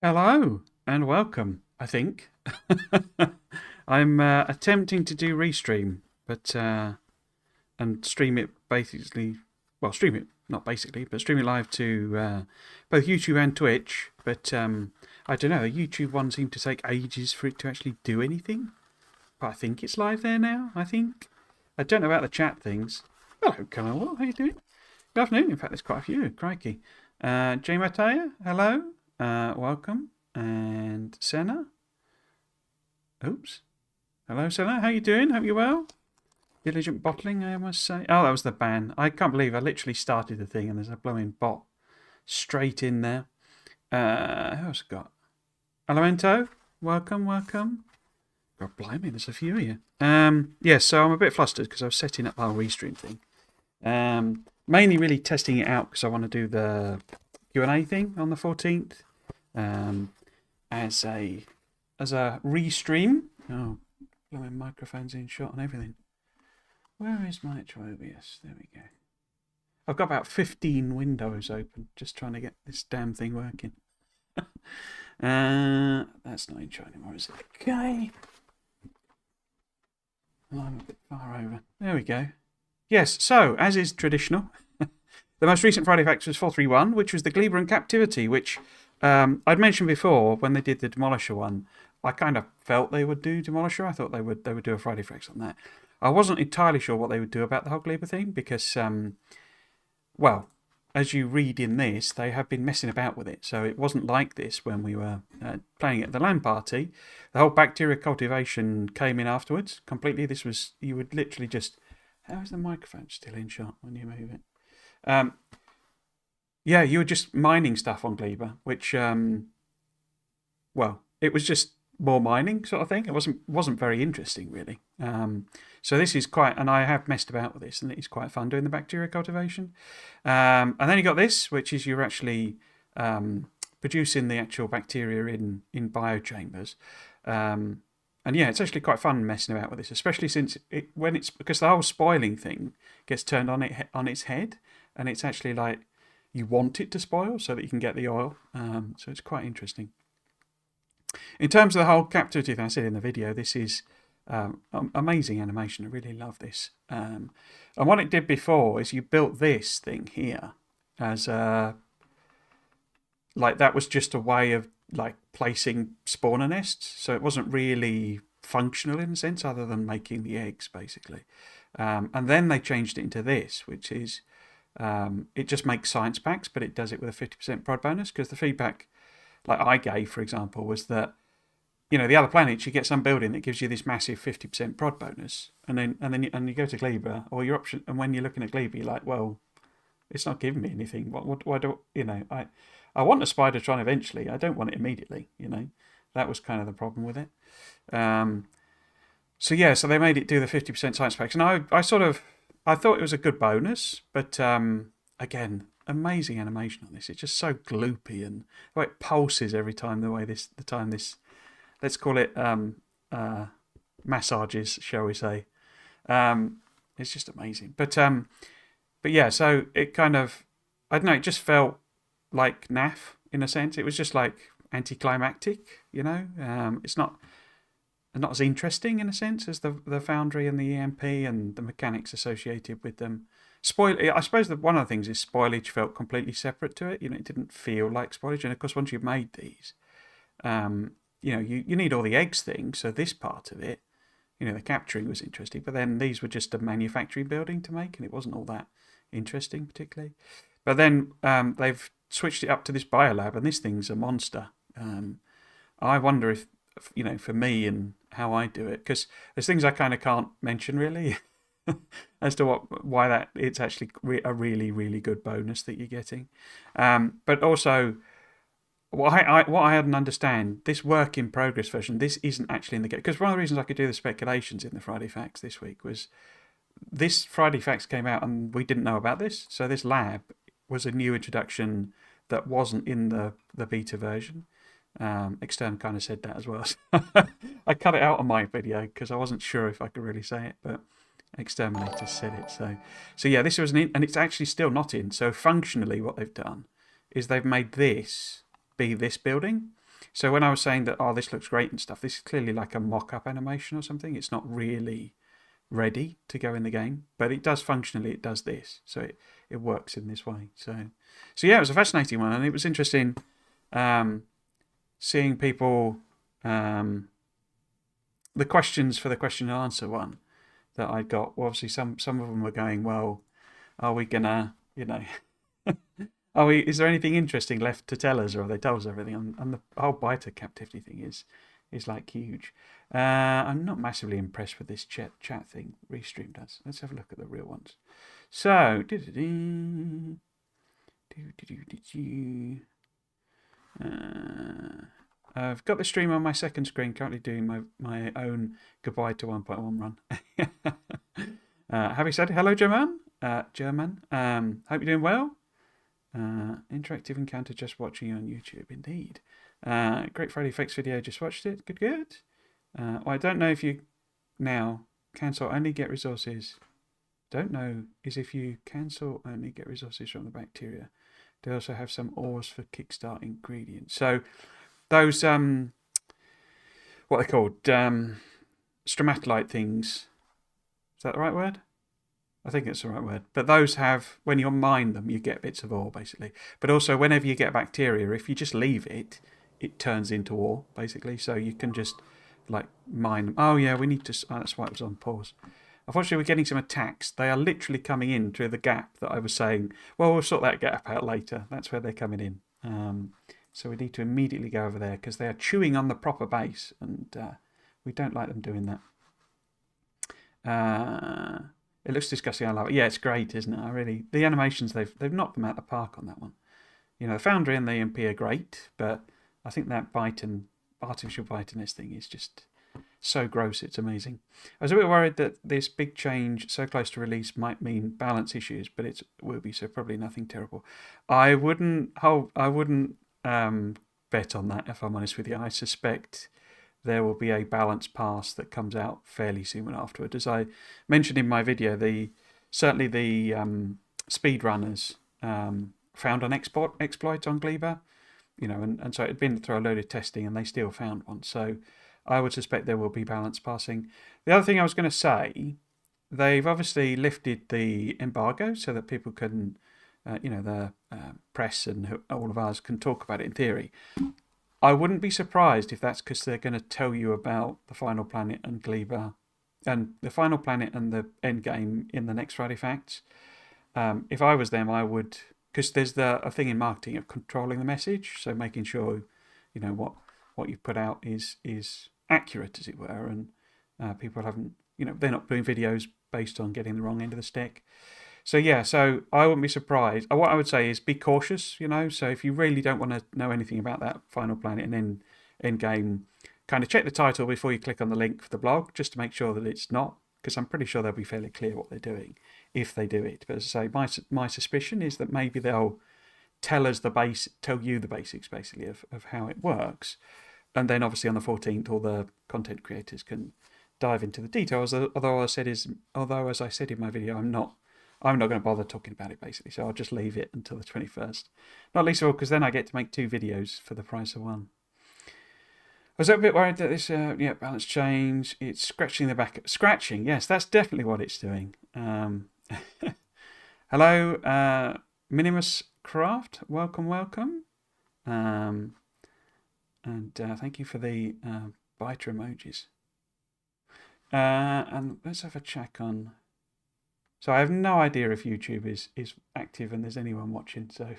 Hello and welcome, I think. I'm attempting to do restream, but and stream it basically, well, stream it, not basically, but stream it live to both YouTube and Twitch. But I don't know, the YouTube one seemed to take ages for it to actually do anything. But I think it's live there now, I think. I don't know about the chat things. Hello, Carl, how you doing? Good afternoon, in fact, there's quite a few, crikey. Jay Mataya, hello. Welcome. And Senna. Oops. Hello, Senna. How you doing? Hope you're well. Diligent bottling, I must say. Oh, that was the ban. I can't believe I literally started the thing and there's a blowing bot straight in there. Who else got? Elemento. Welcome, welcome. God blimey, there's a few of you. Yeah, so I'm a bit flustered because I was setting up our restream thing. Mainly really testing it out because I want to do the Q&A thing on the 14th. As a restream. Oh, blowing microphones in shot and everything. Where is my actual OBS? There we go. I've got about 15 windows open just trying to get this damn thing working. That's not in shot anymore, is it? Okay. Well, I'm a bit far over. There we go. Yes, so, as is traditional, the most recent Friday Facts was 431, which was the Gleba and Captivity, which I'd mentioned before when they did the Demolisher one. I kind of felt they would do Demolisher. I thought they would do a Friday Facts on that. I wasn't entirely sure what they would do about the whole Gleba thing because, well, as you read in this, they have been messing about with it. So it wasn't like this when we were playing at the LAN party. The whole bacteria cultivation came in afterwards completely. This was, you would literally just, how is the microphone still in shot when you move it? Yeah, you were just mining stuff on Gleba, which, well, it was just more mining sort of thing. It wasn't very interesting, really. So this is quite, and I have messed about with this, and it's quite fun doing the bacteria cultivation. And then you got this, which is you're actually producing the actual bacteria in biochambers. And yeah, it's actually quite fun messing about with this, especially since because the whole spoiling thing gets turned on its head, and it's actually like you want it to spoil so that you can get the oil. So it's quite interesting. In terms of the whole captivity thing, I said in the video, this is amazing animation. I really love this. And what it did before is you built this thing here as like that was just a way of like placing spawner nests. So it wasn't really functional in a sense other than making the eggs basically. And then they changed it into this, which is it just makes science packs, but it does it with a 50% prod bonus because the feedback like I gave, for example, was that, you know, the other planets, you get some building that gives you this massive 50% prod bonus, and then you go to Gleba, or your option, and when you're looking at Gleba, you're like, well, it's not giving me anything. Why do you know? I want a Spidertron eventually. I don't want it immediately. You know, that was kind of the problem with it. So yeah, so they made it do the 50% science packs, and I thought it was a good bonus, but again, amazing animation on this. It's just so gloopy and the way it pulses every time. The time this, let's call it massages, shall we say? It's just amazing. But yeah, so it kind of, I don't know. It just felt like naff in a sense. It was just like anticlimactic, you know. It's not as interesting in a sense as the Foundry and the EMP and the mechanics associated with them. I suppose that one of the things is spoilage felt completely separate to it. You know, it didn't feel like spoilage. And of course, once you've made these, you know, you need all the eggs things. So this part of it, you know, the capturing was interesting. But then these were just a manufacturing building to make, and it wasn't all that interesting particularly. But then they've switched it up to this biolab, and this thing's a monster. I wonder if, you know, for me and how I do it, because there's things I kind of can't mention really. As to why that it's actually a really, really good bonus that you're getting. But also, what I hadn't understand, this work in progress version, this isn't actually in the game. Because one of the reasons I could do the speculations in the Friday Facts this week was this Friday Facts came out and we didn't know about this. So this lab was a new introduction that wasn't in the beta version. Extern kind of said that as well. I cut it out on my video because I wasn't sure if I could really say it, but Exterminator said it. So yeah, this was and it's actually still not in. So functionally what they've done is they've made this be this building. So when I was saying that, oh, this looks great and stuff, this is clearly like a mock-up animation or something. It's not really ready to go in the game, but it does functionally, it does this. So it works in this way. So yeah, it was a fascinating one, and it was interesting seeing people, the questions for the question and answer one that I got. Well, obviously some of them were going, well, are we gonna, is there anything interesting left to tell us, or have they told us everything? And the whole biter captivity thing is like huge. I'm not massively impressed with this chat thing Restream does. Let's have a look at the real ones. So, I've got the stream on my second screen, currently doing my own goodbye to 1.1 run. Have you said hello, German? German. Hope you're doing well. Interactive encounter, just watching you on YouTube, indeed. Great Friday Effects video, just watched it. Good. Well, I don't know if you now cancel only get resources. Don't know is if you cancel only get resources from the bacteria. They also have some ores for kickstart ingredients. So those what are they called? Stromatolite things. Is that the right word? I think it's the right word. But those have, when you mine them, you get bits of ore, basically. But also, whenever you get bacteria, if you just leave it, it turns into ore, basically. So you can just, like, mine them. Oh, yeah, we need to... Oh, that's why it was on pause. Unfortunately, we're getting some attacks. They are literally coming in through the gap that I was saying, well, we'll sort that gap out later. That's where they're coming in. So we need to immediately go over there, because they are chewing on the proper base, and we don't like them doing that. It looks disgusting. I love it. Yeah, it's great, isn't it? The animations, they've knocked them out of the park on that one. The Foundry and the EMP are great, but I think that artificial bite in this thing is just so gross, it's amazing. I was a bit worried that this big change so close to release might mean balance issues, but it will be, so probably nothing terrible. I wouldn't bet on that, if I'm honest with you. I suspect there will be a balance pass that comes out fairly soon afterward. As I mentioned in my video, certainly the speedrunners found an exploit on Gleba, and so it had been through a load of testing, and they still found one. So I would suspect there will be balance passing. The other thing I was going to say, they've obviously lifted the embargo so that people can, the press and all of us can talk about it in theory. I wouldn't be surprised if that's because they're going to tell you about the Final Planet and Gleba, and the Final Planet and the end game in the next Friday Facts. If I was them, I would, because there's a thing in marketing of controlling the message, so making sure what you put out is accurate, as it were, and people haven't, they're not doing videos based on getting the wrong end of the stick. So yeah, so I wouldn't be surprised. What I would say is be cautious, so if you really don't want to know anything about that Final Planet and then end game, kind of check the title before you click on the link for the blog, just to make sure that it's not, because I'm pretty sure they'll be fairly clear what they're doing if they do it. But as I say, my suspicion is that maybe they'll tell you the basics basically of how it works, and then obviously on the 14th all the content creators can dive into the details. Although as I said in my video, I'm not going to bother talking about it, basically, so I'll just leave it until the 21st. Not least of all because then I get to make 2 videos for the price of 1. I was a bit worried that this balance change, it's scratching the back. Scratching, yes, that's definitely what it's doing. Hello, Minimus Craft, welcome. And thank you for the biter emojis. And let's have a check on... So I have no idea if YouTube is active and there's anyone watching, so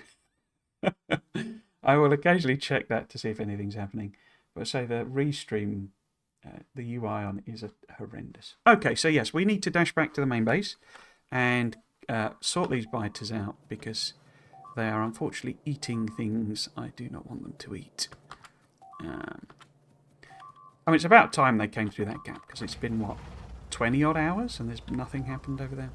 I will occasionally check that to see if anything's happening. But say the Restream, the UI on is horrendous. Okay, so yes, we need to dash back to the main base and sort these biters out, because they are unfortunately eating things I do not want them to eat. It's about time they came through that gap, because it's been, 20 odd hours and there's nothing happened over there.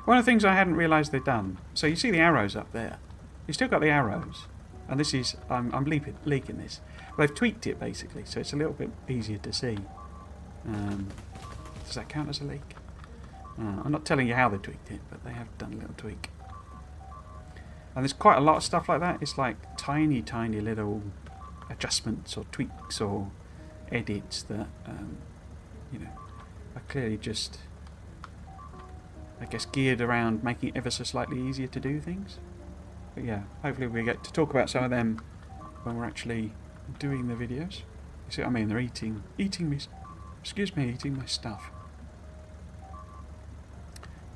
One of the things I hadn't realised they'd done, so you see the arrows up there. You've still got the arrows, and this is, I'm leaking this. But they've tweaked it basically, so it's a little bit easier to see. Does that count as a leak? I'm not telling you how they tweaked it, but they have done a little tweak. And there's quite a lot of stuff like that. It's like tiny, tiny little adjustments or tweaks or edits that, you know, are clearly just, I guess, geared around making it ever so slightly easier to do things. But yeah, hopefully we get to talk about some of them when we're actually doing the videos. You see what I mean? They're eating me, eating my stuff.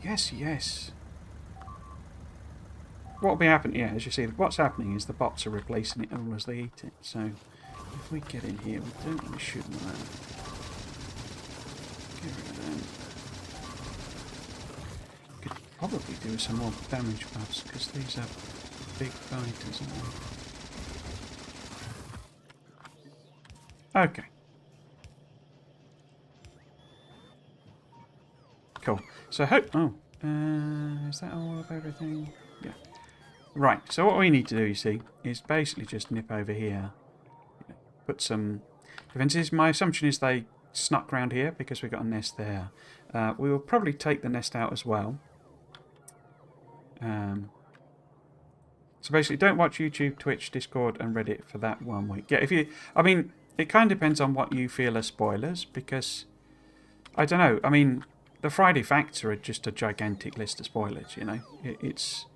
Yes, yes. What will be happening, yeah, as you see, what's happening is the bots are replacing it all as they eat it. So if we get in here, we don't want to shoot them around. Get rid of them. Could probably do some more damage buffs because these are big fighters, aren't they? Okay. Cool. So is that all of everything? Yeah. Right, so what we need to do, you see, is basically just nip over here, put some defences. My assumption is they snuck round here because we've got a nest there. We will probably take the nest out as well. So basically, don't watch YouTube, Twitch, Discord, and Reddit for that 1 week. Yeah, I mean, it kind of depends on what you feel are spoilers, because I don't know. I mean, the Friday facts are just a gigantic list of spoilers. You know, it's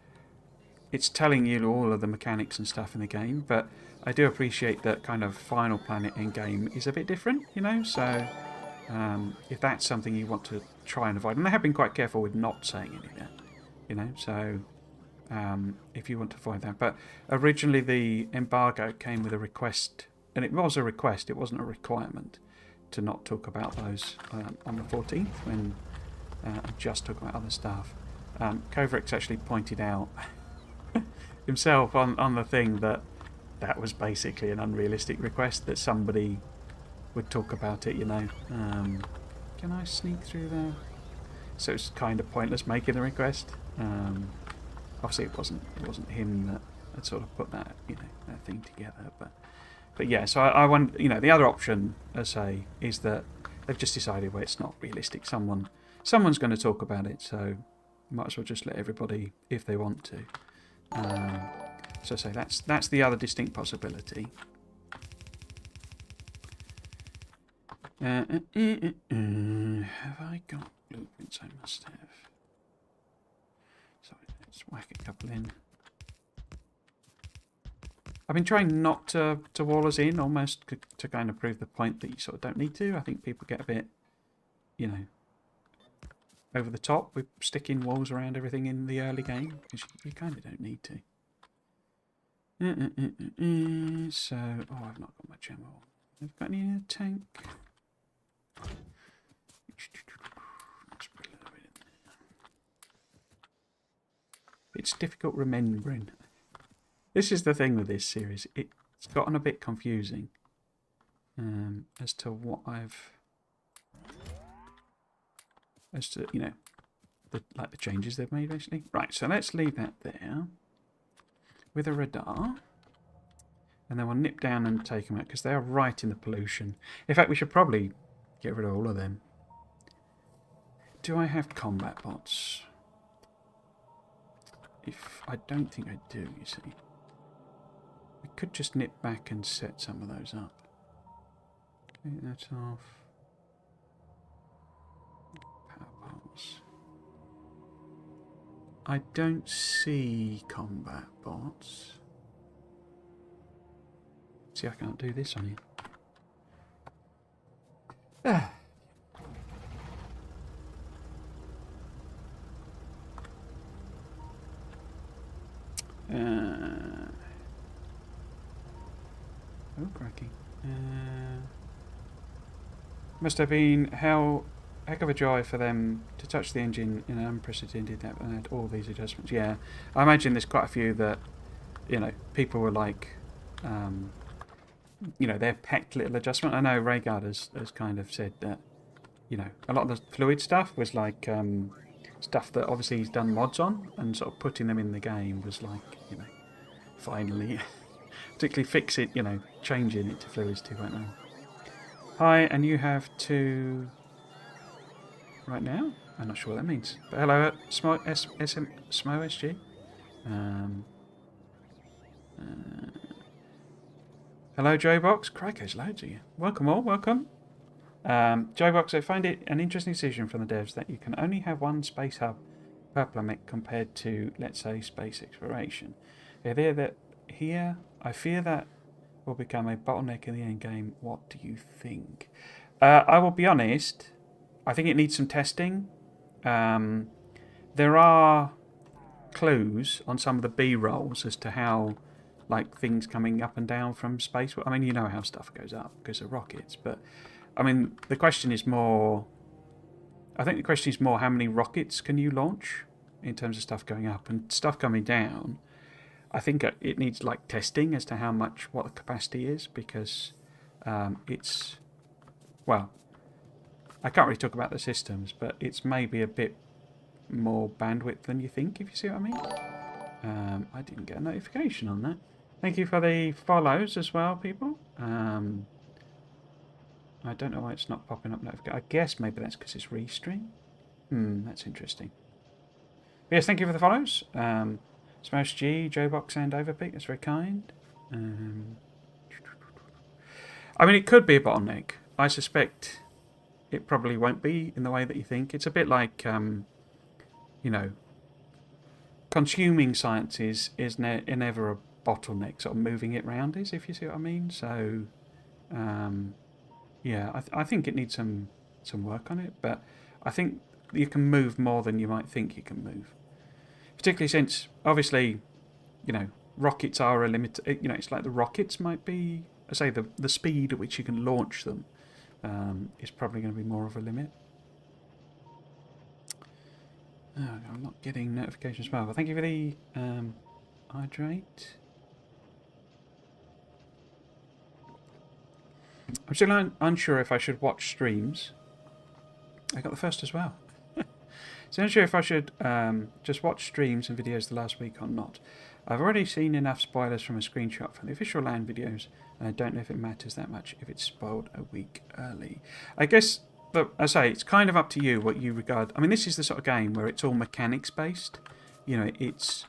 telling you all of the mechanics and stuff in the game, but I do appreciate that kind of Final Planet endgame is a bit different, you know, so if that's something you want to try and avoid, and they have been quite careful with not saying any of that, you know, so if you want to avoid that. But originally the embargo came with a request, and it was a request, it wasn't a requirement, to not talk about those on the 14th, when just talk about other stuff. Kovrik's actually pointed out himself on the thing that was basically an unrealistic request, that somebody would talk about it, you know. Can I sneak through there? So it's kind of pointless making the request. Obviously it wasn't him that had sort of put that, you know, that thing together, but yeah, so I want, you know, the other option, as I say, is that they've just decided, well, it's not realistic, someone's going to talk about it, so might as well just let everybody, if they want to. So say that's the other distinct possibility. Have I got blueprints? I must have. So let's whack a couple in. I've been trying not to wall us in, almost to kind of prove the point that you sort of don't need to. I think people get a bit, you know, over the top with sticking walls around everything in the early game, because you kind of don't need to. So, oh, I've not got much ammo. I've got any in a tank. It's difficult remembering. This is the thing with this series. It's gotten a bit confusing as to what as to, you know, the changes they've made, basically. Right, so let's leave that there with a radar, and then we'll nip down and take them out, because they are right in the pollution. In fact, we should probably get rid of all of them. Do I have combat bots? I don't think I do, you see. We could just nip back and set some of those up. Take that off. Power bots. I don't see combat bots. See, I can't do this on you. Ah. Oh, cracking. Must have been heck of a joy for them to touch the engine in an unprecedented depth and add all these adjustments. Yeah, I imagine there's quite a few that, you know, people were like, you know, their pet little adjustment. I know Rhaegar has kind of said that, you know, a lot of the fluid stuff was like stuff that obviously he's done mods on, and sort of putting them in the game was like, you know, finally, particularly fix it, you know, changing it to fluids 2.0. Hi, and you have to right now? I'm not sure what that means. But hello, SG. Hello, Joebox. Crackers, loads of you. Welcome all, welcome. Joebox, I find it an interesting decision from the devs that you can only have one space hub per planet compared to, let's say, space exploration. I fear that will become a bottleneck in the end game. What do you think? I will be honest, I think it needs some testing. There are clues on some of the B-rolls as to how, like, things coming up and down from space. I mean, you know how stuff goes up because of rockets, but I mean, the question is more. I think the question is more how many rockets can you launch in terms of stuff going up and stuff coming down. I think it needs like testing as to how much, what the capacity is, because it's, well, I can't really talk about the systems, but it's maybe a bit more bandwidth than you think, if you see what I mean. I didn't get a notification on that. Thank you for the follows as well, people. I don't know why it's not popping up notification. I guess maybe that's because it's restream. That's interesting. But yes, thank you for the follows. Smash G, Joebox, and Overpeak. That's very kind. I mean, it could be a bottleneck. I suspect it probably won't be in the way that you think. It's a bit like, you know, consuming science is never a bottleneck. Sort of moving it round is, if you see what I mean. So, yeah, I think it needs some work on it. But I think you can move more than you might think you can move. Particularly since, obviously, you know, rockets are a limit. You know, it's like the rockets might be, I say, the speed at which you can launch them is probably going to be more of a limit. Oh, I'm not getting notifications as well. But thank you for the hydrate. I'm still unsure if I should watch streams. I got the first as well. So I'm unsure if I should just watch streams and videos the last week or not. I've already seen enough spoilers from a screenshot from the official LAN videos, and I don't know if it matters that much if it's spoiled a week early. I guess, but I say, it's kind of up to you what you regard. I mean, this is the sort of game where it's all mechanics based. You know, it's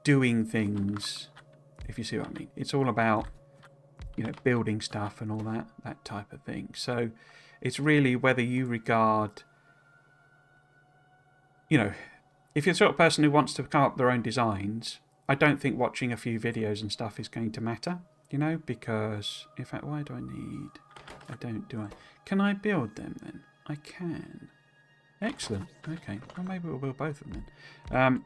doing things, if you see what I mean. It's all about, you know, building stuff and all that type of thing. So it's really whether you regard, you know, if you're the sort of person who wants to come up with their own designs, I don't think watching a few videos and stuff is going to matter, you know, because, in fact, why do I need... I don't, do I? Can I build them then? I can. Excellent. Okay. Well, maybe we'll build both of them then.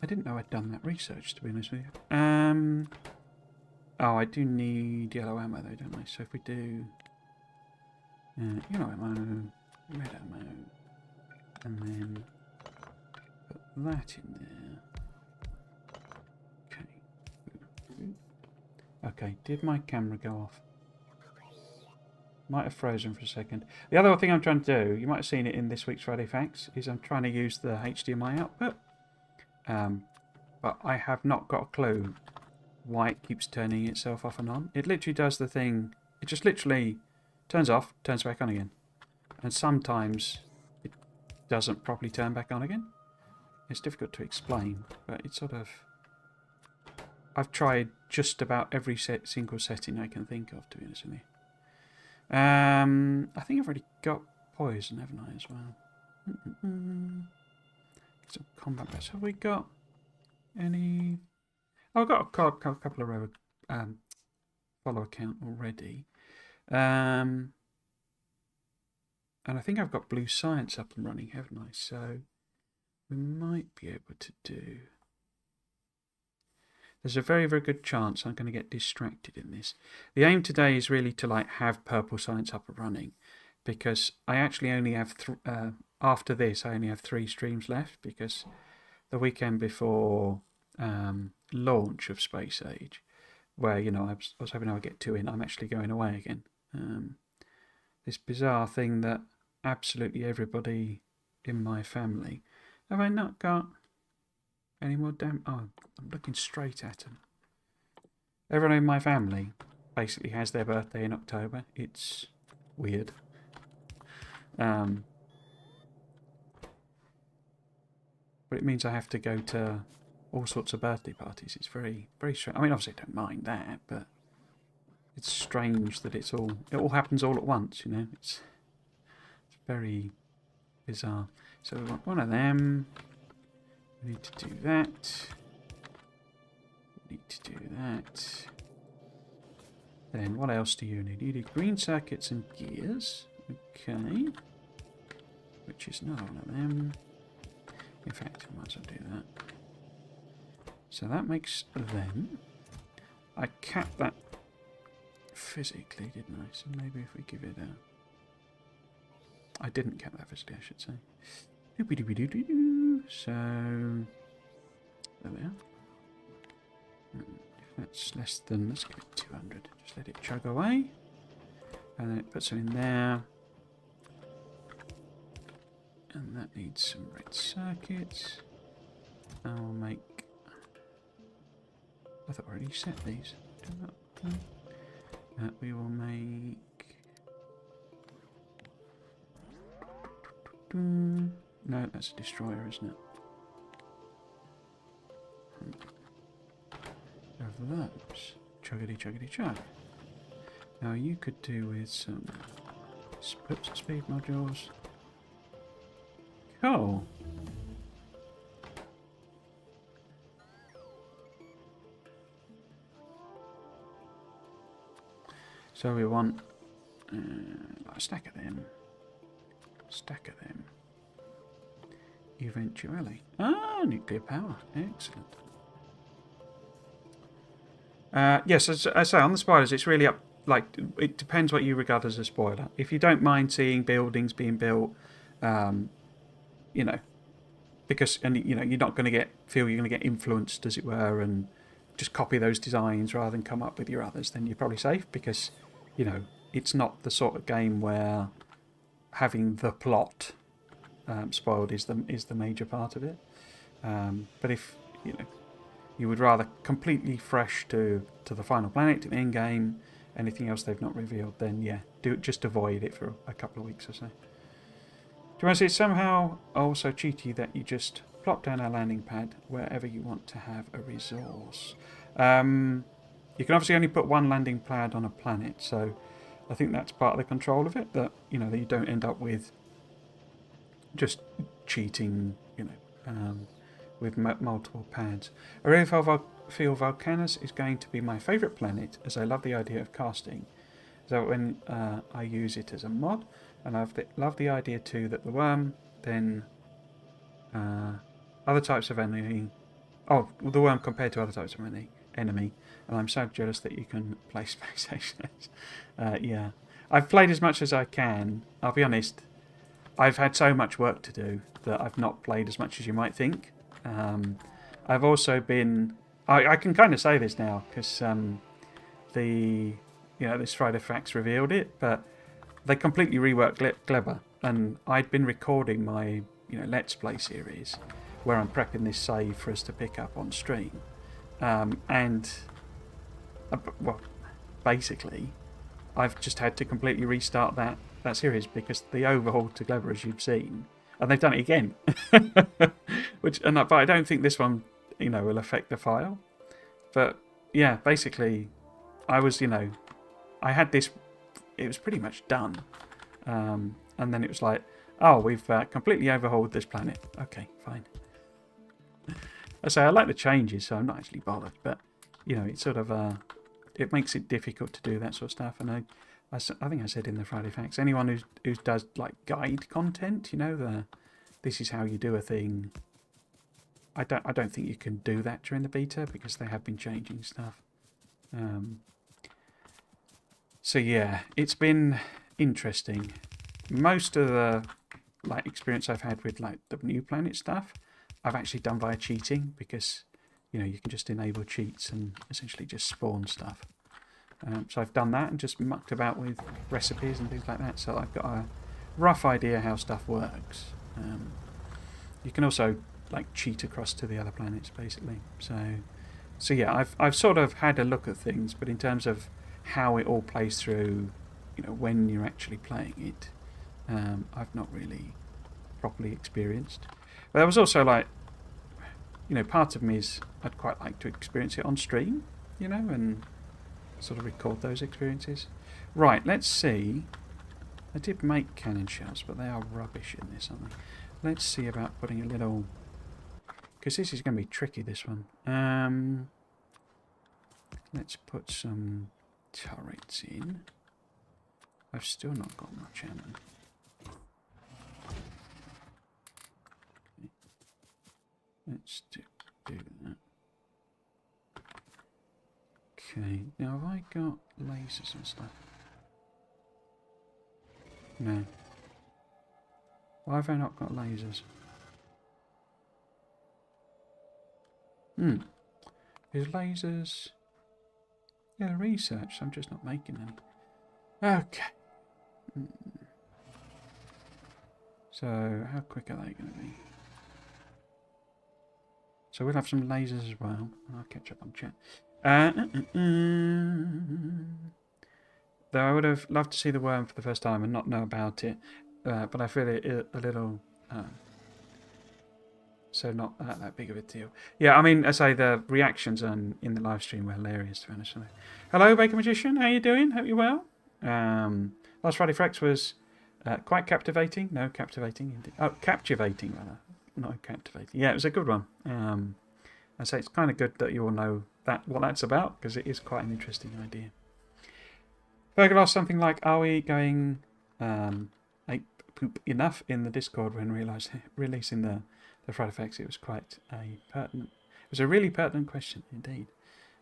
I didn't know I'd done that research, to be honest with you. Oh, I do need yellow ammo, though, don't I? So if we do... yellow ammo, red ammo, and then put that in there. Okay. Okay, did my camera go off? Might have frozen for a second. The other thing I'm trying to do, you might have seen it in this week's Friday Facts, is I'm trying to use the HDMI output. But I have not got a clue why it keeps turning itself off and on. It literally does the thing, it just literally turns off, turns back on again. And sometimes it doesn't properly turn back on again. It's difficult to explain, but it's sort of... I've tried just about every single setting I can think of, to be honest with you. I think I've already got poison, haven't I, as well? Some combat bats. Have we got any... Oh, I've got a couple of follow account already. And I think I've got Blue Science up and running, haven't I? So we might be able to do... There's a very, very good chance I'm going to get distracted in this. The aim today is really to like have Purple Science up and running, because I actually only have after this I only have 3 streams left, because the weekend before launch of Space Age, where, you know, I was hoping I would get 2 in, I'm actually going away again. This bizarre thing that absolutely everybody in my family... Have I not got any more damn... Oh, I'm looking straight at them. Everyone in my family basically has their birthday in October. It's weird. But it means I have to go to all sorts of birthday parties. It's very, very strange. I mean, obviously I don't mind that, but it's strange that it all happens all at once, you know. It's very bizarre. So we want one of them. We need to do that. We need to do that. Then what else do you need? You need green circuits and gears. Okay. Which is not one of them. In fact, I might as well do that. So that makes them. I capped that physically, didn't I? So maybe if we give it a... I didn't cap that physically, I should say. So... there we are. If that's less than... let's give it 200. Just let it chug away. And then it puts them in there. And that needs some red circuits. I'll make... I thought I already set these. We will make... no, that's a destroyer, isn't it? Of those. Chuggity chuggity chug. Now you could do with some split speed modules. Cool. So we want a stack of them. Stack of them. Eventually. Ah, nuclear power. Excellent. Yes, as I say, on the spoilers, it's really up. Like, it depends what you regard as a spoiler. If you don't mind seeing buildings being built, you know, because you're not going to feel you're going to get influenced, as it were, and just copy those designs rather than come up with your others, then you're probably safe because, you know, it's not the sort of game where having the plot spoiled is the major part of it. But if you would rather completely fresh to the final planet, to the end game, anything else they've not revealed, then yeah, just avoid it for a couple of weeks or so. Do you want to see it's somehow also cheaty that you just plop down a landing pad wherever you want to have a resource? You can obviously only put one landing pad on a planet, so I think that's part of the control of it, that that you don't end up with just cheating, with multiple pads. I really feel Volcanus is going to be my favourite planet, as I love the idea of casting. So when I use it as a mod, and I love the idea too that the worm, then other types of enemy. Oh, the worm compared to other types of enemy, and I'm so jealous that you can play space stations. Yeah, I've played as much as I can. I'll be honest, I've had so much work to do that I've not played as much as you might think. I've also been... I can kind of say this now because this Friday Facts revealed it, but they completely reworked Gleber, and I'd been recording my Let's Play series where I'm prepping this save for us to pick up on stream, basically I've just had to completely restart that series because the overhaul to Gleber, as you've seen, and they've done it again. But I don't think this one will affect the file. But yeah, basically I was I had this, it was pretty much done, and then it was like, oh, we've completely overhauled this planet. Okay, fine. I say I like the changes, so I'm not actually bothered, but it sort of it makes it difficult to do that sort of stuff. And I think I said in the Friday Facts, anyone who does like guide content, this is how you do a thing. I don't think you can do that during the beta because they have been changing stuff. So yeah, it's been interesting. Most of the experience I've had with the new planet stuff, I've actually done via cheating because you can just enable cheats and essentially just spawn stuff. So I've done that and just mucked about with recipes and things like that. So I've got a rough idea how stuff works. You can also cheat across to the other planets basically. So yeah, I've sort of had a look at things, but in terms of how it all plays through, when you're actually playing it, I've not really properly experienced. But there was also you know, part of me is I'd quite like to experience it on stream, you know, and sort of record those experiences. Right, let's see. I did make cannon shells, but they are rubbish in this, aren't they? Let's see about putting a little... Because this is going to be tricky, this one. Let's put some turrets in. I've still not got much ammo. Okay. Let's do that. Okay, now have I got lasers and stuff? No. Why have I not got lasers? Is lasers... Yeah, research. I'm just not making them. Okay. So, how quick are they going to be? So we'll have some lasers as well. I'll catch up on chat. Though I would have loved to see the worm for the first time and not know about it. But I feel it a little... so not that big of a deal. Yeah, I mean, I say the reactions in the live stream were hilarious, to be honest. Hello, Baker Magician. How you doing? Hope you're well. Last Friday Frex was quite captivating. No, captivating. Indeed. Oh, captivating, rather. Not captivating. Yeah, it was a good one. I say it's kind of good that you all know what that's about, because it is quite an interesting idea. Fergal asked something like, are we going ape poop enough in the Discord when releasing the Friday Facts? It was quite a pertinent... It was a really pertinent question, indeed.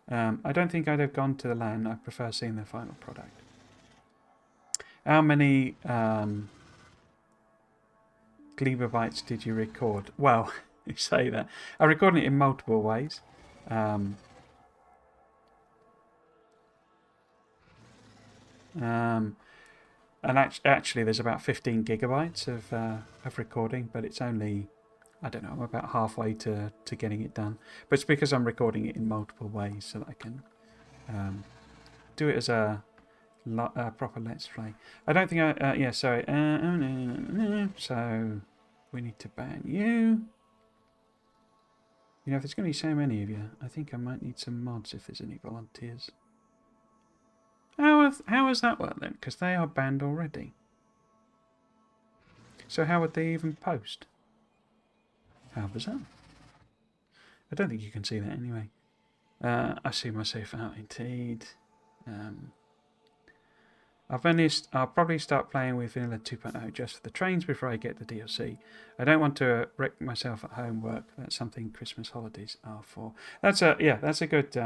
I don't think I'd have gone to the LAN. I prefer seeing the final product. How many gigabytes did you record? Well, you say that. I recorded it in multiple ways. And actually, there's about 15 gigabytes of recording, but it's only... I don't know, I'm about halfway to getting it done. But it's because I'm recording it in multiple ways so that I can do it as a proper Let's Play. I don't think I... yeah, sorry. So, we need to ban you. You know, if there's going to be so many of you, I think I might need some mods if there's any volunteers. How has that worked then? Because they are banned already. So how would they even post? How bizarre. I don't think you can see that anyway. I see myself out indeed. I'll probably start playing with Vanilla 2.0 just for the trains before I get the DLC. I don't want to wreck myself at homework. That's something Christmas holidays are for. That's a good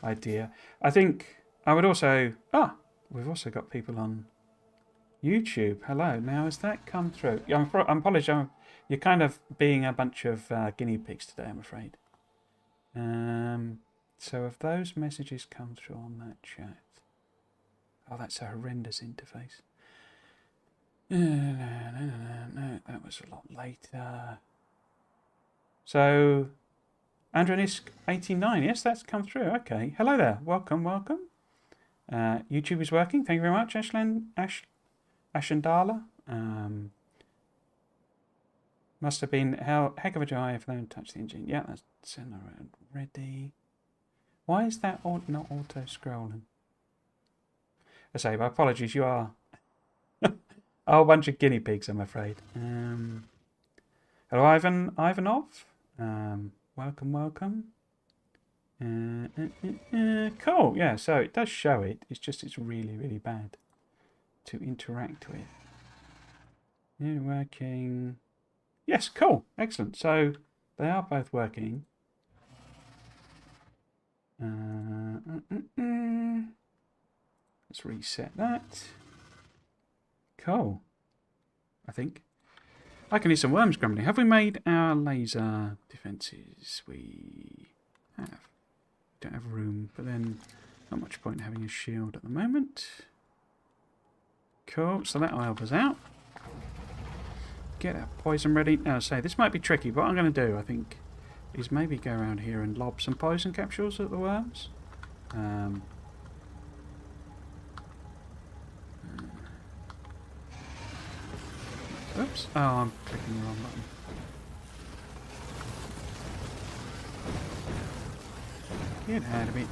idea. I think I would also... we've also got people on YouTube. Hello. Now, has that come through? Yeah, I'm apologising. You're kind of being a bunch of guinea pigs today, I'm afraid. So have those messages come through on that chat? Oh, that's a horrendous interface. No, that was a lot later. So, Andronisk 89, yes, that's come through. Okay, hello there. Welcome. YouTube is working. Thank you very much, Ashendala. Must have been a heck of a drive if they don't touch the engine. Yeah, that's ready. Why is that not auto-scrolling? I say, my apologies, you are a whole bunch of guinea pigs, I'm afraid. Hello, Ivanov. Welcome. Cool, yeah, so it does show it. It's just it's really, really bad to interact with. Yeah, working. Yes, cool. Excellent. So they are both working. Let's reset that. Cool. I think. I can eat some worms grumbling. Have we made our laser defences? We have. Don't have room, but then not much point in having a shield at the moment. Cool. So that'll help us out. Get our poison ready. Now, say this might be tricky. What I'm going to do, I think, is maybe go around here and lob some poison capsules at the worms. Oops. Oh, I'm clicking the wrong button. It had a bit.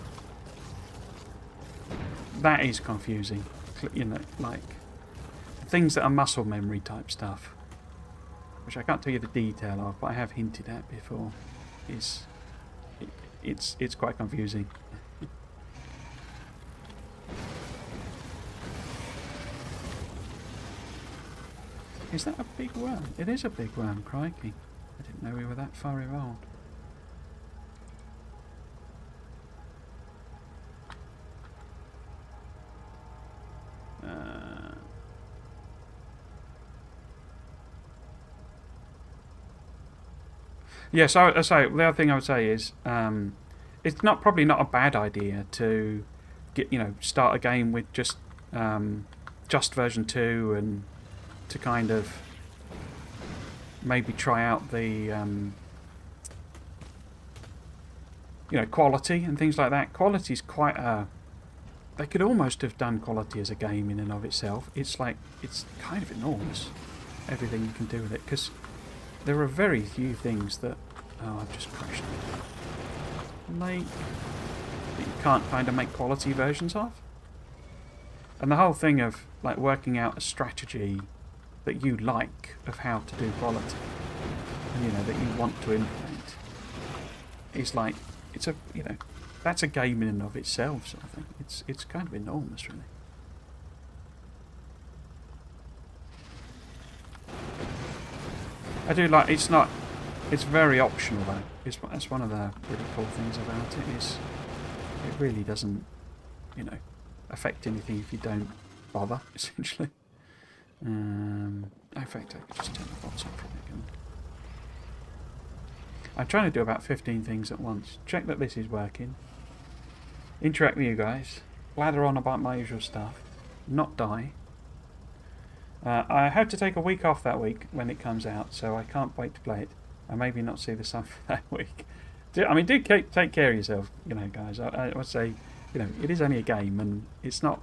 That is confusing. You know, like things that are muscle memory type stuff, which I can't tell you the detail of, but I have hinted at before. It's quite confusing. Is that a big worm? It is a big worm, crikey. I didn't know we were that far evolved. Yeah, so the other thing I would say is it's probably not a bad idea to start a game with just version 2 and to kind of maybe try out the quality and things like that. Quality is quite a... They could almost have done quality as a game in and of itself. It's kind of enormous, everything you can do with it, because there are very few things that... Oh, I've just crashed it. That you can't kind of make quality versions of. And the whole thing of like working out a strategy that you like of how to do quality, and that you want to implement, is like that's a game in and of itself. So I think it's kind of enormous, really. I do like it's very optional though. That's one of the really cool things about it is it really doesn't affect anything if you don't bother, essentially. In fact, I could just turn the bots off again. I'm trying to do about 15 things at once. Check that this is working. Interact with you guys. Blather on about my usual stuff. Not die. I have to take a week off that week when it comes out, so I can't wait to play it. I maybe not see the sun for that week. Do take care of yourself, guys. I would say, it is only a game, and it's not,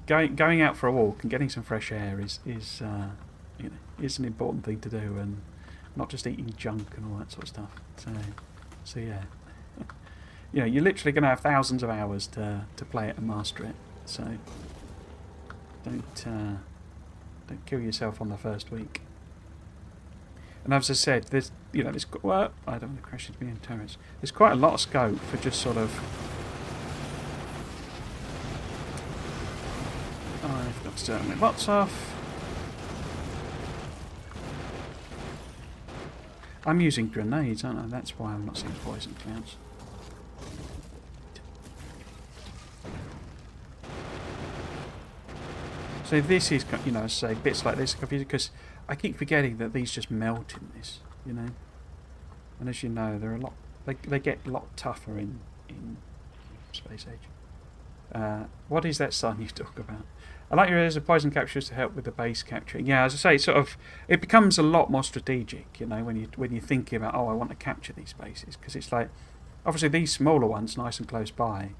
going out for a walk and getting some fresh air is an important thing to do, and not just eating junk and all that sort of stuff. So yeah, you're literally going to have thousands of hours to play it and master it. So don't kill yourself on the first week. And as I said, well, I don't want to crash into me in turrets. There's quite a lot of scope for just sort of... I've got to turn my bots off. I'm using grenades, aren't I? That's why I'm not seeing poison clouds. So this is, say bits like this are confusing because I keep forgetting that these just melt in this, And as you know, they're a lot. They get a lot tougher in Space Age. What is that sun you talk about? I like your ideas of poison captures to help with the base capturing. Yeah, as I say, it becomes a lot more strategic, when you're thinking about, I want to capture these bases, because it's like, obviously these smaller ones, nice and close by,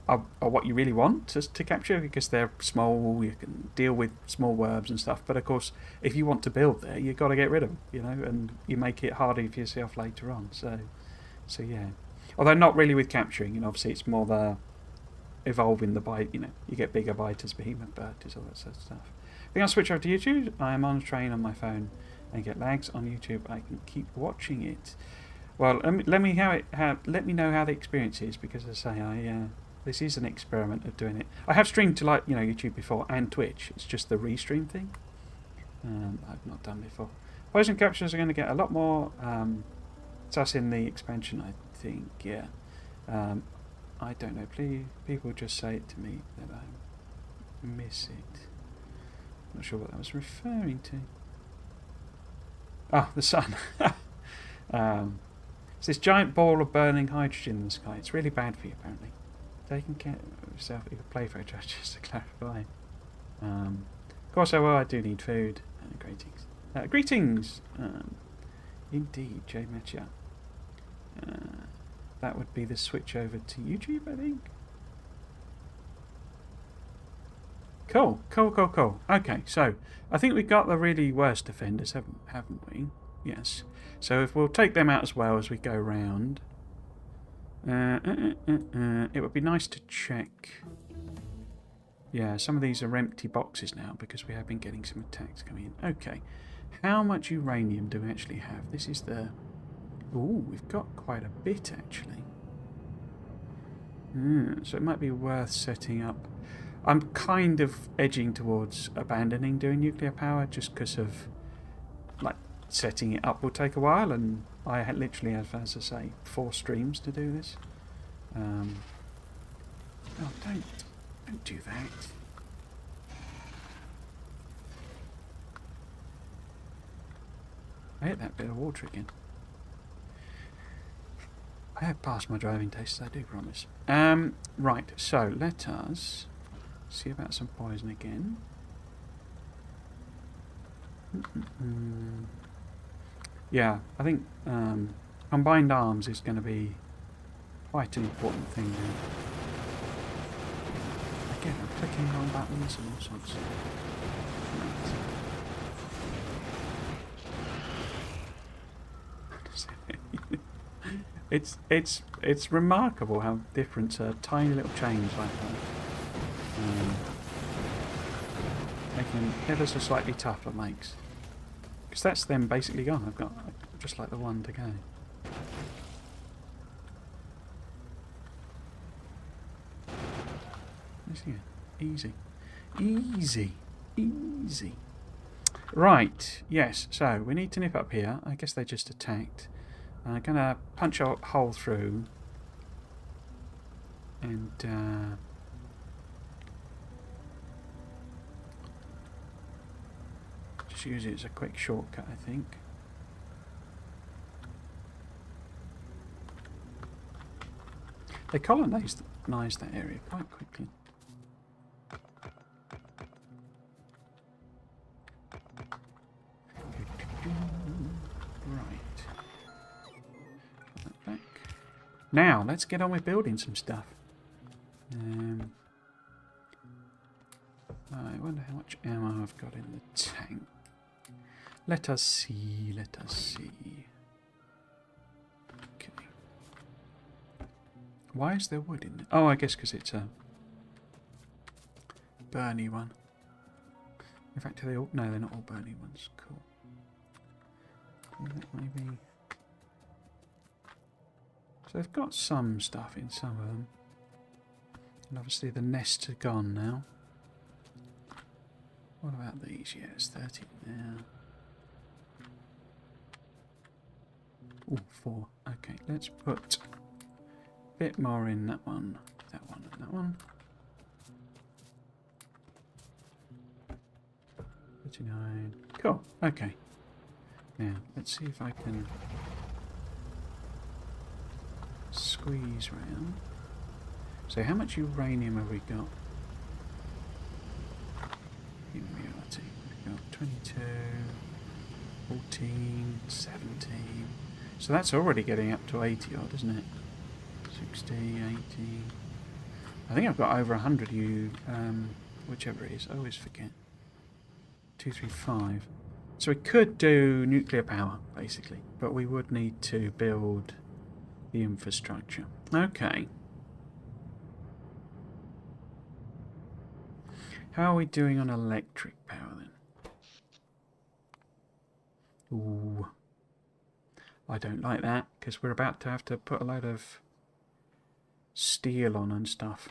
are what you really want to capture, because they're small, you can deal with small worms and stuff, but of course if you want to build there, you've got to get rid of them, and you make it harder for yourself later on. So yeah, although not really with capturing, obviously it's more the evolving the bite, you get bigger biters, behemoth burters, all that sort of stuff. I think I'll switch over to YouTube. I am on a train on my phone and get lags on YouTube. I can keep watching it. Well, let me know how the experience is, because as I say, this is an experiment of doing it. I have streamed to YouTube before and Twitch. It's just the restream thing I've not done before. Poison captures are going to get a lot more sus in the expansion, I think. Yeah. I don't know. Please, people just say it to me that I miss it. Not sure what that was referring to. Ah, the sun. It's this giant ball of burning hydrogen in the sky. It's really bad for you, apparently. Taking care of yourself if you play for it, just to clarify. Of course, I do need food. Greetings. Greetings! Indeed, Jay Metcha. That would be the switch over to YouTube, I think. Cool. Okay, so I think we've got the really worst offenders, haven't we? Yes. So if we'll take them out as well as we go round. It would be nice to check. Yeah, some of these are empty boxes now because we have been getting some attacks coming in. Okay, how much uranium do we actually have? This is the... Ooh, we've got quite a bit actually. So it might be worth setting up... I'm kind of edging towards abandoning doing nuclear power just because of, like, setting it up will take a while, and I literally have, as I say, 4 streams to do this. Oh, don't do that. I hit that bit of water again. I have passed my driving tests, I do promise. Right, so let us see about some poison again. Yeah, I think combined arms is going to be quite an important thing now. Again, I'm clicking on buttons and all sorts. It's remarkable how different a tiny little change like that making them ever so slightly tougher makes. Because that's them basically gone. I've got just like the one to go. Easy. Easy. Easy. Right, yes, so we need to nip up here. I guess they just attacked. I'm going to punch a hole through and just use it as a quick shortcut, I think. They colonised that area quite quickly. Now, let's get on with building some stuff. I wonder how much ammo I've got in the tank. Let us see, let us see. Okay. Why is there wood in it? Oh, I guess because it's a burny one. In fact, are they all... No, they're not all burny ones. Cool. Maybe... So they've got some stuff in some of them. And obviously the nests are gone now. What about these? Yeah, it's 30 now. Oh, 4. Okay, let's put a bit more in that one, and that one. 39. Cool, okay. Now, let's see if I can squeeze round. So how much uranium have we got? In reality, we've got 22, 14, 17. So that's already getting up to 80 odd, isn't it? 60, 80. I think I've got over 100 whichever it is. I always forget. 235. So we could do nuclear power, basically, but we would need to build the infrastructure. Okay. How are we doing on electric power then? Ooh. I don't like that, because we're about to have to put a load of steel on and stuff.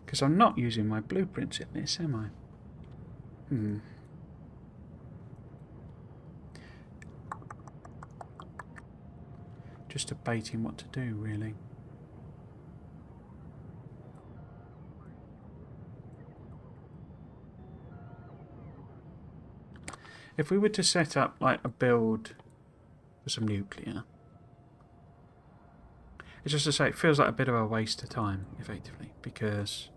Because I'm not using my blueprints in this, am I? Just debating what to do, really. If we were to set up like a build for some nuclear, it's just to say it feels like a bit of a waste of time, effectively, because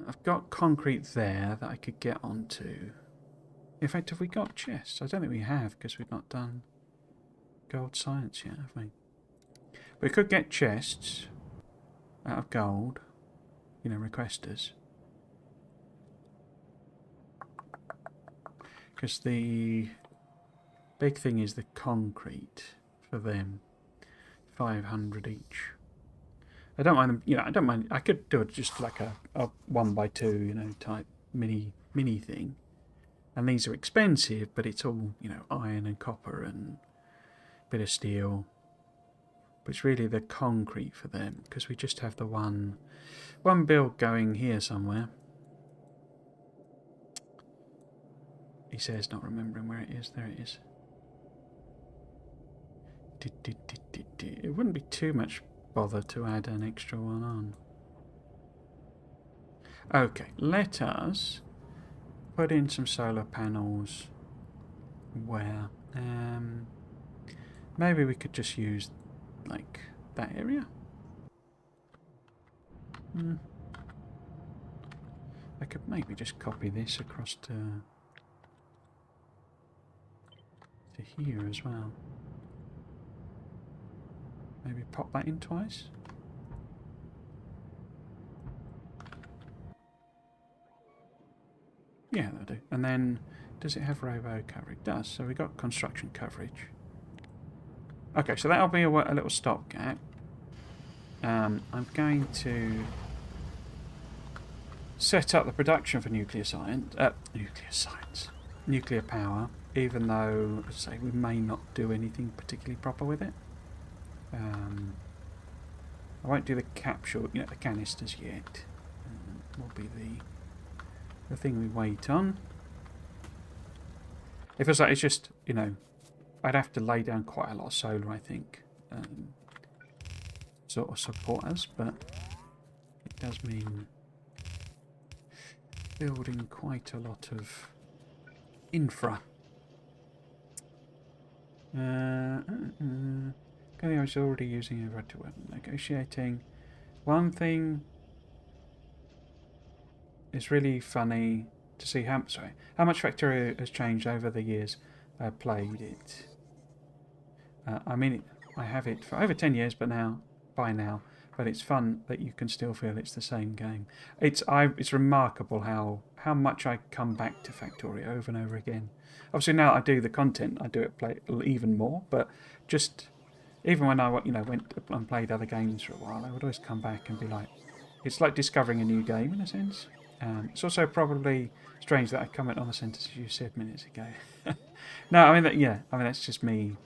I've got concrete there that I could get onto. In fact, have we got chests? I don't think we have, because we've not done gold science yet, have we? We could get chests out of gold, you know, requesters. Because the big thing is the concrete for them. 500 each. I don't mind them, you know, I don't mind, I could do it just like a 1x2, you know, type mini thing. And these are expensive, but it's all, you know, iron and copper and a bit of steel. But it's really the concrete for them, because we just have the one build going here somewhere. He says, not remembering where it is. There it is. It wouldn't be too much bother to add an extra one on. Okay, let us put in some solar panels. Where? Maybe we could just use like that area. I could maybe just copy this across to here as well. Maybe pop that in twice. Yeah, that'll do. And then, does it have robo cover? It does. So we got construction coverage. Okay, so that'll be a little stopgap. I'm going to set up the production for nuclear power, even though, as I say, we may not do anything particularly proper with it. I won't do the capsule, you know, the canisters yet. Will be the thing we wait on. It feels like it's just, you know, I'd have to lay down quite a lot of solar, I think, sort of support us, but it does mean building quite a lot of infra. I was already using a right to work negotiating. One thing is really funny to see how much Factorio has changed over the years I played it. I mean, I have it for over 10 years, but but it's fun that you can still feel it's the same game. It's remarkable how much I come back to Factorio over and over again. Obviously, now I do the content, I do it play even more. But just even when I went and played other games for a while, I would always come back and be like, it's like discovering a new game in a sense. It's also probably strange that I comment on the sentences you said minutes ago. No, I mean that's just me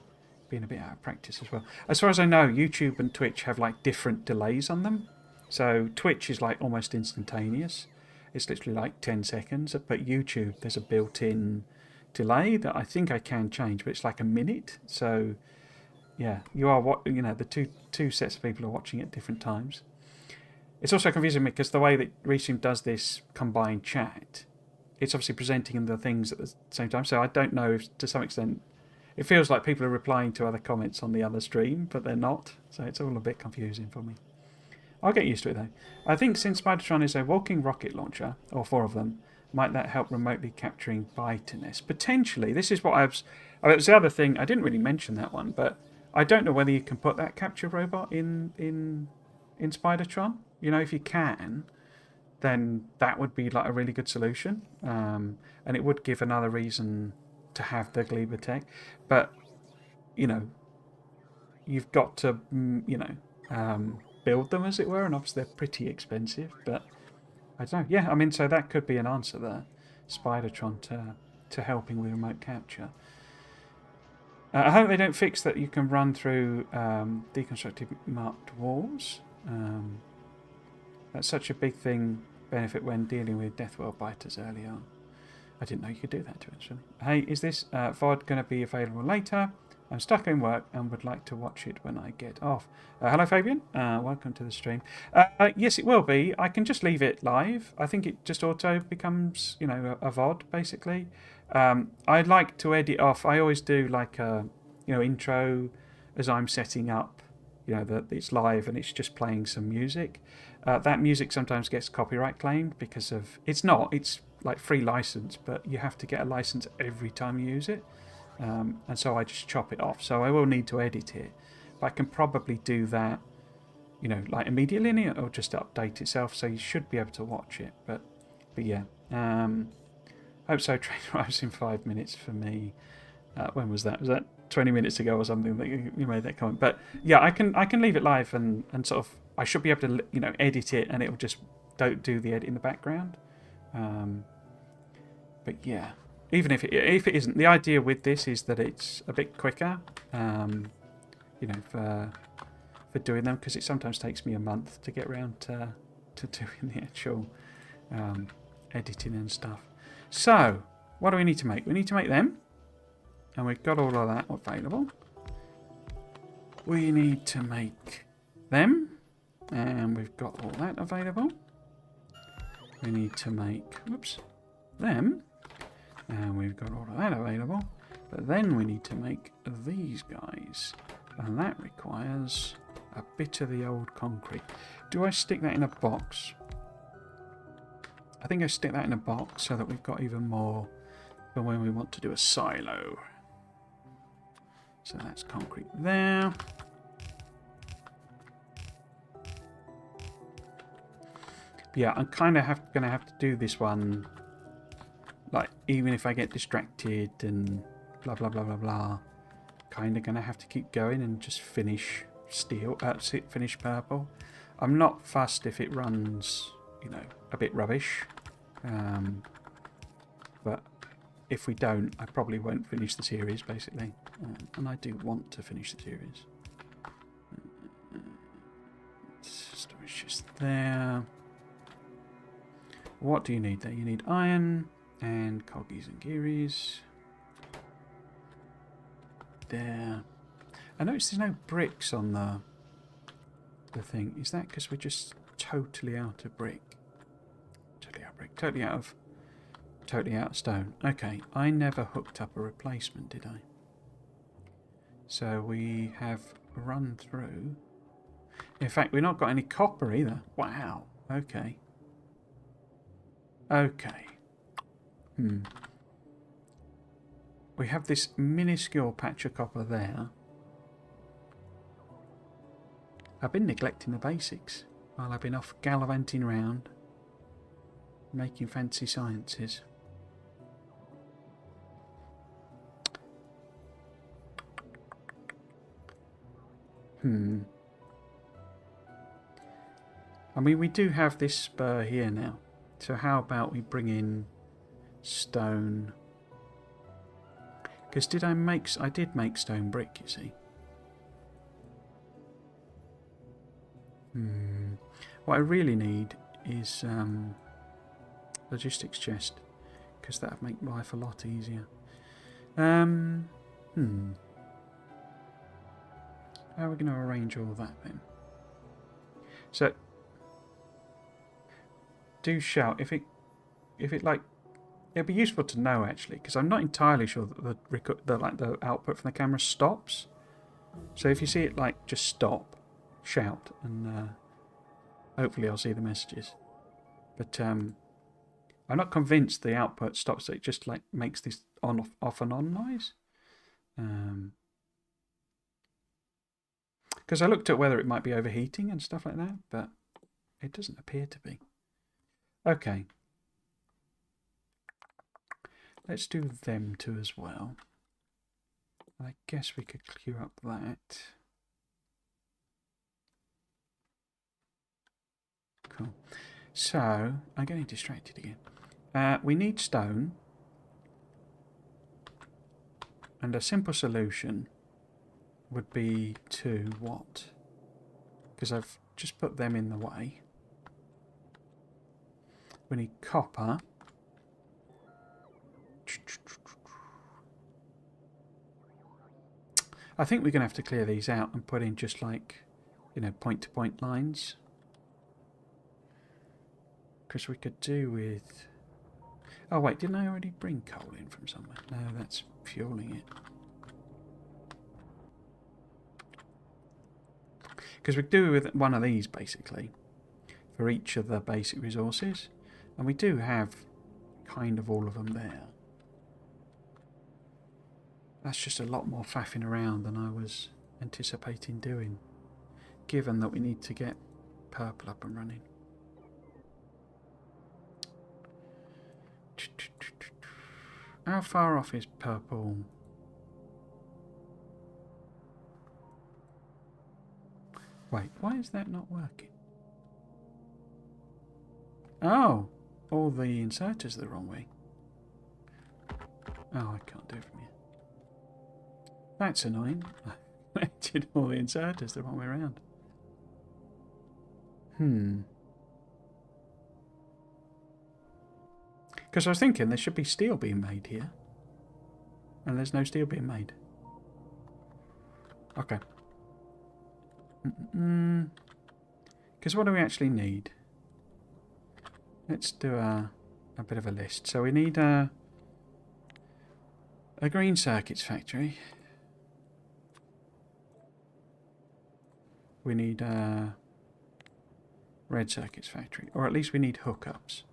being a bit out of practice as well. As far as I know, YouTube and Twitch have like different delays on them. So Twitch is like almost instantaneous. It's literally like 10 seconds. But YouTube, there's a built-in delay that I think I can change, but it's like a minute. So yeah, you are the two sets of people are watching at different times. It's also confusing me because the way that Restream does this combined chat, it's obviously presenting the things at the same time. So I don't know if, to some extent, it feels like people are replying to other comments on the other stream, but they're not. So it's all a bit confusing for me. I'll get used to it though. I think since Spidertron is a walking rocket launcher, or 4 of them, might that help remotely capturing biteness? Potentially. This is what it was the other thing. I didn't really mention that one, but I don't know whether you can put that capture robot in Spidertron. You know, if you can, then that would be like a really good solution. And it would give another reason to have the Gleba tech. But, you know, you've got to, build them, as it were, and obviously they're pretty expensive. But I don't know. Yeah, I mean, so that could be an answer there. Spidertron to helping with remote capture. I hope they don't fix that you can run through deconstructed marked walls. That's such a big benefit when dealing with Death World biters early on. I didn't know you could do that to it, actually. Hey, is this VOD going to be available later? I'm stuck in work and would like to watch it when I get off. Hello, Fabian. Welcome to the stream. Yes, it will be. I can just leave it live. I think it just auto becomes, a VOD, basically. I like to edit off. I always do like a, intro as I'm setting up, that it's live and it's just playing some music. That music sometimes gets copyright claimed because of... It's like free license, but you have to get a license every time you use it. And so I just chop it off. So I will need to edit it. But I can probably do that, you know, like immediately, and it'll just update itself, so you should be able to watch it. But yeah, hope so. Train arrives in 5 minutes for me. When was that? Was that 20 minutes ago or something that you made that comment? But yeah, I can leave it live and sort of, I should be able to, you know, edit it, and it'll just don't do the edit in the background. But yeah, even if it isn't, the idea with this is that it's a bit quicker, you know, for doing them, because it sometimes takes me a month to get around to doing the actual editing and stuff. So what do we need to make? We need to make them, and we've got all of that available. We need to make them, and we've got all that available. We need to make, whoops, them, and we've got all of that available. But then we need to make these guys, and that requires a bit of the old concrete. Do I stick that in a box? I think I stick that in a box so that we've got even more for when we want to do a silo. So that's concrete there. But yeah, I'm kind of going to have to do this one, like, even if I get distracted and blah, blah, blah, blah, blah. Kind of going to have to keep going and just finish steel, finish purple. I'm not fussed if it runs, you know, a bit rubbish. But if we don't, I probably won't finish the series, basically. And I do want to finish the series. Storage just there. What do you need there? You need iron and coggies and gearies. There. I notice there's no bricks on the thing. Is that because we're just totally out of brick? Totally out of brick. Totally out of stone. Okay, I never hooked up a replacement, did I? So we have run through. In fact, we've not got any copper either. Wow. Okay. Okay. We have this minuscule patch of copper there. I've been neglecting the basics while I've been off gallivanting around, making fancy sciences. I mean, we do have this spur here now. So how about we bring in stone? Because I did make stone brick, you see. What I really need is logistics chest, because that would make life a lot easier. How are we going to arrange all that then? So do shout if it like, it'd be useful to know actually, because I'm not entirely sure that the output from the camera stops. So if you see it like just stop, shout, and hopefully I'll see the messages. But I'm not convinced the output stops. It just like makes this on off and on noise. Because I looked at whether it might be overheating and stuff like that, but it doesn't appear to be. Okay. Let's do them two as well. I guess we could queue up that. Cool. So, I'm getting distracted again. We need stone. And a simple solution would be to what? Because I've just put them in the way. We need copper. I think we're going to have to clear these out and put in just like, you know, point-to-point lines. Because we could do with... Oh wait, didn't I already bring coal in from somewhere? No, that's fueling it. Because we do with one of these basically for each of the basic resources, and we do have kind of all of them there. That's just a lot more faffing around than I was anticipating doing, given that we need to get purple up and running. How far off is purple? Wait, why is that not working? Oh, all the inserters are the wrong way. Oh, I can't do it from here. That's annoying. I did all the inserters the wrong way around. Because I was thinking there should be steel being made here. And there's no steel being made. Okay. Because what do we actually need? Let's do a bit of a list. So we need a green circuits factory. We need a red circuits factory. Or at least we need hookups.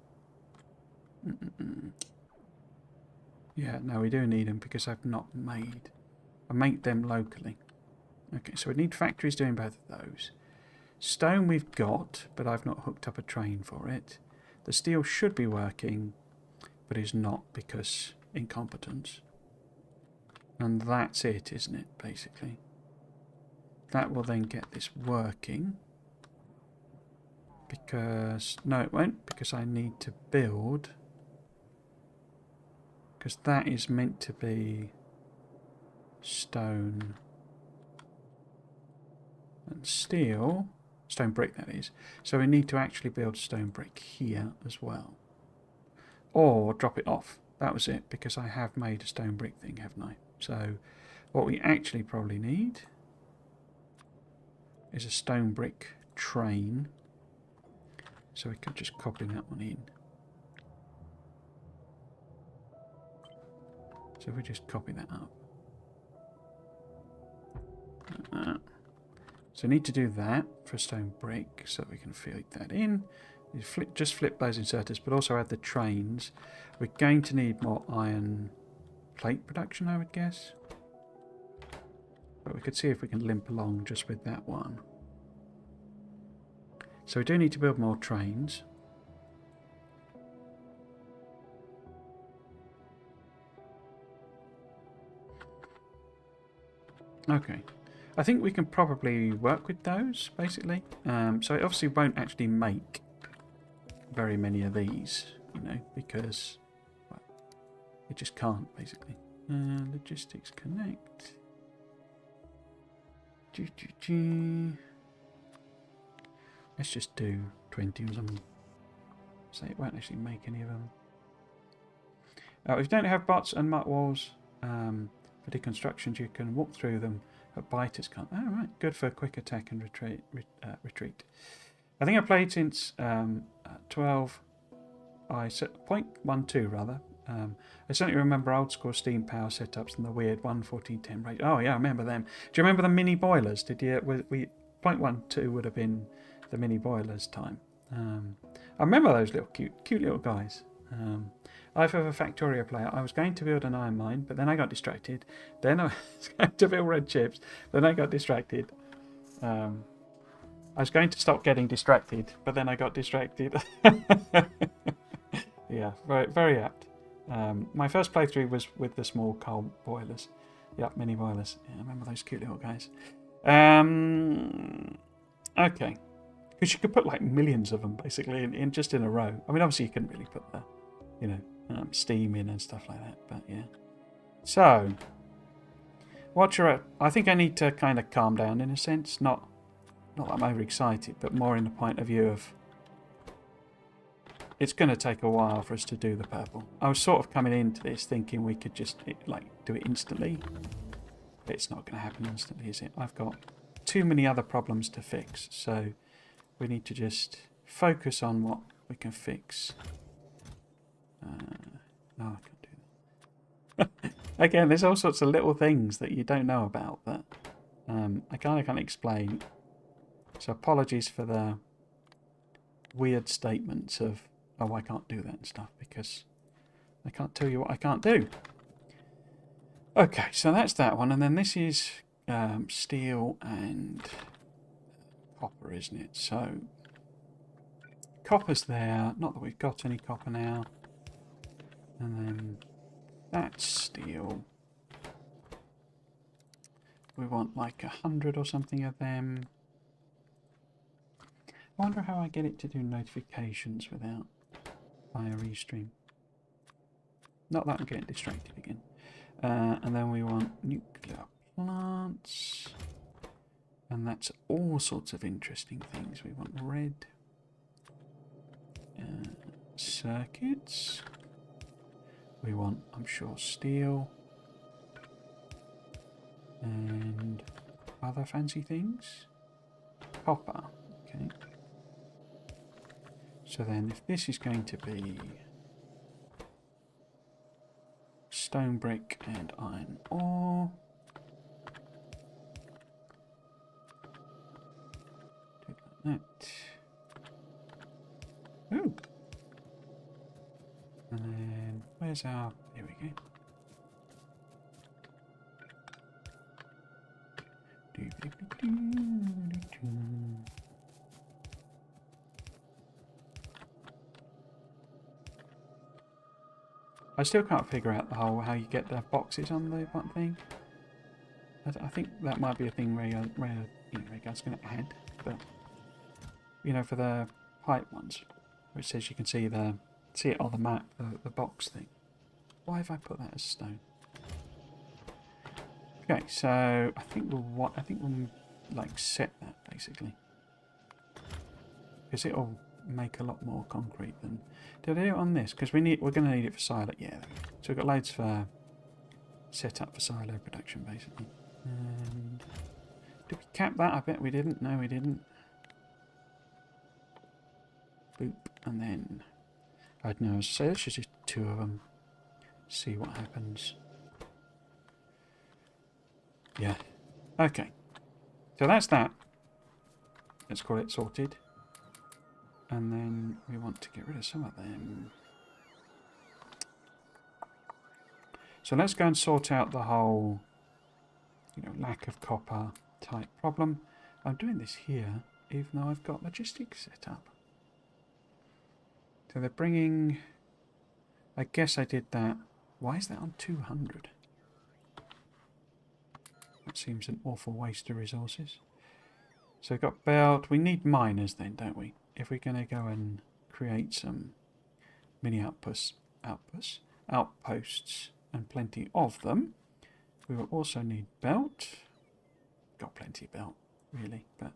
Yeah, no, we do need them because I've not made. I make them locally. Okay, so we need factories doing both of those. Stone we've got, but I've not hooked up a train for it. The steel should be working, but is not because incompetence. And that's it, isn't it, basically? That will then get this working. Because, no it won't, because I need to build. Because that is meant to be stone and steel. Stone brick, that is. So we need to actually build stone brick here as well. Or drop it off. That was it, because I have made a stone brick thing, haven't I? So what we actually probably need is a stone brick train. So we could just copy that one in. So if we just copy that up. So we need to do that for stone brick so that we can feed that in. You just flip those inserters, but also add the trains. We're going to need more iron plate production, I would guess. But we could see if we can limp along just with that one. So we do need to build more trains. Okay. I think we can probably work with those, basically. So it obviously won't actually make very many of these, you know, because well, it just can't, basically. Logistics connect. Let's just do 20 of them. So it won't actually make any of them. If you don't have bots and mutt walls for deconstructions, you can walk through them. But biters can't. Oh, right. Good for quick attack and retreat. I think I played since 0.12 rather. I certainly remember old school steam power setups and the weird 1:14:10 rate. Oh yeah, I remember them. Do you remember the mini boilers? Did you? 0.12 would have been the mini boilers time. I remember those little cute little guys. Life of a Factorio player. I was going to build an iron mine, but then I got distracted. Then I was going to build red chips, then I got distracted. I was going to stop getting distracted, but then I got distracted. Yeah, very, very apt. My first playthrough was with the small coal boilers. Yeah, mini boilers. Yeah, I remember those cute little guys. Okay. Because you could put like millions of them, basically, in just in a row. I mean, obviously you couldn't really put the, you know, steam in and stuff like that, but yeah. So, I think I need to kind of calm down in a sense. Not that I'm overexcited, but more in the point of view of it's going to take a while for us to do the purple. I was sort of coming into this thinking we could just do it instantly. But it's not going to happen instantly, is it? I've got too many other problems to fix, so we need to just focus on what we can fix. No, I can't do that. Again, there's all sorts of little things that you don't know about that I kind of can't explain. So apologies for the weird statements of, oh, I can't do that and stuff, because I can't tell you what I can't do. Okay, so that's that one, and then this is steel and copper, isn't it? So copper's there. Not that we've got any copper now. And then that's steel. We want like 100 or something of them. I wonder how I get it to do notifications without via restream. Not that I'm getting distracted again. And then we want nuclear plants. And that's all sorts of interesting things. We want red circuits. We want, I'm sure, steel. And other fancy things. Copper. Okay. So then if this is going to be stone brick and iron ore. Do it like that. Ooh. And then where's our, here we go. I still can't figure out the whole how you get the boxes on the one thing. I think that might be a thing where you know, it's going to add, but you know, for the pipe ones, where it says you can see it on the map, the box thing. Why have I put that as stone? Okay, so I think we'll like set that basically, because it'll make a lot more concrete than. Did I do it on this? Because we're going to need it for silo. Yeah, so we've got loads for set up for silo production basically. And did we cap that? I bet we didn't. No, we didn't. Boop, and then I don't know. So let's just do 2 of them. See what happens. Yeah. Okay. So that's that. Let's call it sorted. And then we want to get rid of some of them. So let's go and sort out the whole, you know, lack of copper type problem. I'm doing this here, even though I've got logistics set up. So they're bringing, I guess I did that. Why is that on 200? That seems an awful waste of resources. So we've got belt. We need miners then, don't we? If we're going to go and create some mini outposts and plenty of them, we will also need belt. Got plenty of belt, really, but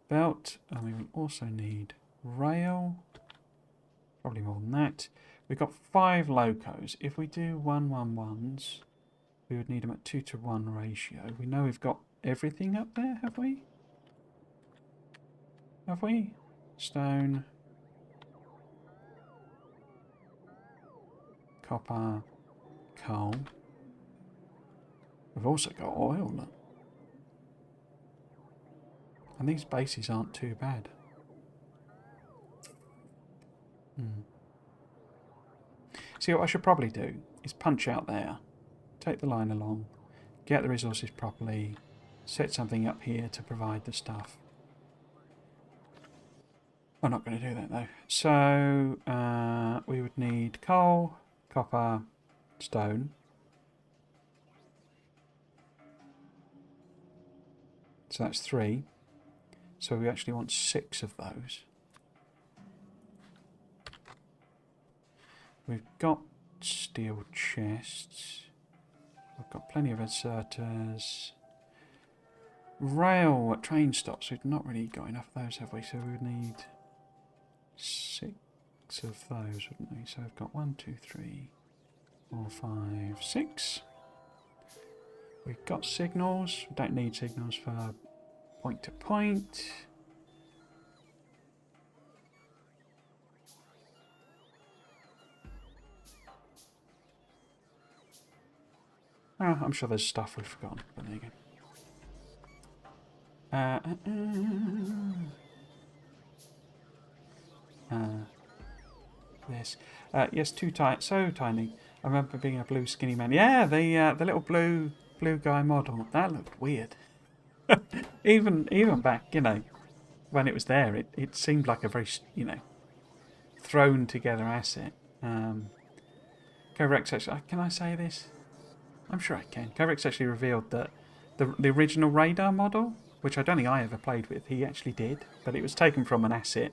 belt, and we will also need rail. Probably more than that. We've got 5 locos. If we do 111s, we would need them at 2-to-1 ratio. We know we've got everything up there, have we? Have we? Stone, copper, coal. We've also got oil, look. And these bases aren't too bad. See, what I should probably do is punch out there, take the line along, get the resources properly, set something up here to provide the stuff. I'm not going to do that though. So we would need coal, copper, stone. So that's 3. So we actually want 6 of those. We've got steel chests. We've got plenty of inserters. Rail at train stops. We've not really got enough of those, have we? So we would need 6 of those, wouldn't we? So we've got 1, 2, 3, 4, 5, 6. We've got signals. We don't need signals for point to point. Oh, I'm sure there's stuff we've forgotten, but there you go. This. Yes, so tiny. I remember being a blue skinny man. Yeah, the little blue blue guy model. That looked weird. even back, when it was there, it seemed like a very, thrown together asset. Corex actually, can I say this? I'm sure I can. Corex actually revealed that the original radar model, which I don't think I ever played with, he actually did, but it was taken from an asset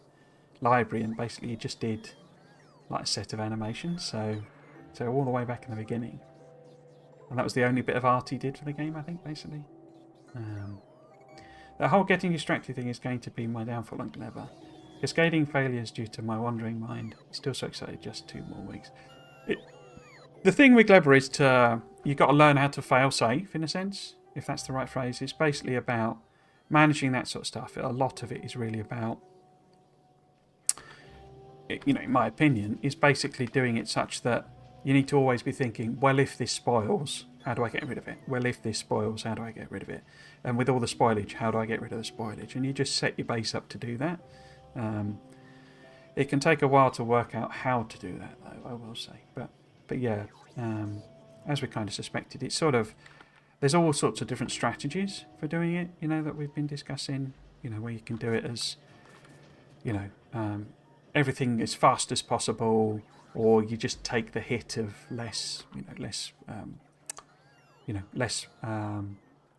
library, and basically he just did like a set of animations, so all the way back in the beginning, and that was the only bit of art he did for the game, I think, basically. The whole getting distracted thing is going to be my downfall and clever. Cascading failures due to my wandering mind. Still so excited, just 2 more weeks. The thing with Clever is you've got to learn how to fail safe, in a sense, if that's the right phrase. It's basically about managing that sort of stuff. A lot of it is really about, in my opinion, is basically doing it such that you need to always be thinking, well, if this spoils, how do I get rid of it? Well, if this spoils, how do I get rid of it? And with all the spoilage, how do I get rid of the spoilage? And you just set your base up to do that. It can take a while to work out how to do that, though, I will say. But yeah, as we kind of suspected, it's sort of, there's all sorts of different strategies for doing it, that we've been discussing, where you can do it as, everything as fast as possible, or you just take the hit of less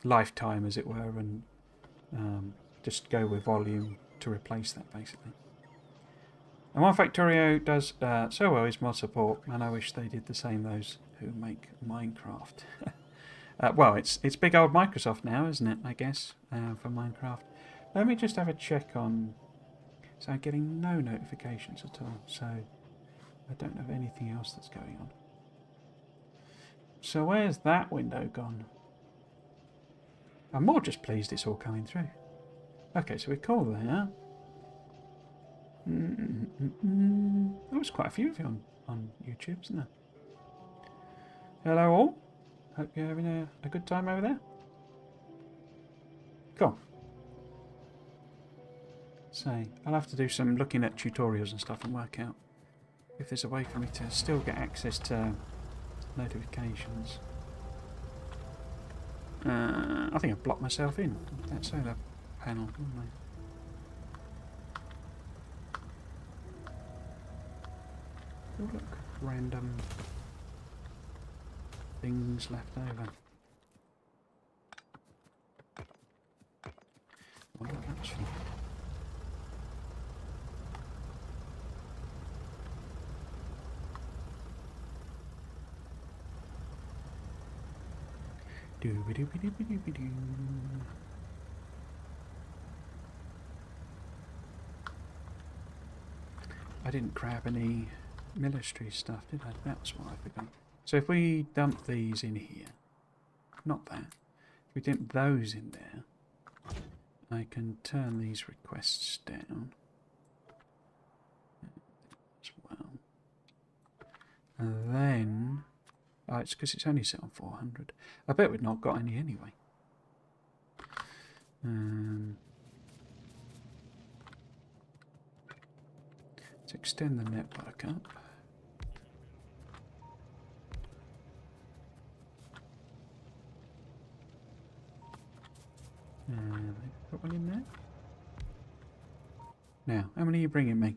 lifetime, as it were, and just go with volume to replace that, basically. And what Factorio does so well is mod support, and I wish they did the same, those who make Minecraft. Well, it's big old Microsoft now, isn't it, I guess, for Minecraft. Let me just have a check on... So I'm getting no notifications at all, so I don't know of anything else that's going on. So where's that window gone? I'm more just pleased it's all coming through. Okay, so we call there. There was quite a few of you on YouTube, isn't there? Hello all. Hope you're having a good time over there. Cool. So, I'll have to do some looking at tutorials and stuff and work out if there's a way for me to still get access to notifications. I think I've blocked myself in that solar panel, didn't I? Oh look, random things left over. Wonder what that's for. Doo-ba-doo-ba-doo-ba-doo-ba-doo. I didn't grab any military stuff, did I? That's what I forgot. So if we dump these in here, not that, if we dump those in there, I can turn these requests down as well. And then, oh, it's because it's only set on 400. I bet we've not got any anyway. Let's extend the network up. Put one in there. Now, how many are you bringing me?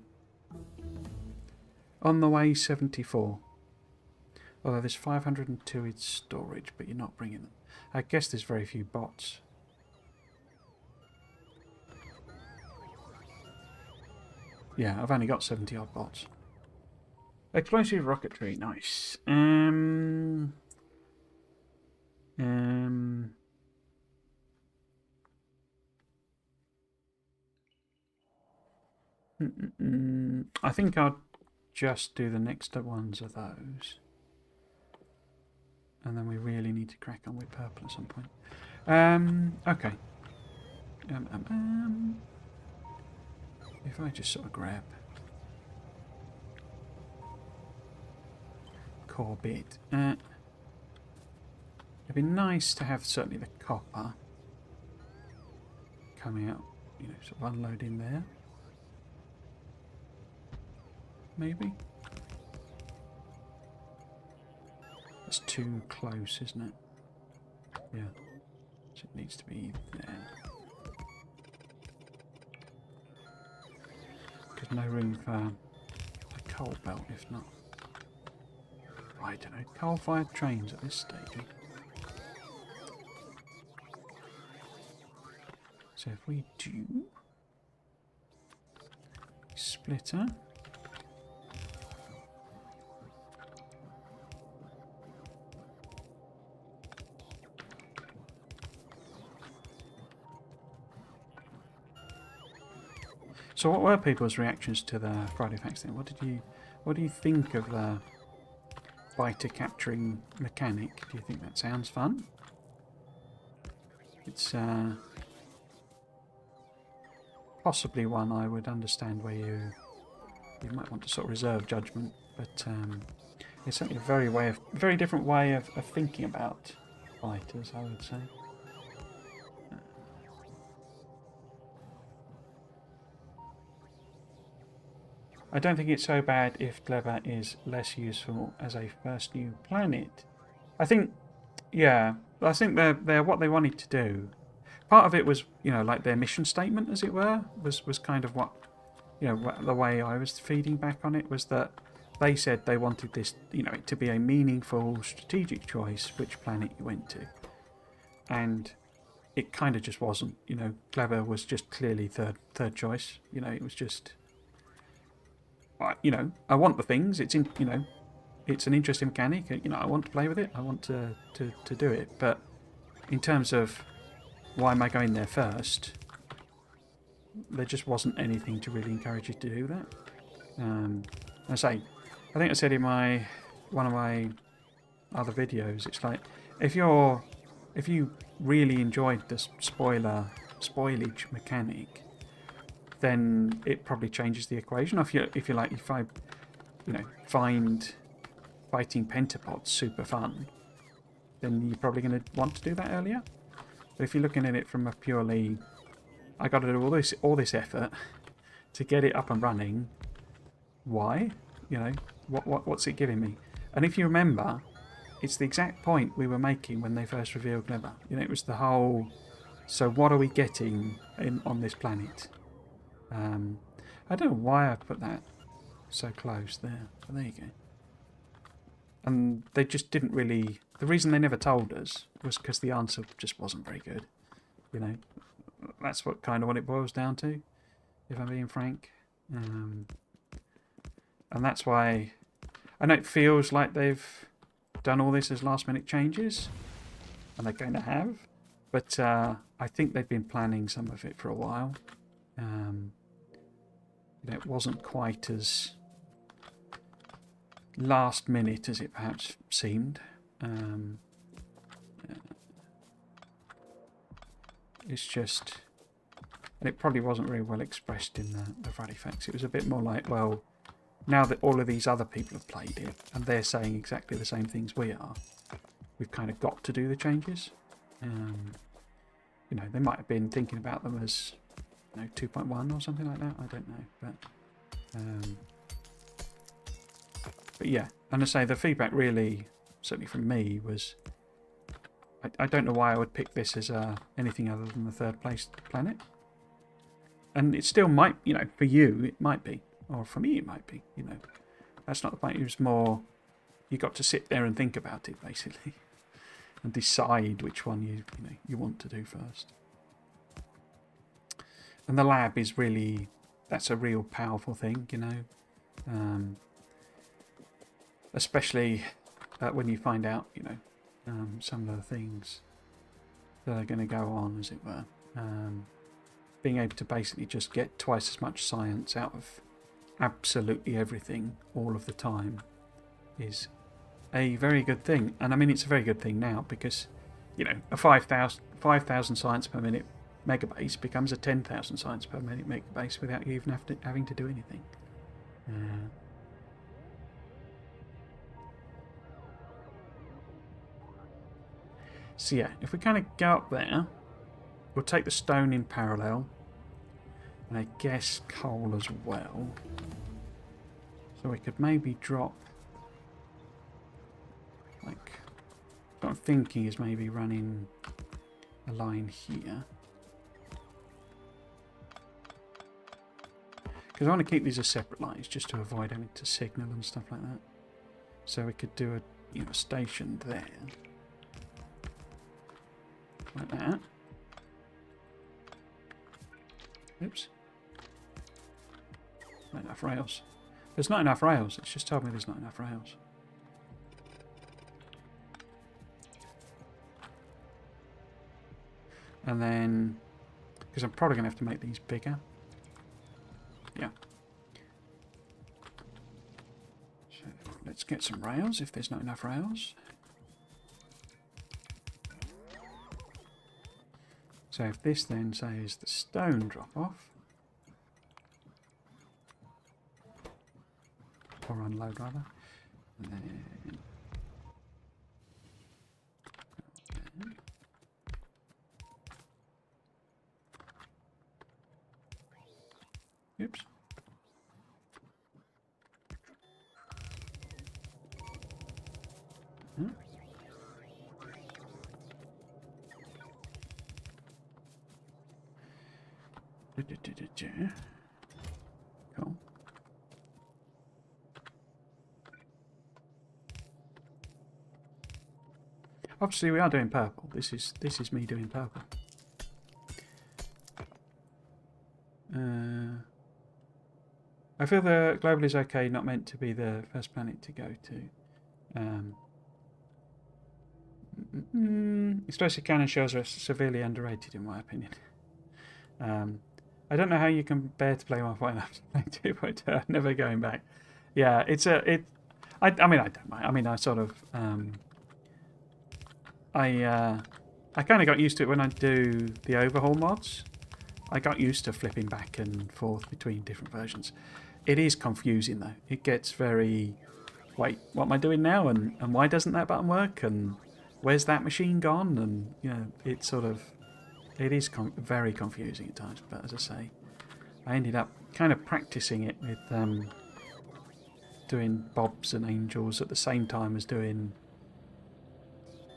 On the way, 74. Although there's 502 in storage, but you're not bringing them. I guess there's very few bots. Yeah, I've only got 70 odd bots. Explosive rocketry, nice. I think I'll just do the next ones of those. And then we really need to crack on with purple at some point. Okay. If I just sort of grab core bit. It'd be nice to have certainly the copper coming out, sort of unloading there. Maybe? That's too close, isn't it? Yeah. So it needs to be there. There's no room for a coal belt, if not. I don't know. Coal-fired trains at this stage. So if we do splitter. So what were people's reactions to the Friday Facts thing? What do you think of the biter capturing mechanic? Do you think that sounds fun? It's possibly one I would understand where you might want to sort of reserve judgment, but it's certainly a very different way of thinking about biters, I would say. I don't think it's so bad if Clever is less useful as a first new planet. I think, yeah, I think they're what they wanted to do. Part of it was, like their mission statement, as it were, was kind of what, the way I was feeding back on it was that they said they wanted this, it to be a meaningful strategic choice which planet you went to. And it kind of just wasn't, Clever was just clearly third choice. It was just... I want the things. It's it's an interesting mechanic. I want to play with it. I want to do it. But in terms of why am I going there first, there just wasn't anything to really encourage you to do that. I think I said in one of my other videos, it's like if you really enjoyed the spoilage mechanic, then it probably changes the equation. If I find fighting pentapods super fun, then you're probably going to want to do that earlier. But if you're looking at it from a purely, I got to do all this effort to get it up and running. Why? What's it giving me? And if you remember, it's the exact point we were making when they first revealed Clever. It was the whole. So what are we getting on this planet? I don't know why I put that so close there, but there you go. And they just didn't really... The reason they never told us was because the answer just wasn't very good. That's what it boils down to, if I'm being frank. And that's why... I know it feels like they've done all this as last-minute changes, and they're going to have, but I think they've been planning some of it for a while. It wasn't quite as last minute as it perhaps seemed. It's just, and it probably wasn't very well expressed in the Friday Facts. It was a bit more like, well, now that all of these other people have played it and they're saying exactly the same things we are, we've kind of got to do the changes. They might have been thinking about them as 2.1 or something like that. I don't know, but yeah. And I say the feedback really, certainly from me, was I don't know why I would pick this as anything other than the third place planet. And it still might, for you it might be, or for me it might be. That's not the point. It was more you got to sit there and think about it basically, and decide which one you want to do first. And the lab is really, that's a real powerful thing, especially when you find out, some of the things that are going to go on, as it were. Being able to basically just get twice as much science out of absolutely everything all of the time is a very good thing. And I mean, it's a very good thing now because, a 5,000 science per minute megabase becomes a 10,000 science per minute megabase without you even having to do anything. So yeah, if we kind of go up there, we'll take the stone in parallel, and I guess coal as well. So we could maybe drop like what I'm thinking is maybe running a line here. Because I want to keep these as separate lines just to avoid having to signal and stuff like that. So we could do a station there. Like that. Oops. Not enough rails. There's not enough rails. It's just told me there's not enough rails. And then, because I'm probably going to have to make these bigger. Yeah. So let's get some rails if there's not enough rails. So if this then says the stone drop off, or unload rather, and then oops. Hmm. Cool. Obviously, we are doing purple. This is me doing purple. I feel the global is okay, not meant to be the first planet to go to. Explosive cannon shells are severely underrated, in my opinion. I don't know how you can bear to play 1.0 after playing 2.2. Never going back. Yeah, I mean, I don't mind. I mean, I sort of I kind of got used to it when I do the overhaul mods. I got used to flipping back and forth between different versions. It is confusing though. It gets very, wait, what am I doing now? And why doesn't that button work? And where's that machine gone? And you know, it's sort of, it is very confusing at times. But as I say, I ended up kind of practicing it with doing bobs and angels at the same time as doing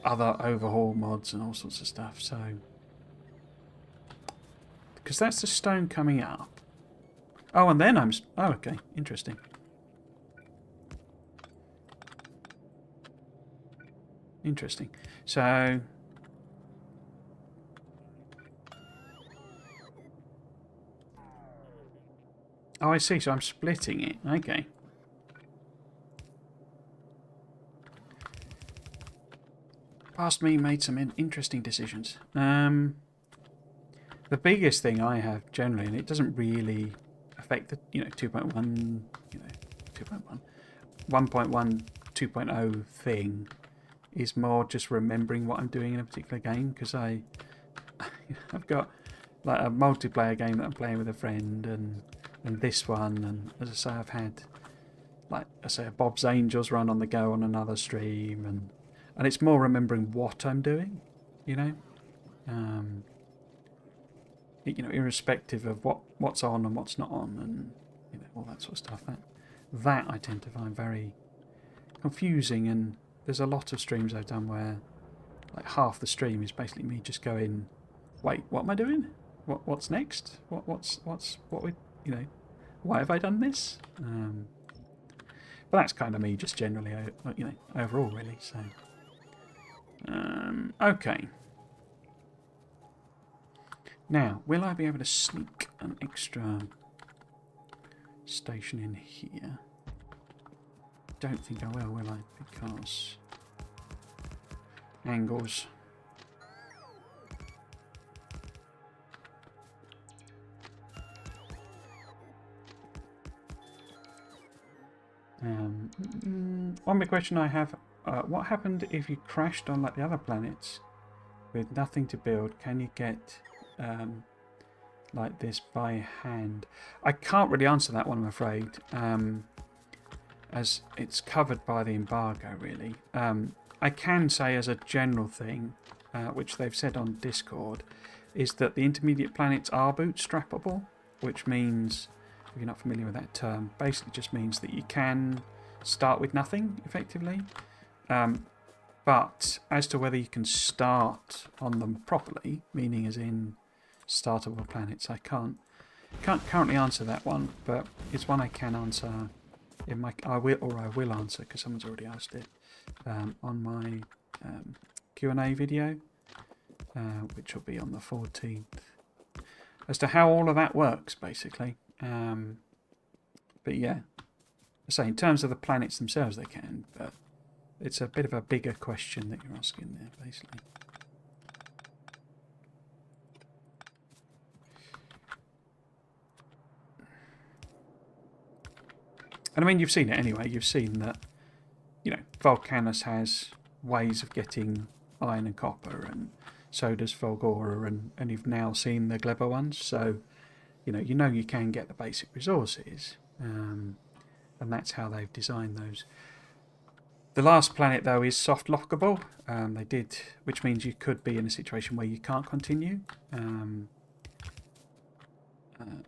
other overhaul mods and all sorts of stuff. So, because that's the stone coming up. Oh, and then oh, okay, interesting. Interesting. So, oh, I see. So I'm splitting it. Okay. Past me made some interesting decisions. The biggest thing I have generally, and it doesn't really affect the 2.1, 2.1, 1.1, 2.0 thing, is more just remembering what I'm doing in a particular game, because I've got like a multiplayer game that I'm playing with a friend, and this one, and as I say, I've had like a Bob's Angels run on the go on another stream, and it's more remembering what I'm doing, irrespective of what's on and what's not on, and all that sort of stuff. That I tend to find very confusing, and there's a lot of streams I've done where like half the stream is basically me just going, wait, what am I doing? What's next? Why have I done this? But that's kind of me just generally, overall really. So, okay. Now, will I be able to sneak an extra station in here? Don't think I will I? Because angles. One big question I have, what happened if you crashed on like the other planets with nothing to build? Can you get like this by hand? I can't really answer that one, I'm afraid, as it's covered by the embargo really. I can say as a general thing, which they've said on Discord, is that the intermediate planets are bootstrappable, which means, if you're not familiar with that term, basically just means that you can start with nothing, effectively. But as to whether you can start on them properly, meaning as in startable planets, I can't currently answer that one, but it's one I can answer in my I will answer because someone's already asked it on my Q&A video, which will be on the 14th, as to how all of that works basically. But yeah, I say in terms of the planets themselves they can, but it's a bit of a bigger question that you're asking there, basically. And I mean, you've seen it anyway. You've seen that, you know, Volcanus has ways of getting iron and copper, and so does Fulgora, and you've now seen the Gleba ones. So, you know you can get the basic resources, and that's how they've designed those. The last planet, though, is soft lockable. They did, which means you could be in a situation where you can't continue. And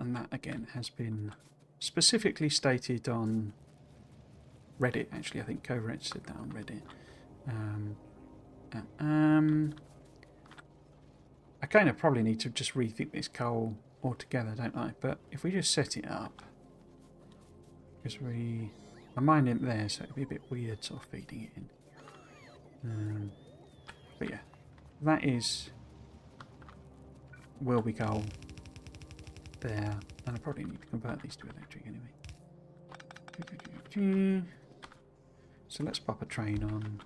that, again, has been specifically stated on Reddit, actually. I think Coverett said that on Reddit. I kind of probably need to just rethink this coal altogether, don't I? But if we just set it up, because I mine it there, so it'd be a bit weird sort of feeding it in. But yeah, that will be coal there, and I probably need to convert these to electric anyway. So let's pop a train on.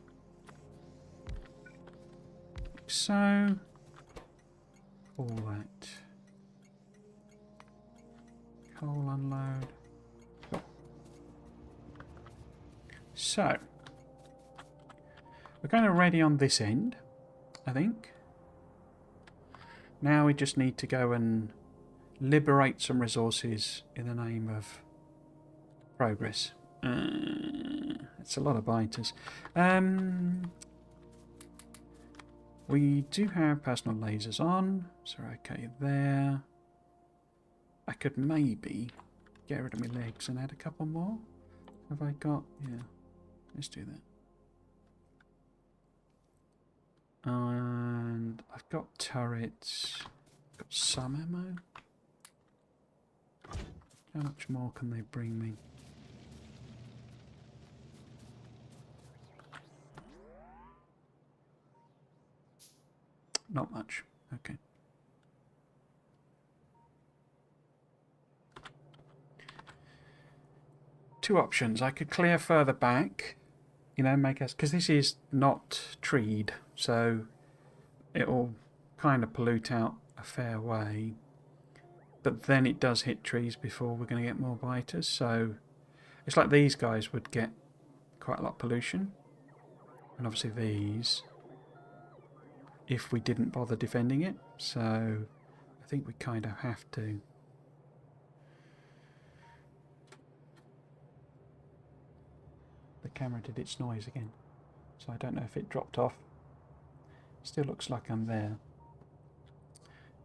Like so. All that. Coal unload. Cool. So, we're kind of ready on this end, I think. Now we just need to go and liberate some resources in the name of progress. It's a lot of biters. We do have personal lasers on, so okay there. I could maybe get rid of my legs and add a couple more. Have I got? Yeah, let's do that. And I've got turrets. I've got some ammo. How much more can they bring me? Not much. Okay. Two options. I could clear further back, you know, make us, because this is not treed, so it'll kind of pollute out a fair way. But then it does hit trees before we're going to get more biters, so it's like these guys would get quite a lot of pollution, and obviously these, if we didn't bother defending it. So I think we kind of have to. The camera did its noise again, so I don't know if it dropped off. Still looks like I'm there.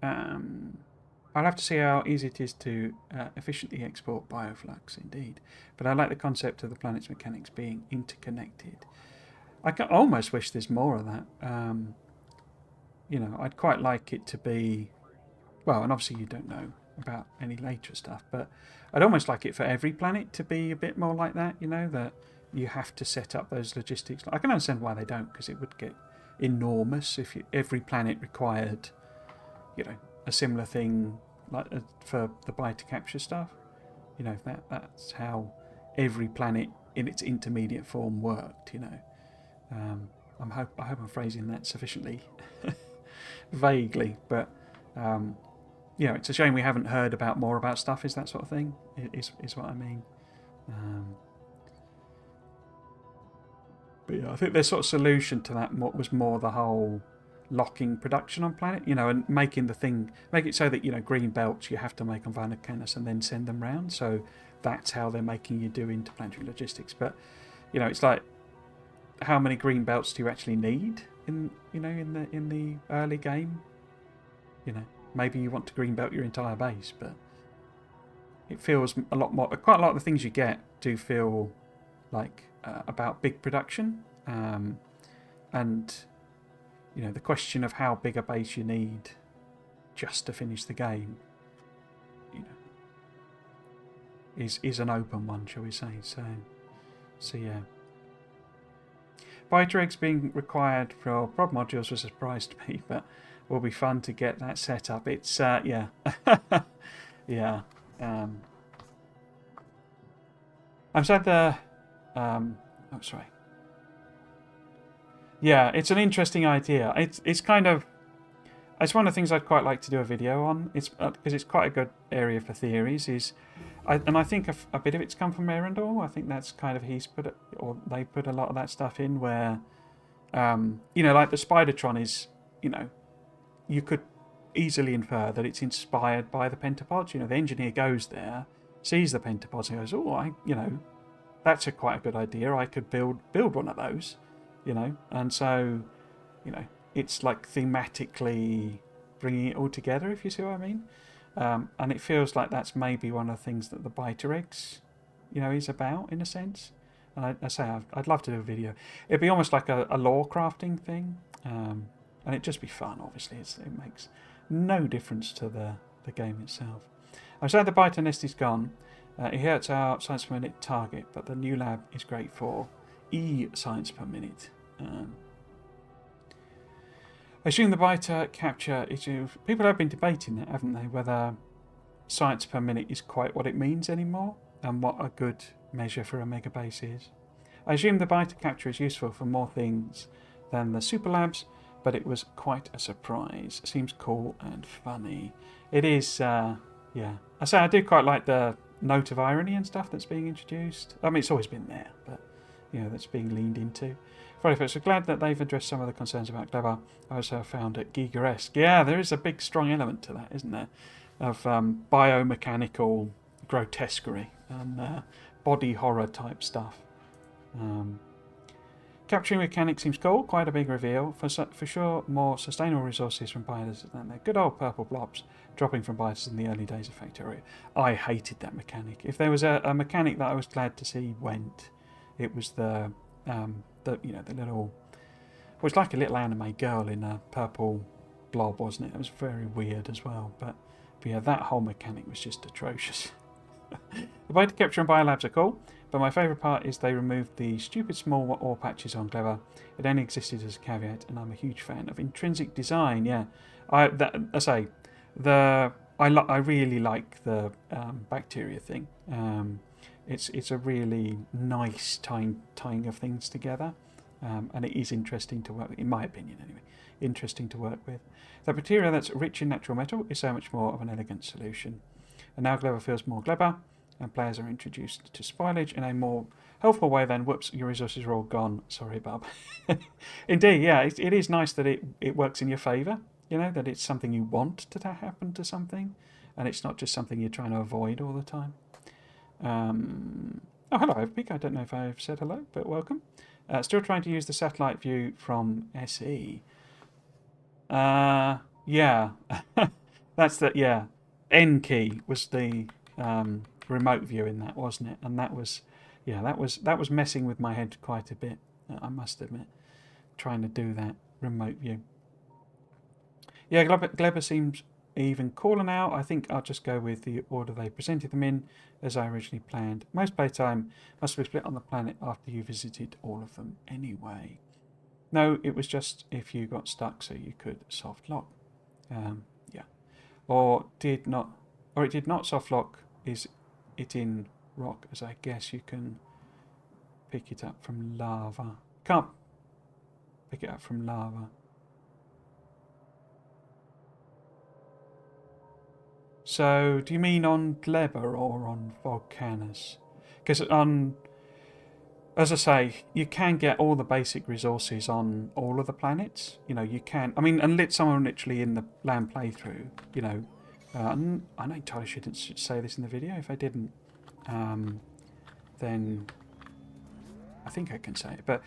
I'll have to see how easy it is to efficiently export bioflux, indeed. But I like the concept of the planet's mechanics being interconnected. I can almost wish there's more of that. You know, I'd quite like it to be, well, and obviously you don't know about any later stuff, but I'd almost like it for every planet to be a bit more like that, you know, that you have to set up those logistics. I can understand why they don't, because it would get enormous if every planet required, you know, a similar thing like for the buy to capture stuff. You know, that's how every planet in its intermediate form worked, you know. I hope I'm phrasing that sufficiently vaguely, but you know, it's a shame we haven't heard about more about stuff. Is that sort of thing? Is what I mean. But yeah, I think their sort of solution to that was more the whole locking production on planet, you know, and make it so that, you know, green belts you have to make on Volcanus and then send them round. So that's how they're making you do interplanetary logistics. But, you know, it's like, how many green belts do you actually need in the early game? You know, maybe you want to green belt your entire base, but it feels a lot more. Quite a lot of the things you get do feel like about big production. and the question of how big a base you need just to finish the game, is an open one, shall we say? So yeah. Byte eggs being required for prod modules was a surprise to me, but will be fun to get that set up. It's yeah, yeah. I'm sad the oh sorry. Yeah, it's an interesting idea. It's kind of, it's one of the things I'd quite like to do a video on. It's because it's quite a good area for theories. And I think a bit of it's come from Erendel. I think that's kind of they put a lot of that stuff in where, like the Spidertron is, you could easily infer that it's inspired by the pentapods. The engineer goes there, sees the pentapods, and goes, "Oh, that's quite a good idea. I could build one of those," And so, it's like thematically bringing it all together, if you see what I mean. And it feels like that's maybe one of the things that the biter eggs, is about in a sense. And I say I'd love to do a video. It'd be almost like a lore crafting thing, and it'd just be fun. Obviously, it makes no difference to the game itself. I'm sad the biter nest is gone. It hurts our science per minute target, but the new lab is great for science per minute. I assume the biter capture issue. People have been debating that, haven't they? Whether science per minute is quite what it means anymore, and what a good measure for a megabase is. I assume the biter capture is useful for more things than the super labs, but it was quite a surprise. Seems cool and funny. It is, yeah. I say I do quite like the note of irony and stuff that's being introduced. I mean, it's always been there, but that's being leaned into. Friday folks, I'm glad that they've addressed some of the concerns about Clever. I also found it Giga-esque. Yeah, there is a big, strong element to that, isn't there? Of biomechanical grotesquerie and body horror type stuff. Capturing mechanics seems cool, quite a big reveal. For sure, more sustainable resources from biters than the good old purple blobs dropping from biters in the early days of Factorio. I hated that mechanic. If there was a mechanic that I was glad to see went, it was the little, it was like a little anime girl in a purple blob, wasn't it? It was very weird as well. But yeah, that whole mechanic was just atrocious. The biter capture and biolabs are cool, but my favourite part is they removed the stupid small ore patches on Clever. It only existed as a caveat, and I'm a huge fan of intrinsic design. Yeah, I really like the bacteria thing. It's a really nice tying of things together, and it is interesting to work with, in my opinion anyway. Interesting to work with. The bacteria that's rich in natural metal is so much more of an elegant solution. And now Clever feels more Clever, and players are introduced to spoilage in a more helpful way than, whoops, your resources are all gone. Sorry, Bob. Indeed, yeah, it is nice that it works in your favour, that it's something you want to happen to something, and it's not just something you're trying to avoid all the time. Oh, hello, Overpeak. I don't know if I've said hello, but welcome. Still trying to use the satellite view from SE. Yeah. That's the, yeah. N key was the remote view in that, wasn't it? And that was messing with my head quite a bit, I must admit, trying to do that remote view. Yeah, Glebber seems even cooler now. I think I'll just go with the order they presented them in, as I originally planned. Most playtime must be split on the planet after you visited all of them anyway. No, it was just if you got stuck so you could soft lock. Yeah. Or it did not soft lock. Is it in rock? As I guess you can pick it up from lava. Can't pick it up from lava. So, do you mean on Glebber or on Volcanus? Because as I say, you can get all the basic resources on all of the planets. You can. I mean, and someone literally in the land playthrough. I know I entirely shouldn't say this in the video. If I didn't, then I think I can say it. But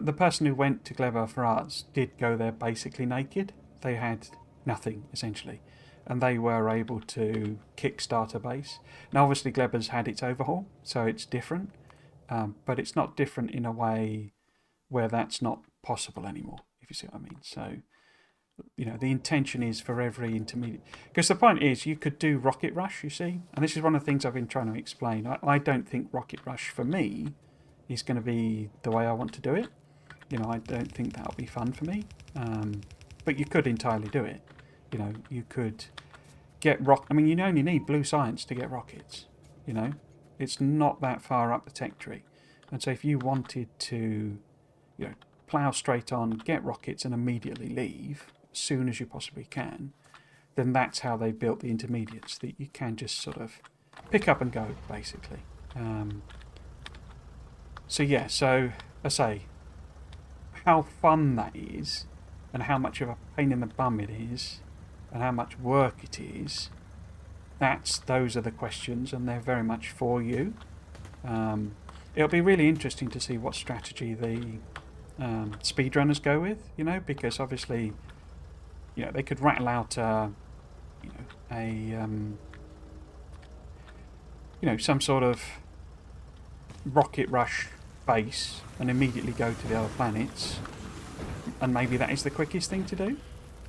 the person who went to Glebber for us did go there basically naked. They had nothing essentially. And they were able to kickstart a base. Now, obviously, Glebber's had its overhaul, so it's different. But it's not different in a way where that's not possible anymore, if you see what I mean. So, you know, the intention is for every intermediate. Because the point is, you could do Rocket Rush, you see. And this is one of the things I've been trying to explain. I don't think Rocket Rush, for me, is going to be the way I want to do it. You know, I don't think that'll be fun for me. But you could entirely do it. You know, you could get I mean, you only need blue science to get rockets. You know, it's not that far up the tech tree. And so if you wanted to, you know, plough straight on, get rockets and immediately leave as soon as you possibly can, then that's how they built the intermediates, that you can just sort of pick up and go, basically. So yeah, so I say, how fun that is, and how much of a pain in the bum it is, and how much work it is, those are the questions, and they're very much for you. It'll be really interesting to see what strategy the speedrunners go with, you know, because obviously, you know, they could rattle out, you know, some sort of rocket rush base and immediately go to the other planets, and maybe that is the quickest thing to do.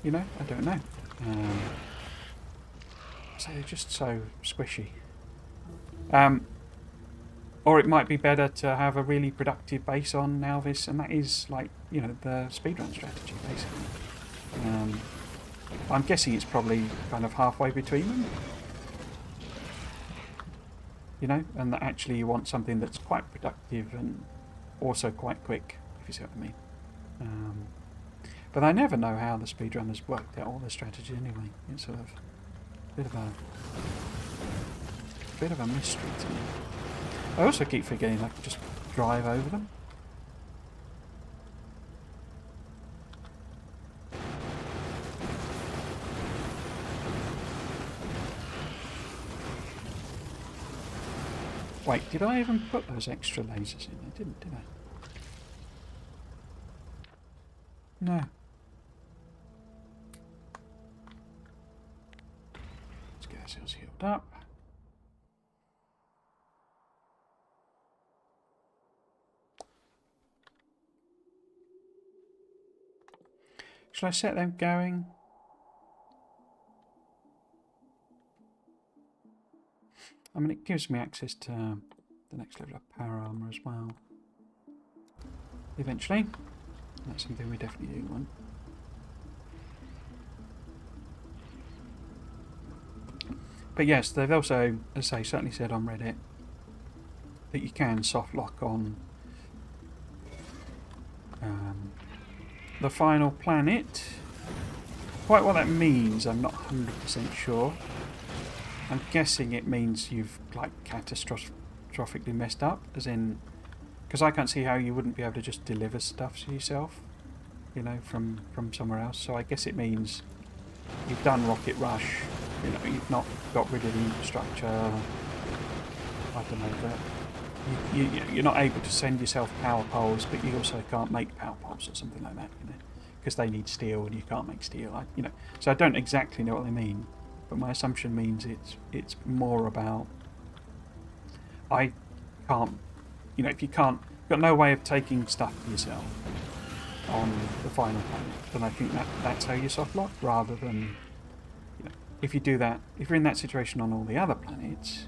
You know, I don't know. So they're just so squishy. Or it might be better to have a really productive base on Alvis, and that is, like, you know, the speedrun strategy, basically. I'm guessing it's probably kind of halfway between them. You know, and that actually you want something that's quite productive and also quite quick, if you see what I mean. But I never know how the speedrunners worked out all their strategy anyway. It's sort of a bit of a mystery to me. I also keep forgetting I can just drive over them. Wait, did I even put those extra lasers in? I didn't, did I? No. Let's get ourselves healed up. Should I set them going? I mean, it gives me access to the next level of power armor as well. Eventually. That's something we definitely do want. But yes, they've also, as I say, certainly said on Reddit that you can soft lock on the final planet. Quite what that means, I'm not 100% sure. I'm guessing it means you've, like, catastrophically messed up, as in, because I can't see how you wouldn't be able to just deliver stuff to yourself, you know, from somewhere else. So I guess it means you've done Rocket Rush, you know, you've not got rid of the infrastructure. I don't know, that you're not able to send yourself power poles, but you also can't make power poles or something like that, you know, because they need steel and you can't make steel, you know. So I don't exactly know what they mean, but my assumption means it's more about, I can't, you know, if you can't, you've got no way of taking stuff for yourself on the final planet, then I think that's how you soft lock, rather than, you know, if you do that, if you're in that situation on all the other planets,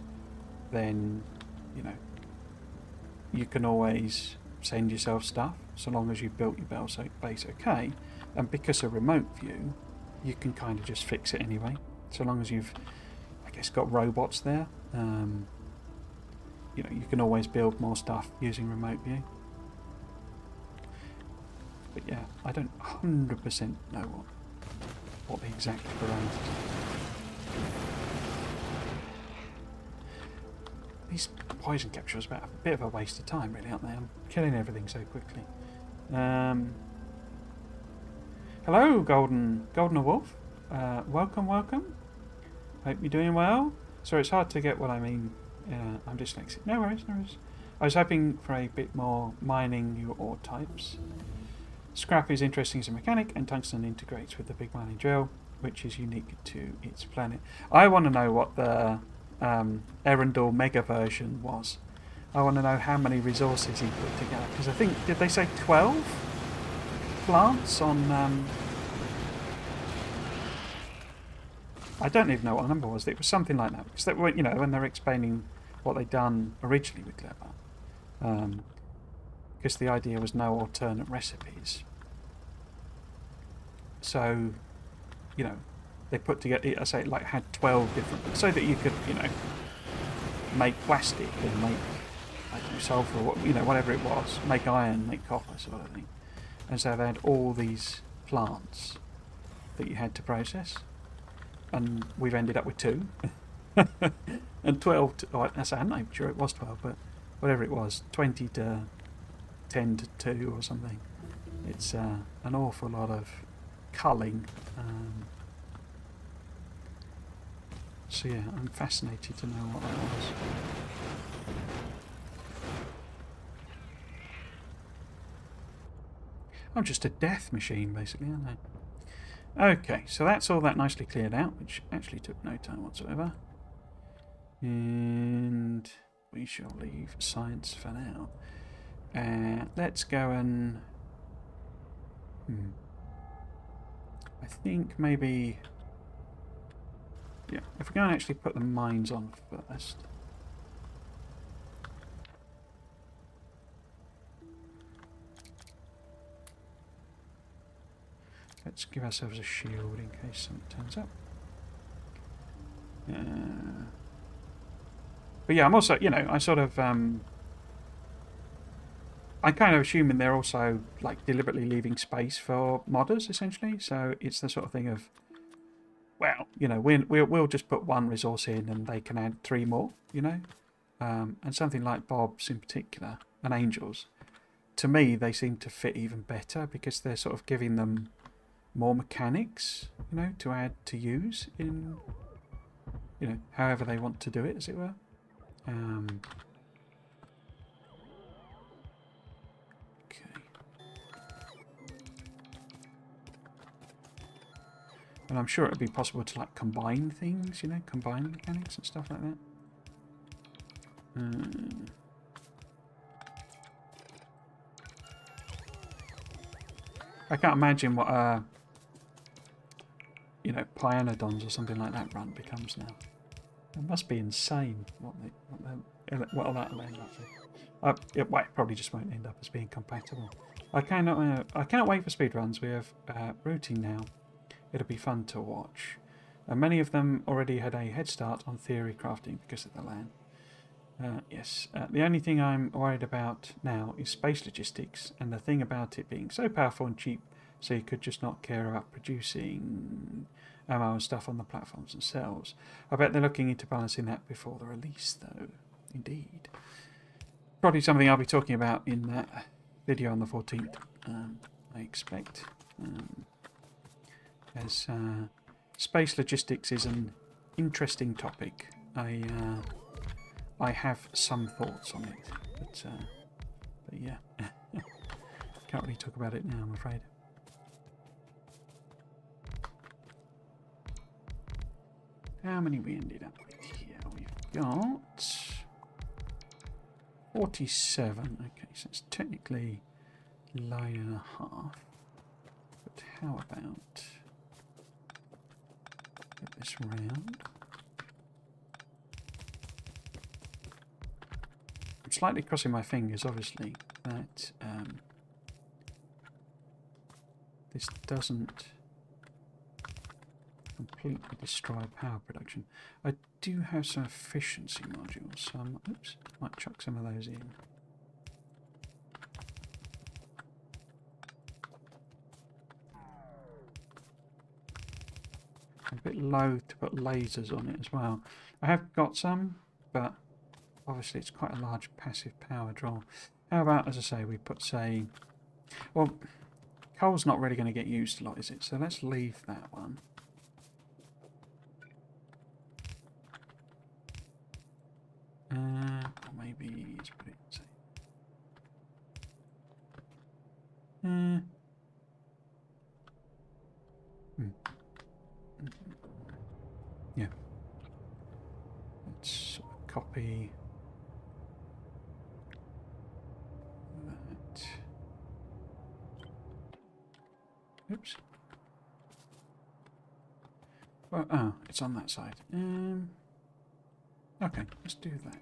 then, you know, you can always send yourself stuff, so long as you've built your base okay, and because of remote view, you can kind of just fix it anyway, so long as you've, I guess, got robots there. You know, you can always build more stuff using remote view. But yeah, I don't 100% know what the exact parameters are. These poison capsules are a bit of a waste of time, really, aren't they? I'm killing everything so quickly. Hello, Golden Wolf. Welcome. Hope you're doing well. Sorry, it's hard to get what I mean. I'm dyslexic. No worries. I was hoping for a bit more mining new ore types. Scrap is interesting as a mechanic, and tungsten integrates with the big mining drill, which is unique to its planet. I want to know what the Erendel Mega version was. I want to know how many resources he put together, because I think, did they say 12? plants on... I don't even know what the number was. It was something like that. Because they were, you know, when they're explaining what they'd done originally with Clever. Because the idea was no alternate recipes. So, you know, they put together, I say, like had 12 different, so that you could, you know, make plastic and make, I don't know, sulfur, or, you know, whatever it was, make iron, make copper, sort of thing. And so they had all these plants that you had to process. And we've ended up with 2. And 12, I'm not even sure it was 12, but whatever it was, 20 to 10 to 2 or something. It's an awful lot of culling. So yeah, I'm fascinated to know what that was. I'm just a death machine, basically, aren't I? Okay, so that's all that nicely cleared out, which actually took no time whatsoever. And we shall leave science for now. Let's go and... I think maybe... Yeah, if we go and actually put the mines on first. Let's give ourselves a shield in case something turns up. But yeah, I'm also, you know, I sort of... I'm kind of assuming they're also like deliberately leaving space for modders, essentially. So it's the sort of thing of, well, you know, we'll just put 1 resource in and they can add 3 more, you know. And something like Bob's in particular, and Angel's, to me they seem to fit even better because they're sort of giving them more mechanics, you know, to add, to use in, you know, however they want to do it, as it were. And I'm sure it would be possible to like combine things, you know, combine mechanics and stuff like that. I can't imagine what you know, Pyanodons or something like that run becomes now. It must be insane what that'll end up with. It probably just won't end up as being compatible. I cannot wait for speedruns. We have routing now. It'll be fun to watch. Many of them already had a head start on theory crafting because of the LAN. Yes, the only thing I'm worried about now is space logistics, and the thing about it being so powerful and cheap, so you could just not care about producing ammo and stuff on the platforms themselves. I bet they're looking into balancing that before the release, though. Indeed. Probably something I'll be talking about in that video on the 14th, I expect. As space logistics is an interesting topic. I have some thoughts on it, but yeah, can't really talk about it now, I'm afraid. How many we ended up with here? We've got 47. Okay, so it's technically 9.5. But how about get this round? I'm slightly crossing my fingers, obviously, that this doesn't completely destroy power production. I do have some efficiency modules, so I might chuck some of those in. I'm a bit loath to put lasers on it as well. I have got some, but obviously it's quite a large passive power draw. How about, as I say, we put, say... Well, coal's not really going to get used a lot, is it? So let's leave that one. Or maybe let's put it, say... Yeah. Let's copy that. Oops. Well, oh, it's on that side. Okay, let's do that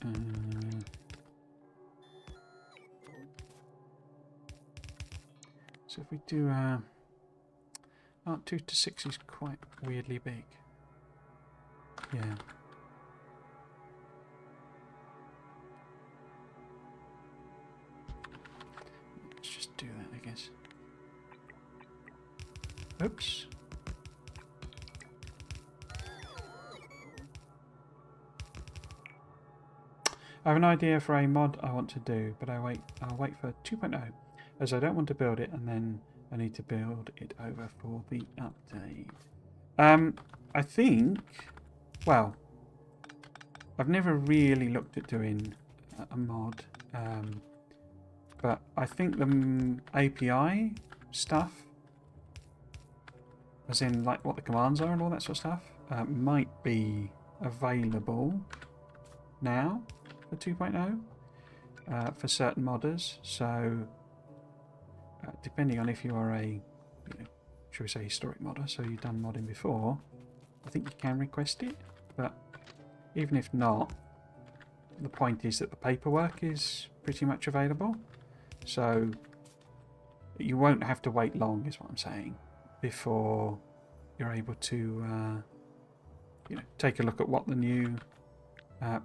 then. So if we do... oh, 2 to 6 is quite weirdly big. Yeah. Let's just do that, I guess. Oops. I have an idea for a mod I want to do, but I'll wait for 2.0, as I don't want to build it and then I need to build it over for the update. I think, well, I've never really looked at doing a mod, but I think the API stuff, as in like what the commands are and all that sort of stuff, might be available now for 2.0 for certain modders. So depending on if you are a, should we say, historic modder, so you've done modding before, I think you can request it. But even if not, the point is that the paperwork is pretty much available, so you won't have to wait long, is what I'm saying, before you're able to take a look at what the new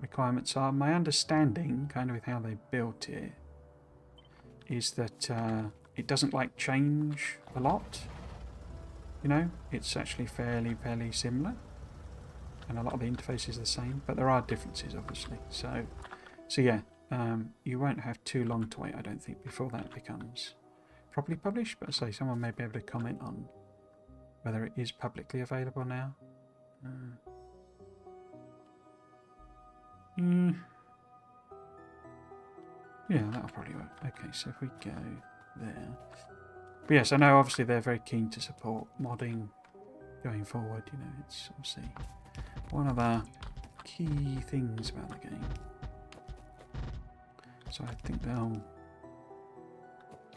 requirements are. My understanding, kind of with how they built it, is that it doesn't like change a lot. It's actually fairly similar, and a lot of the interface is the same, but there are differences, obviously. So yeah, you won't have too long to wait, I don't think, before that becomes properly published. But say someone may be able to comment on whether it is publicly available now. Yeah, that'll probably work. Okay, so if we go there. But yes, I know obviously they're very keen to support modding going forward. It's obviously one of the key things about the game. So I think they'll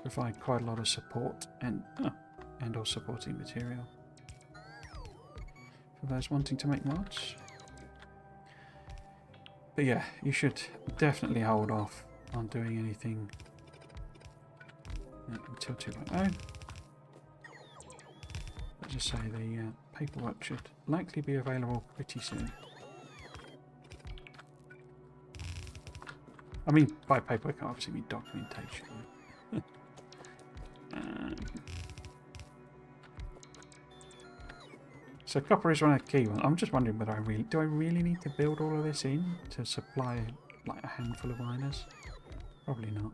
provide quite a lot of support and or supporting material for those wanting to make mods. But yeah, you should definitely hold off on doing anything until 2.0. Let's just say the paperwork should likely be available pretty soon. I mean, by paperwork I obviously mean documentation. So copper is one of the key ones. I'm just wondering whether do I really need to build all of this in to supply like a handful of miners? Probably not.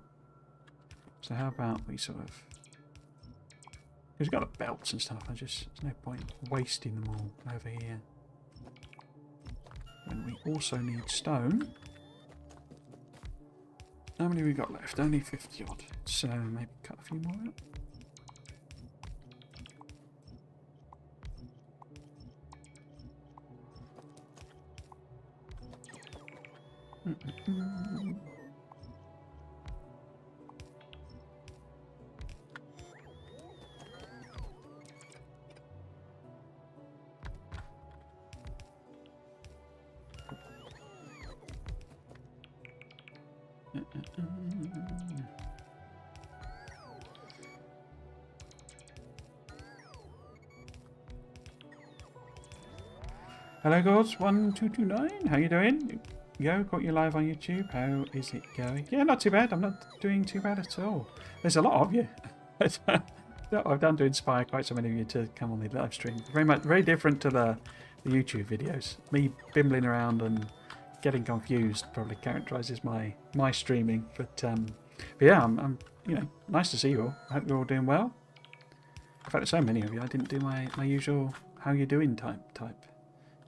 So how about we sort of... Because we've got the belts and stuff, there's no point wasting them all over here. And we also need stone. How many we got left? Only 50 odd. So maybe cut a few more out. Hello Gods1229, how you doing? Yo, caught you live on YouTube. How is it going? Yeah, not too bad. I'm not doing too bad at all. There's a lot of you. I've done to inspire quite so many of you to come on the live stream. Very different to the YouTube videos. Me bimbling around and getting confused probably characterises my streaming. But yeah, I'm nice to see you all. I hope you're all doing well. In fact, there's so many of you. I didn't do my usual how you doing type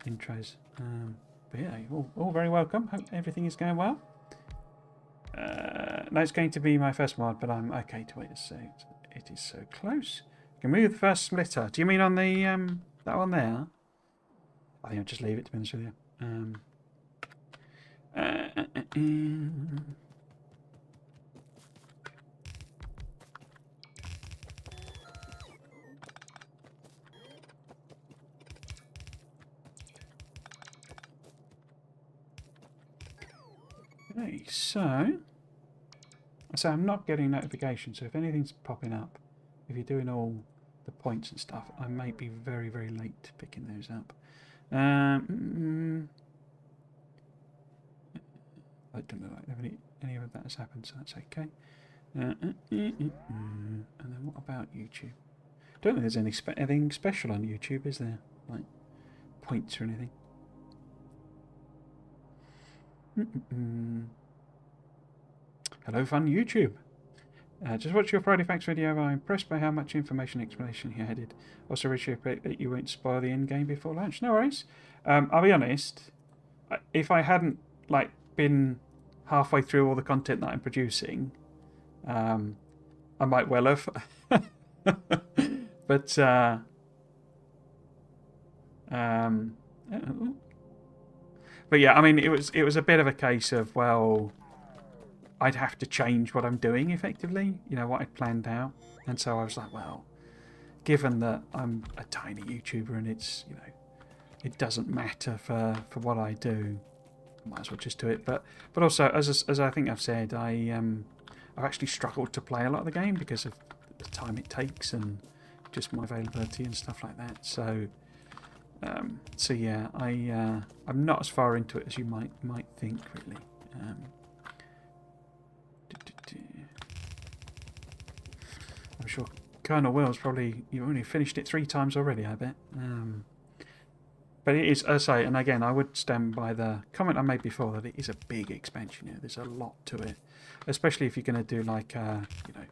intros. But yeah, all very welcome. Hope everything is going well. No, it's going to be my first mod, but I'm okay to wait a sec. It is so close. Can move the first splitter. Do you mean on the that one there? I think I'll just leave it, to be honest with you. Okay, so I'm not getting notifications, so if anything's popping up, if you're doing all the points and stuff, I might be very, very late picking those up. I don't know like any of that has happened, so that's okay. And then what about YouTube? Don't think there's anything special on YouTube, is there? Like points or anything? Hello, fun YouTube. Just watch your Friday Facts video. I'm impressed by how much information and explanation you added. Also, appreciate that you won't spoil the end game before launch. No worries. I'll be honest. If I hadn't like been halfway through all the content that I'm producing, I might well have. But yeah, I mean, it was a bit of a case of, well, I'd have to change what I'm doing effectively, you know, what I'd planned out. And so I was like, well, given that I'm a tiny YouTuber and it's, you know, it doesn't matter for what I do, I might as well just do it. But also, as I think I've said, I've actually struggled to play a lot of the game because of the time it takes and just my availability and stuff like that. So yeah, I'm not as far into it as you might think, really. I'm sure Colonel Will's probably, you've only finished it 3 times already, I bet. But it is, as I say, and again, I would stand by the comment I made before that it is a big expansion here. There's a lot to it, especially if you're going to do like you know,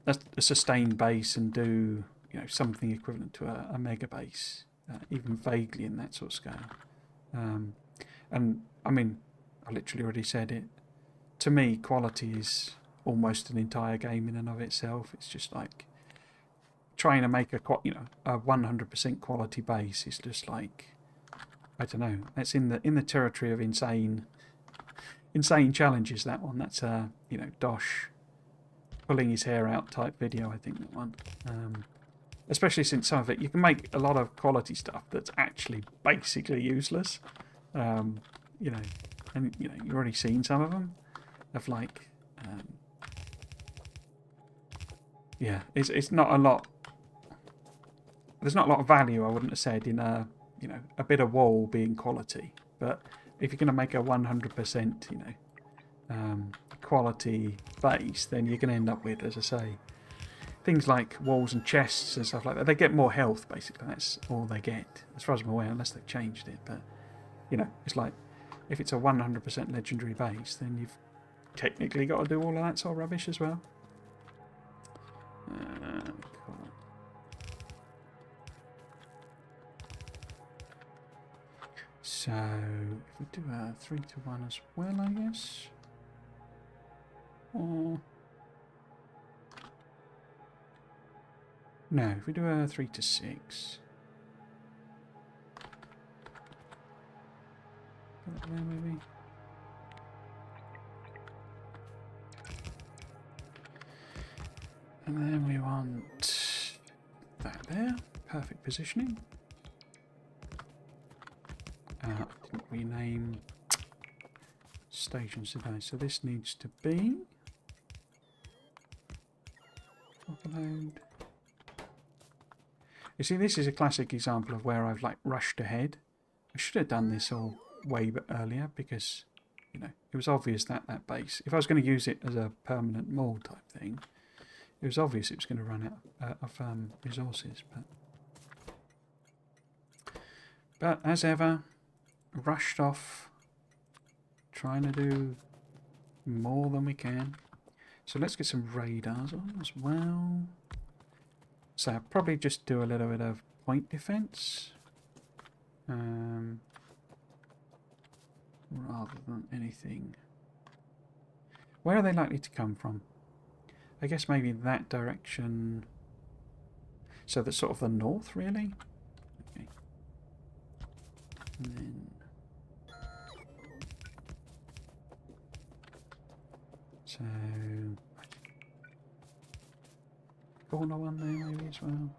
a sustained base and do, you know, something equivalent to a mega base, even vaguely in that sort of scale. And I mean, I literally already said it. To me, quality is almost an entire game in and of itself. It's just like trying to make a 100% quality base is just like, I don't know. That's in the territory of insane challenges. That one. That's you know, Dosh pulling his hair out type video. I think that one. Especially since some of it, you can make a lot of quality stuff that's actually basically useless. You know, and you know, you've already seen some of them. Of like, yeah, it's not a lot. There's not a lot of value, I wouldn't have said, in a, you know, a bit of wall being quality. But if you're going to make a 100%, you know, quality base, then you're going to end up with, as I say, things like walls and chests and stuff like that. They get more health, basically. That's all they get, as far as I'm aware, unless they've changed it. But, you know, it's like, if it's a 100% legendary base, then you've technically got to do all of that sort of rubbish as well. Cool. So, if we do a 3-to-1 as well, I guess. Or no, if we do a 3-to-6. Put that there, maybe. And then we want that there. Perfect positioning. Didn't rename stations, did I? So this needs to be overload. You see, this is a classic example of where I've like rushed ahead. I should have done this all way earlier because, you know, it was obvious that that base, if I was going to use it as a permanent mall type thing, it was obvious it was going to run out of resources. But as ever, rushed off, trying to do more than we can. So let's get some radars on as well. So I'll probably just do a little bit of point defense. Rather than anything. Where are they likely to come from? I guess maybe that direction. So that's sort of the north, really? Okay. And then... So... corner one there maybe as well.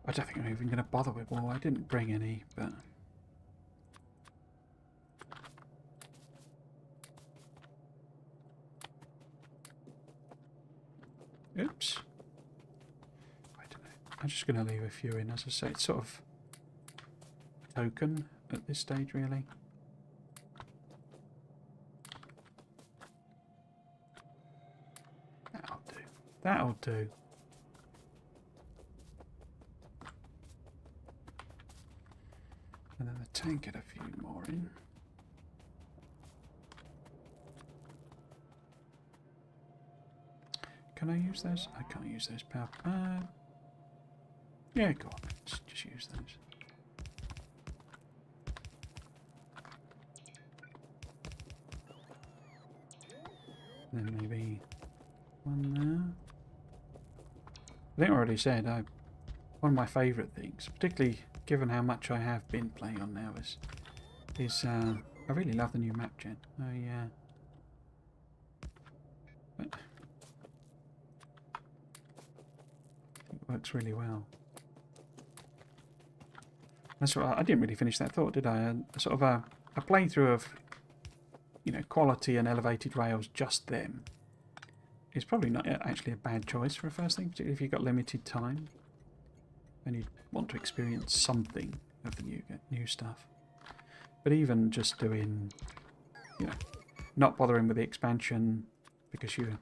I don't think I'm even going to bother with wool. I didn't bring any, but... Oops. I don't know. I'm just going to leave a few in. As I say, it's sort of a token at this stage, really. That'll do. That'll do. And then the tank had a few more in. Can I use those? I can't use those power. Yeah, go on. Let's just use those. And then maybe one there. I think I already said one of my favourite things, particularly given how much I have been playing on now, is I really love the new map gen. It works really well. That's what I didn't really finish that thought, did I? A sort of a playthrough of, you know, quality and elevated rails, just them, is probably not actually a bad choice for a first thing, particularly if you've got limited time and you want to experience something of the new stuff. But even just doing, you know, not bothering with the expansion because you're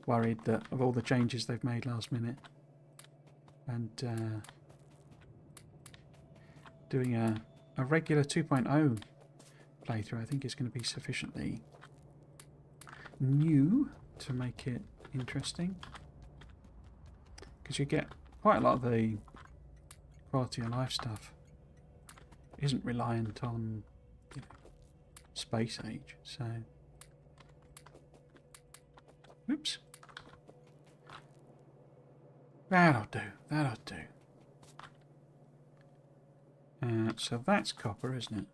worried that of all the changes they've made last minute, and doing a regular 2.0 playthrough, I think is going to be sufficiently new to make it interesting, because you get quite a lot of the quality of life stuff isn't reliant on, you know, space age. So, oops, that'll do. That'll do. So that's copper, isn't it?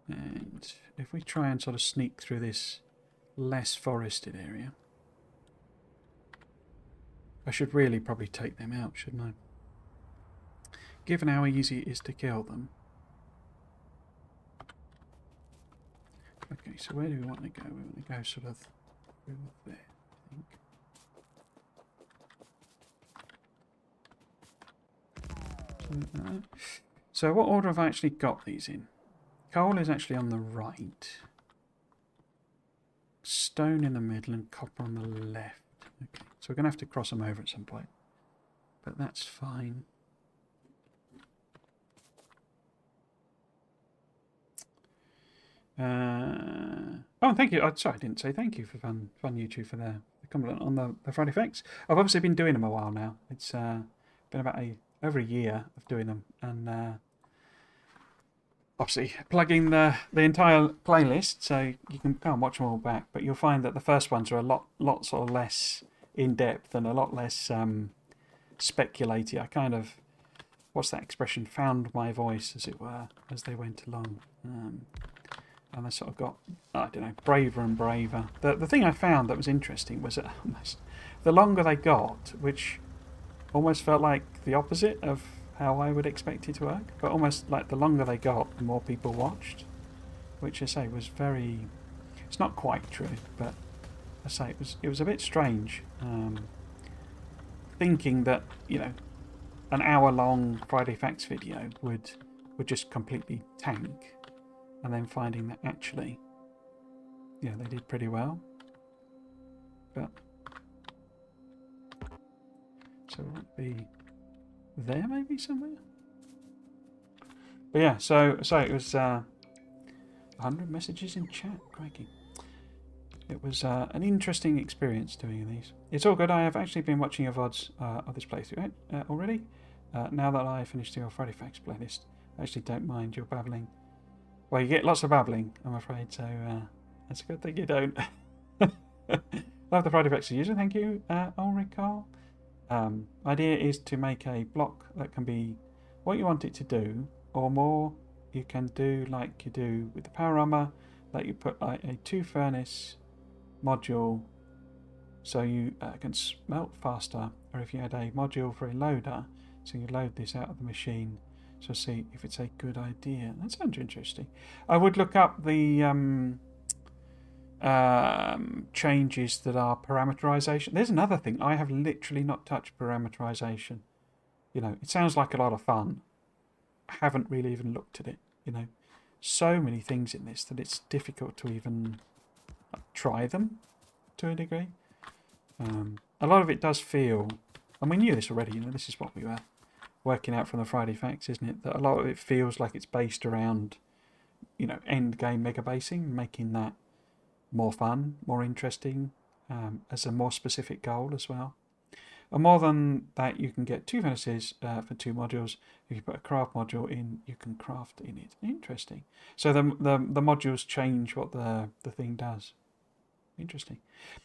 And if we try and sort of sneak through this less forested area, I should really probably take them out, shouldn't I? Given how easy it is to kill them. Okay, so where do we want to go? We want to go sort of through there, I think. So what order have I actually got these in? Coal is actually on the right. Stone in the middle and copper on the left. Okay, so we're going to have to cross them over at some point. But that's fine. Oh, thank you. Sorry, I didn't say thank you for Fun YouTube for the compliment on the Friday Facts. I've obviously been doing them a while now. It's been about over a year of doing them, and obviously plugging the entire playlist, so you can go and watch them all back. But you'll find that the first ones are a lot sort of less in depth and a lot less speculative. I kind of, what's that expression? Found my voice, as it were, as they went along. And I sort of got, I don't know, braver and braver. The thing I found that was interesting was that almost the longer they got, which almost felt like the opposite of how I would expect it to work, but almost like the longer they got, the more people watched, which I say was very, it's not quite true, but I say it was a bit strange, thinking that, you know, an hour-long Friday Facts video would just completely tank, and then finding that actually, yeah, they did pretty well. But so it might be there maybe somewhere. But yeah, so it was 100 messages in chat, crikey. It was an interesting experience doing these. It's all good. I have actually been watching your VODs of this playthrough already. Now that I finished your Friday Facts playlist, I actually don't mind your babbling. Well, you get lots of babbling, I'm afraid, so that's a good thing you don't. Love the Friday Facts user, thank you, Ulrich. Idea is to make a block that can be what you want it to do, or more. You can do like you do with the power armor, that you put like a 2 furnace module so you can smelt faster, or if you had a module for a loader, so you load this out of the machine. So see if it's a good idea. That sounds interesting. I would look up the changes that are parameterization. There's another thing. I have literally not touched parameterization. You know, it sounds like a lot of fun. I haven't really even looked at it. You know, so many things in this that it's difficult to even try them to a degree. A lot of it does feel, and we knew this already. You know, this is what we were working out from the Friday facts, isn't it? That a lot of it feels like it's based around, you know, end game mega basing, making that more fun, more interesting, as a more specific goal as well. And more than that, you can get 2 furnaces for 2 modules. If you put a craft module in, you can craft in it. Interesting. So the modules change what the thing does. Interesting.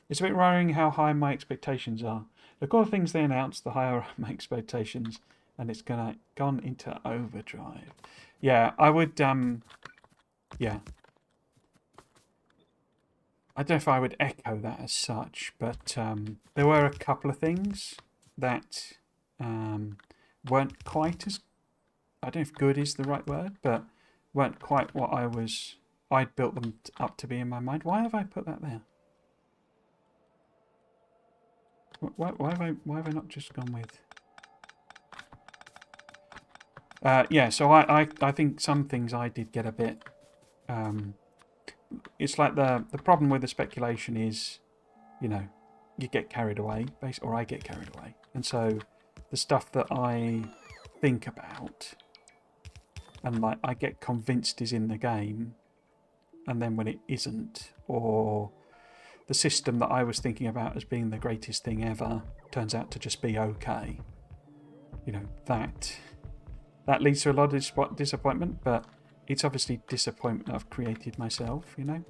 It's a bit worrying how high my expectations are. Look, all the things they announced, the higher my expectations, and it's gone into overdrive. Yeah, I would. Yeah. I don't know if I would echo that as such, but there were a couple of things that weren't quite as, I don't know if good is the right word, but weren't quite what I'd built them up to be in my mind. Why have I put that there? Why have I not just gone with? Yeah, so I think some things I did get a bit. It's like the problem with the speculation is, you know, you get carried away, or I get carried away, and so the stuff that I think about and like I get convinced is in the game, and then when it isn't, or the system that I was thinking about as being the greatest thing ever turns out to just be okay. You know, that leads to a lot of disappointment, but it's obviously disappointment I've created myself, you know.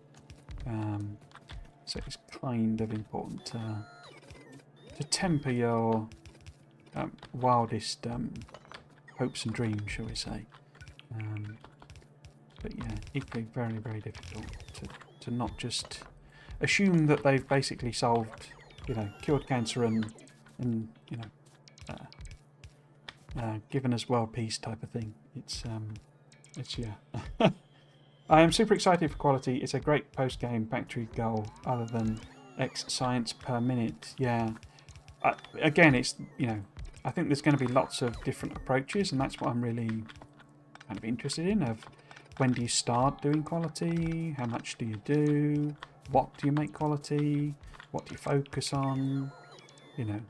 So it's kind of important to temper your wildest hopes and dreams, shall we say. But yeah, equally very, very difficult to not just assume that they've basically solved, you know, cured cancer and you know, given us world peace type of thing. It's yeah. I am super excited for quality. It's a great post-game factory goal, other than X science per minute. Yeah. Again, it's, you know, I think there's going to be lots of different approaches, and that's what I'm really kind of interested in. Of when do you start doing quality? How much do you do? What do you make quality? What do you focus on? You know,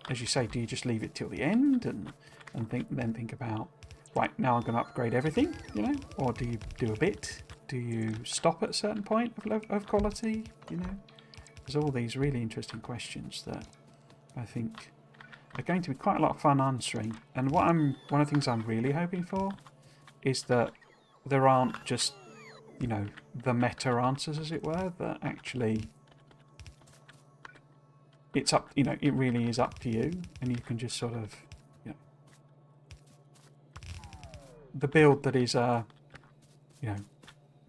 as you say, do you just leave it till the end and think about, right, now I'm going to upgrade everything, you know? Or do you do a bit? Do you stop at a certain point of quality, you know? There's all these really interesting questions that I think are going to be quite a lot of fun answering. And one of the things I'm really hoping for is that there aren't just, you know, the meta answers, as it were, that actually it's up, you know, it really is up to you, and you can just sort of, you know, the build that is, you know,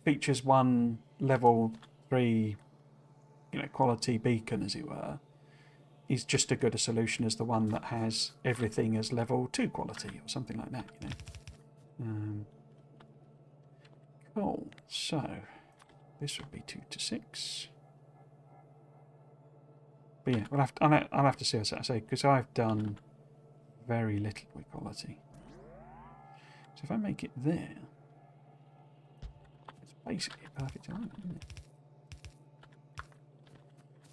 features 1 level 3, you know, quality beacon, as it were, is just as good a solution as the one that has everything as level 2 quality or something like that, you know. Cool. So this would be 2 to 6. But yeah, I'll have to see what I say, because I've done very little with quality. So if I make it there, it's basically a perfect alignment, isn't it?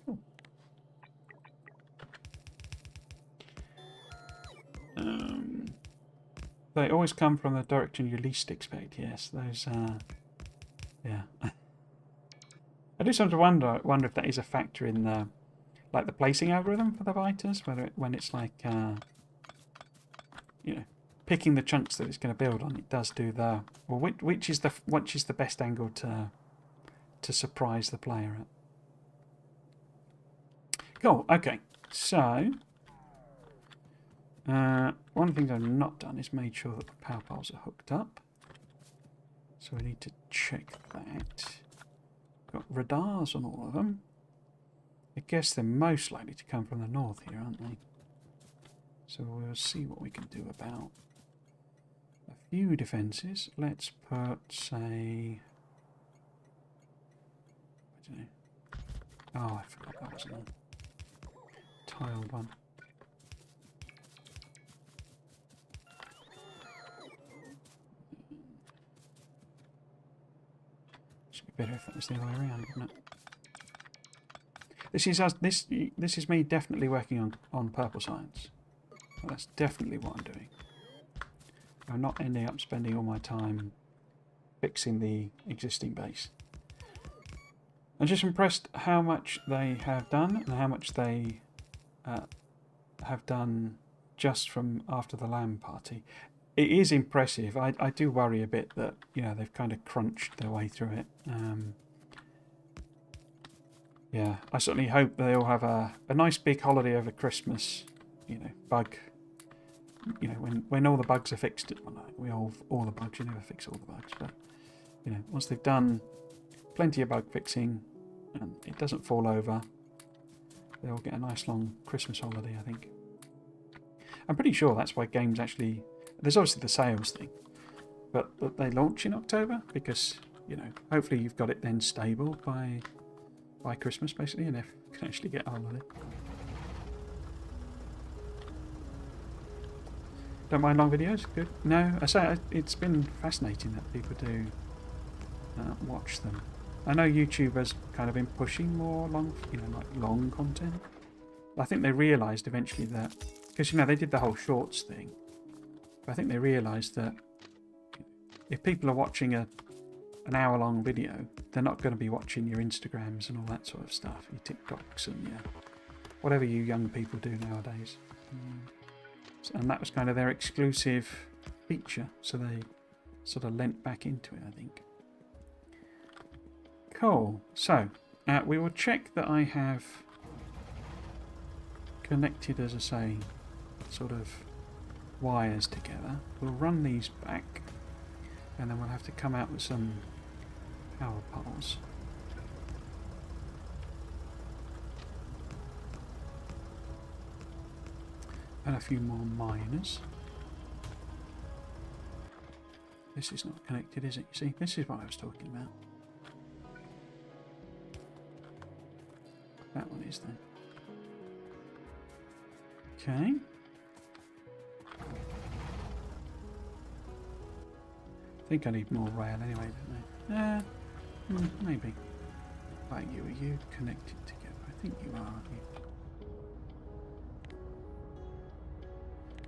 Cool. They always come from the direction you least expect. Yes, those. Yeah. I do sometimes wonder if that is a factor in the, like, the placing algorithm for the biters, whether when it's like, you know, picking the chunks that it's going to build on, it does do the, well, which is the best angle to surprise the player at. Cool. Okay. So one of the things I've not done is made sure that the power poles are hooked up. So we need to check that. Got radars on all of them. I guess they're most likely to come from the north here, aren't they? So we'll see what we can do about a few defences. Let's put, say... I don't know. Oh, I forgot that was a tiled one. Should be better if that was the other way around, wouldn't it? This is us. This is me definitely working on purple science. Well, that's definitely what I'm doing. I'm not ending up spending all my time fixing the existing base. I'm just impressed how much they have done and how much they have done just from after the LAN party. It is impressive. I do worry a bit that, you know, they've kind of crunched their way through it. Yeah, I certainly hope they all have a nice big holiday over Christmas. You know, bug. You know, when all the bugs are fixed. Well, all the bugs. You never fix all the bugs, but you know, once they've done plenty of bug fixing and it doesn't fall over, they'll get a nice long Christmas holiday. I think. I'm pretty sure that's why games actually. There's obviously the sales thing, but they launch in October because, you know, hopefully you've got it then stable by Christmas, basically, and if you can actually get on with it. Don't mind long videos? Good. No, I say it's been fascinating that people do watch them. I know YouTube has kind of been pushing more long, you know, like long content. I think they realised eventually that, because, you know, they did the whole shorts thing. But I think they realised that if people are watching an hour-long video, they're not going to be watching your Instagrams and all that sort of stuff, your TikToks and your whatever you young people do nowadays. And that was kind of their exclusive feature, so they sort of lent back into it, I think. Cool. So, we will check that I have connected, as I say, sort of wires together. We'll run these back, and then we'll have to come out with some power poles. And a few more miners. This is not connected, is it? You see, this is what I was talking about. That one is then. Okay. I think I need more rail anyway, don't I? Maybe. Right, are you connected together? I think you are, aren't you?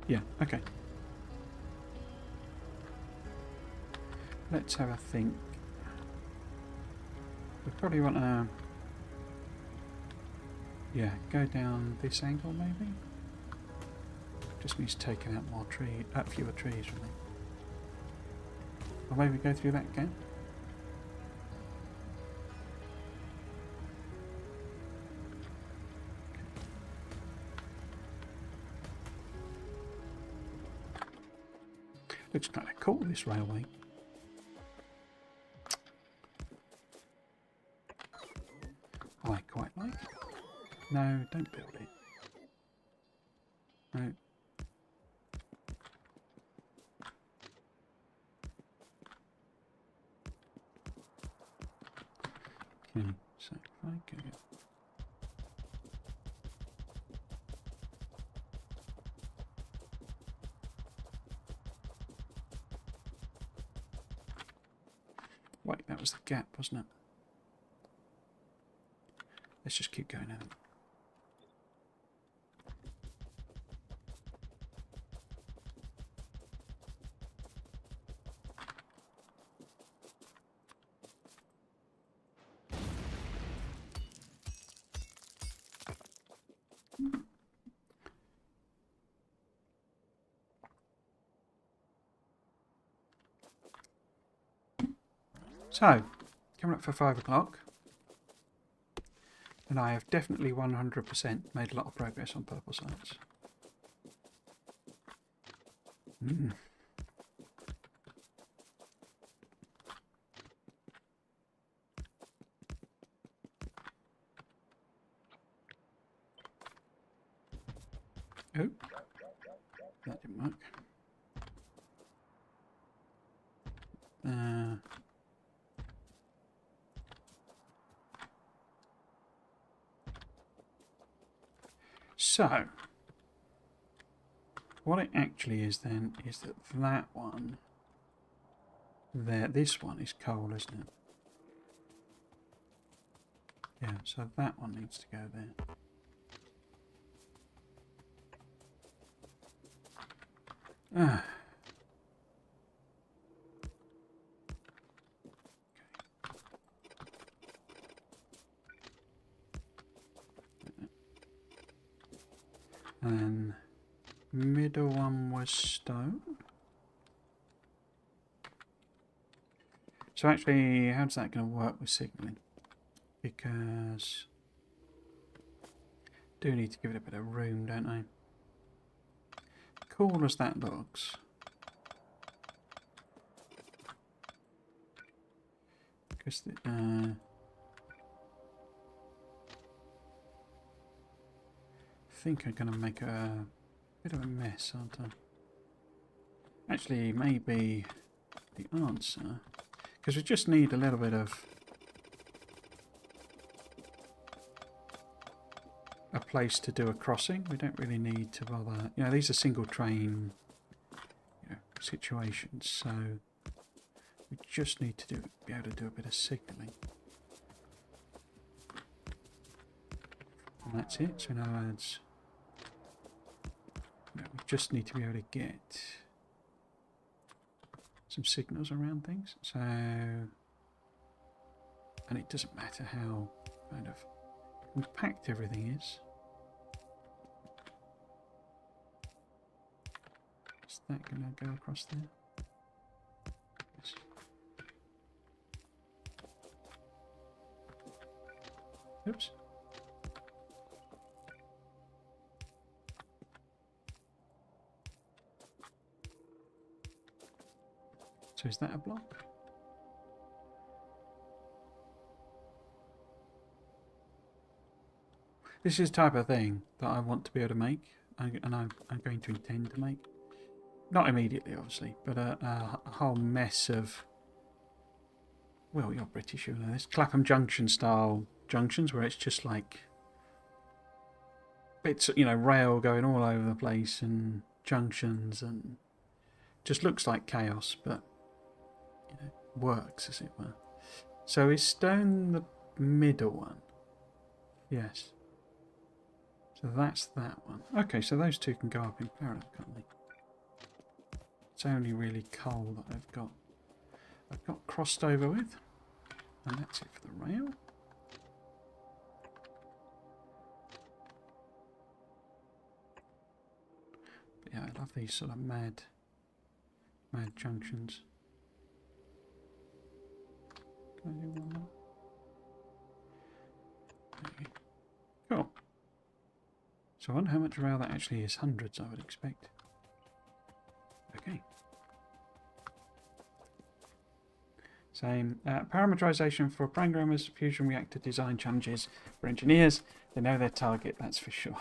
Yeah, okay. Let's have a think. We probably want to... Yeah, go down this angle maybe? Just means taking out more fewer trees, really. Or maybe go through that gap? Looks kind of cool, this railway. I quite like it. No, don't build it. No. Okay, so if I go... Wait, that was the gap, wasn't it? Let's just keep going now. So, coming up for 5 o'clock, and I have definitely 100% made a lot of progress on purple science. Oh, that didn't work. So, what it actually is then is that that one there, this one is coal, isn't it? Yeah, so that one needs to go there. Ah. And middle one was stone. So actually, how's that going to work with signalling? Because I do need to give it a bit of room, don't I? Cool as that looks. Because I think I'm going to make a bit of a mess, aren't I? Actually, maybe the answer, because we just need a little bit of a place to do a crossing. We don't really need to bother. You know, these are single train, you know, situations, so we just need to be able to do a bit of signalling. And that's it. So in other words, we just need to be able to get some signals around things. So, and it doesn't matter how kind of compact everything is. Is that going to go across there? Yes. Oops. So is that a block? This is the type of thing that I want to be able to make, and I'm going to intend to make. Not immediately, obviously, but a whole mess of... Well, you're British, you know this. Clapham Junction style junctions, where it's just like bits, you know, rail going all over the place, and junctions, and just looks like chaos, but you know, works, as it were. So is stone the middle one? Yes. So that's that one. Okay, so those two can go up in parallel, can't they? It's only really coal that I've got crossed over with. And that's it for the rail. But yeah, I love these sort of mad junctions. Can I do one more? Okay. Cool. So I wonder how much rail that actually is. Hundreds, I would expect. Okay. Same. Parameterization for programmers, fusion reactor design challenges for engineers. They know their target, that's for sure.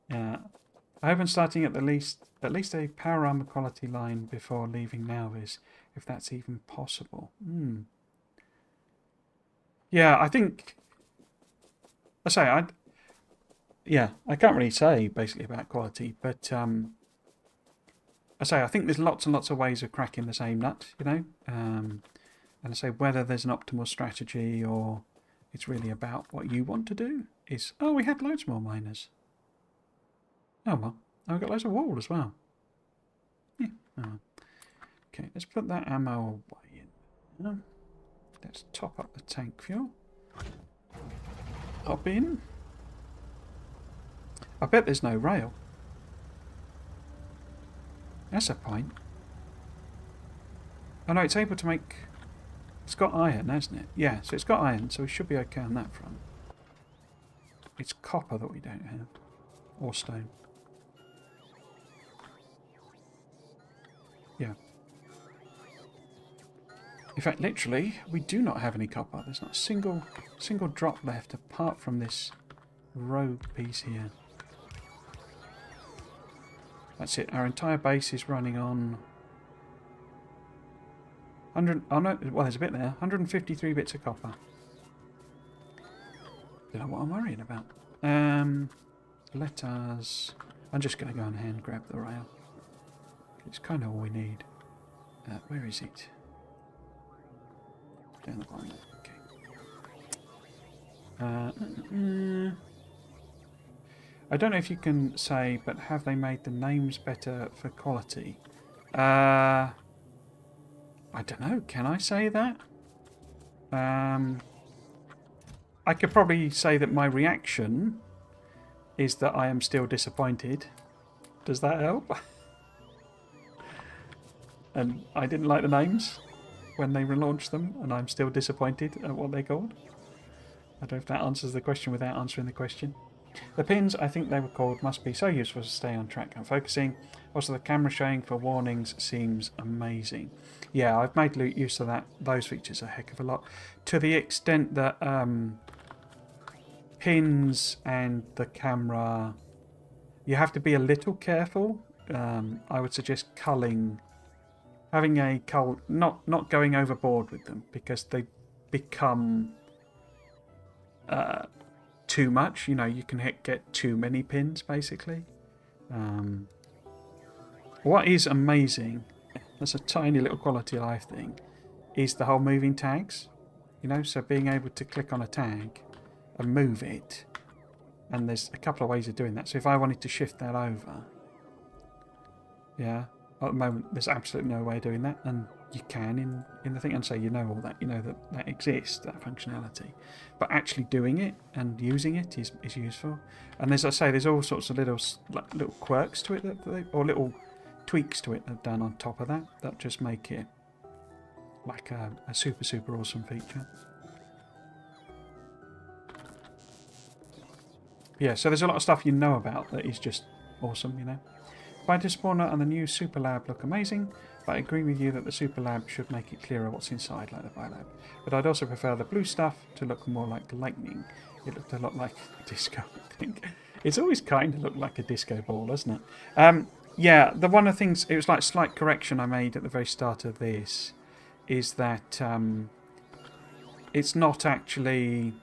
Yeah. I hope I'm starting at least a power armor quality line before leaving Navis, if that's even possible. Yeah, I think... I can't really say basically about quality, but I think there's lots and lots of ways of cracking the same nut, you know. And I say whether there's an optimal strategy or it's really about what you want to do is... Oh, we had loads more miners. Oh well, I've got loads of wool as well. Yeah. Oh. Okay, let's put that ammo away in. Let's top up the tank fuel. Hop in. I bet there's no rail. That's a point. Oh no, it's able to make... It's got iron, hasn't it? Yeah, so it's got iron, so we should be okay on that front. It's copper that we don't have. Or stone. Yeah. In fact, literally, we do not have any copper. There's not a single drop left apart from this rogue piece here. That's it. Our entire base is running on 100. Oh no, well, there's a bit there. 153 bits of copper. Don't know what I'm worrying about. Let us. I'm just going to go and hand grab the rail. It's kind of all we need. Where is it? Down the bottom. Okay. I don't know if you can say, but have they made the names better for quality? I don't know. Can I say that? I could probably say that my reaction is that I am still disappointed. Does that help? And I didn't like the names when they relaunched them, and I'm still disappointed at what they're called. I don't know if that answers the question without answering the question. The pins, I think they were called, must be so useful to stay on track and focusing. Also, the camera showing for warnings seems amazing. Yeah, I've made use of those features a heck of a lot. To the extent that pins and the camera, you have to be a little careful. I would suggest culling, having a cull, not going overboard with them, because they become too much. You know, you can get too many pins, basically. What is amazing, that's a tiny little quality of life thing, is the whole moving tags. You know, so being able to click on a tag and move it, and there's a couple of ways of doing that. So if I wanted to shift that over, yeah, at the moment there's absolutely no way of doing that, and you can in the thing, and so you know all that, you know that exists, that functionality, but actually doing it and using it is useful. And as I say, there's all sorts of little quirks to it or little tweaks to it that are done on top of that just make it like a super awesome feature. Yeah, so there's a lot of stuff you know about that is just awesome, you know. Fighter spawner and the new super lab look amazing, but I agree with you that the super lab should make it clearer what's inside, like the biolab. But I'd also prefer the blue stuff to look more like lightning. It looked a lot like disco, I think. It's always kind of looked like a disco ball, doesn't it? Yeah, one of the things, it was like slight correction I made at the very start of this, is that it's not actually.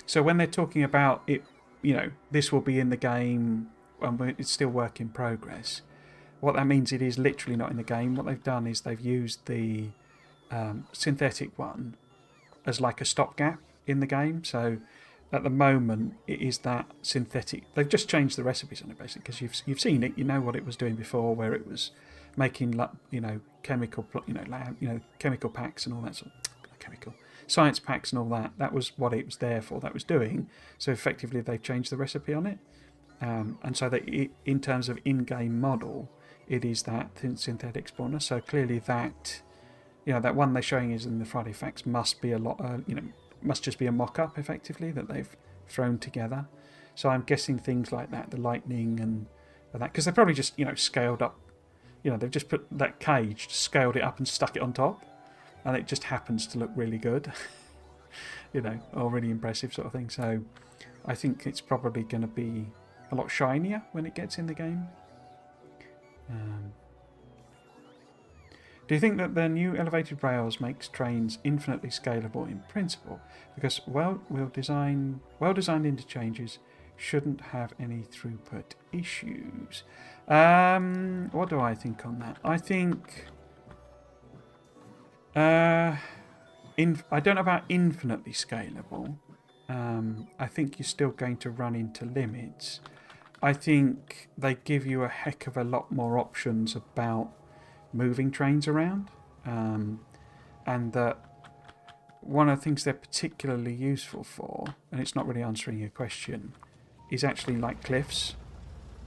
So when they're talking about it, you know, this will be in the game, and it's still work in progress. What that means, it is literally not in the game. What they've done is they've used the synthetic one as like a stopgap in the game. So at the moment, it is that synthetic. They've just changed the recipes on it basically, because you've seen it. You know what it was doing before, where it was making, you know, chemical packs and all that sort of chemical science packs and all that. That was what it was there for. That was doing. So effectively, they've changed the recipe on it, and so that in terms of in-game model, it is that synthetic spawner. So clearly that, you know, that one they're showing is in the Friday Facts must be a lot, must just be a mock-up effectively that they've thrown together. So I'm guessing things like that, the lightning and that, because they've probably just, you know, scaled up, you know, they've just put that cage, scaled it up and stuck it on top, and it just happens to look really good, you know, or really impressive sort of thing. So I think it's probably going to be a lot shinier when it gets in the game. Do you think that the new elevated rails makes trains infinitely scalable in principle? Because well-designed interchanges shouldn't have any throughput issues. What do I think on that? I think I don't know about infinitely scalable. I think you're still going to run into limits. I think they give you a heck of a lot more options about moving trains around, and that one of the things they're particularly useful for, and it's not really answering your question, is actually like cliffs,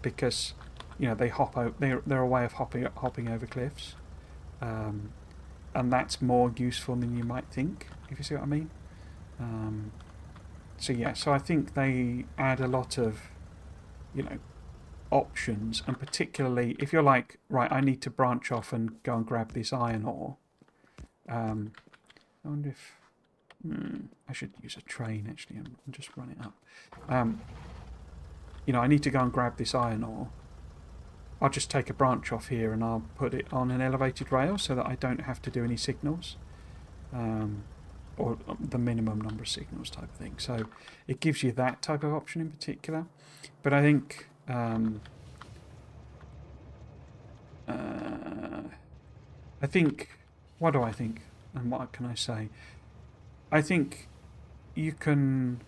because, you know, they're a way of hopping over cliffs, and that's more useful than you might think, if you see what I mean. So yeah, so I think they add a lot of, you know, options, and particularly if you're like, right, I need to branch off and go and grab this iron ore. I wonder if I should use a train actually and just run it up. You know, I need to go and grab this iron ore. I'll just take a branch off here and I'll put it on an elevated rail so that I don't have to do any signals, or the minimum number of signals type of thing. So it gives you that type of option in particular. But I think what do I think and what can I say? I think you can,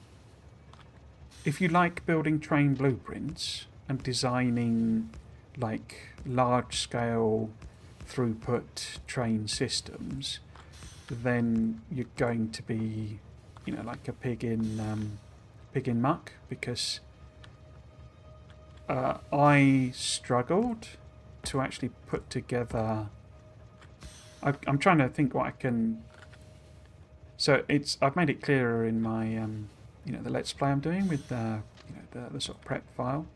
if you like building train blueprints and designing like large scale throughput train systems, then you're going to be, you know, like a pig in muck, because I struggled to actually put together. I'm trying to think what I can. So I've made it clearer in my you know, the Let's Play I'm doing with the, you know, the sort of prep file,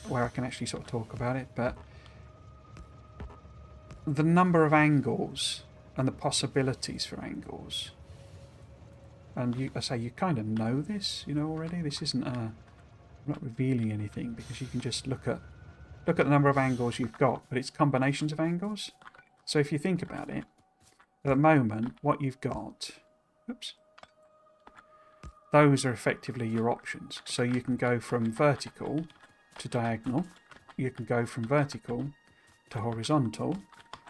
where I can actually sort of talk about it. But the number of angles and the possibilities for angles, and I say you kind of know this, you know, already. This isn't I'm not revealing anything, because you can just look at the number of angles you've got, but it's combinations of angles. So if you think about it, at the moment, what you've got, oops, those are effectively your options. So you can go from vertical to diagonal, you can go from vertical to horizontal,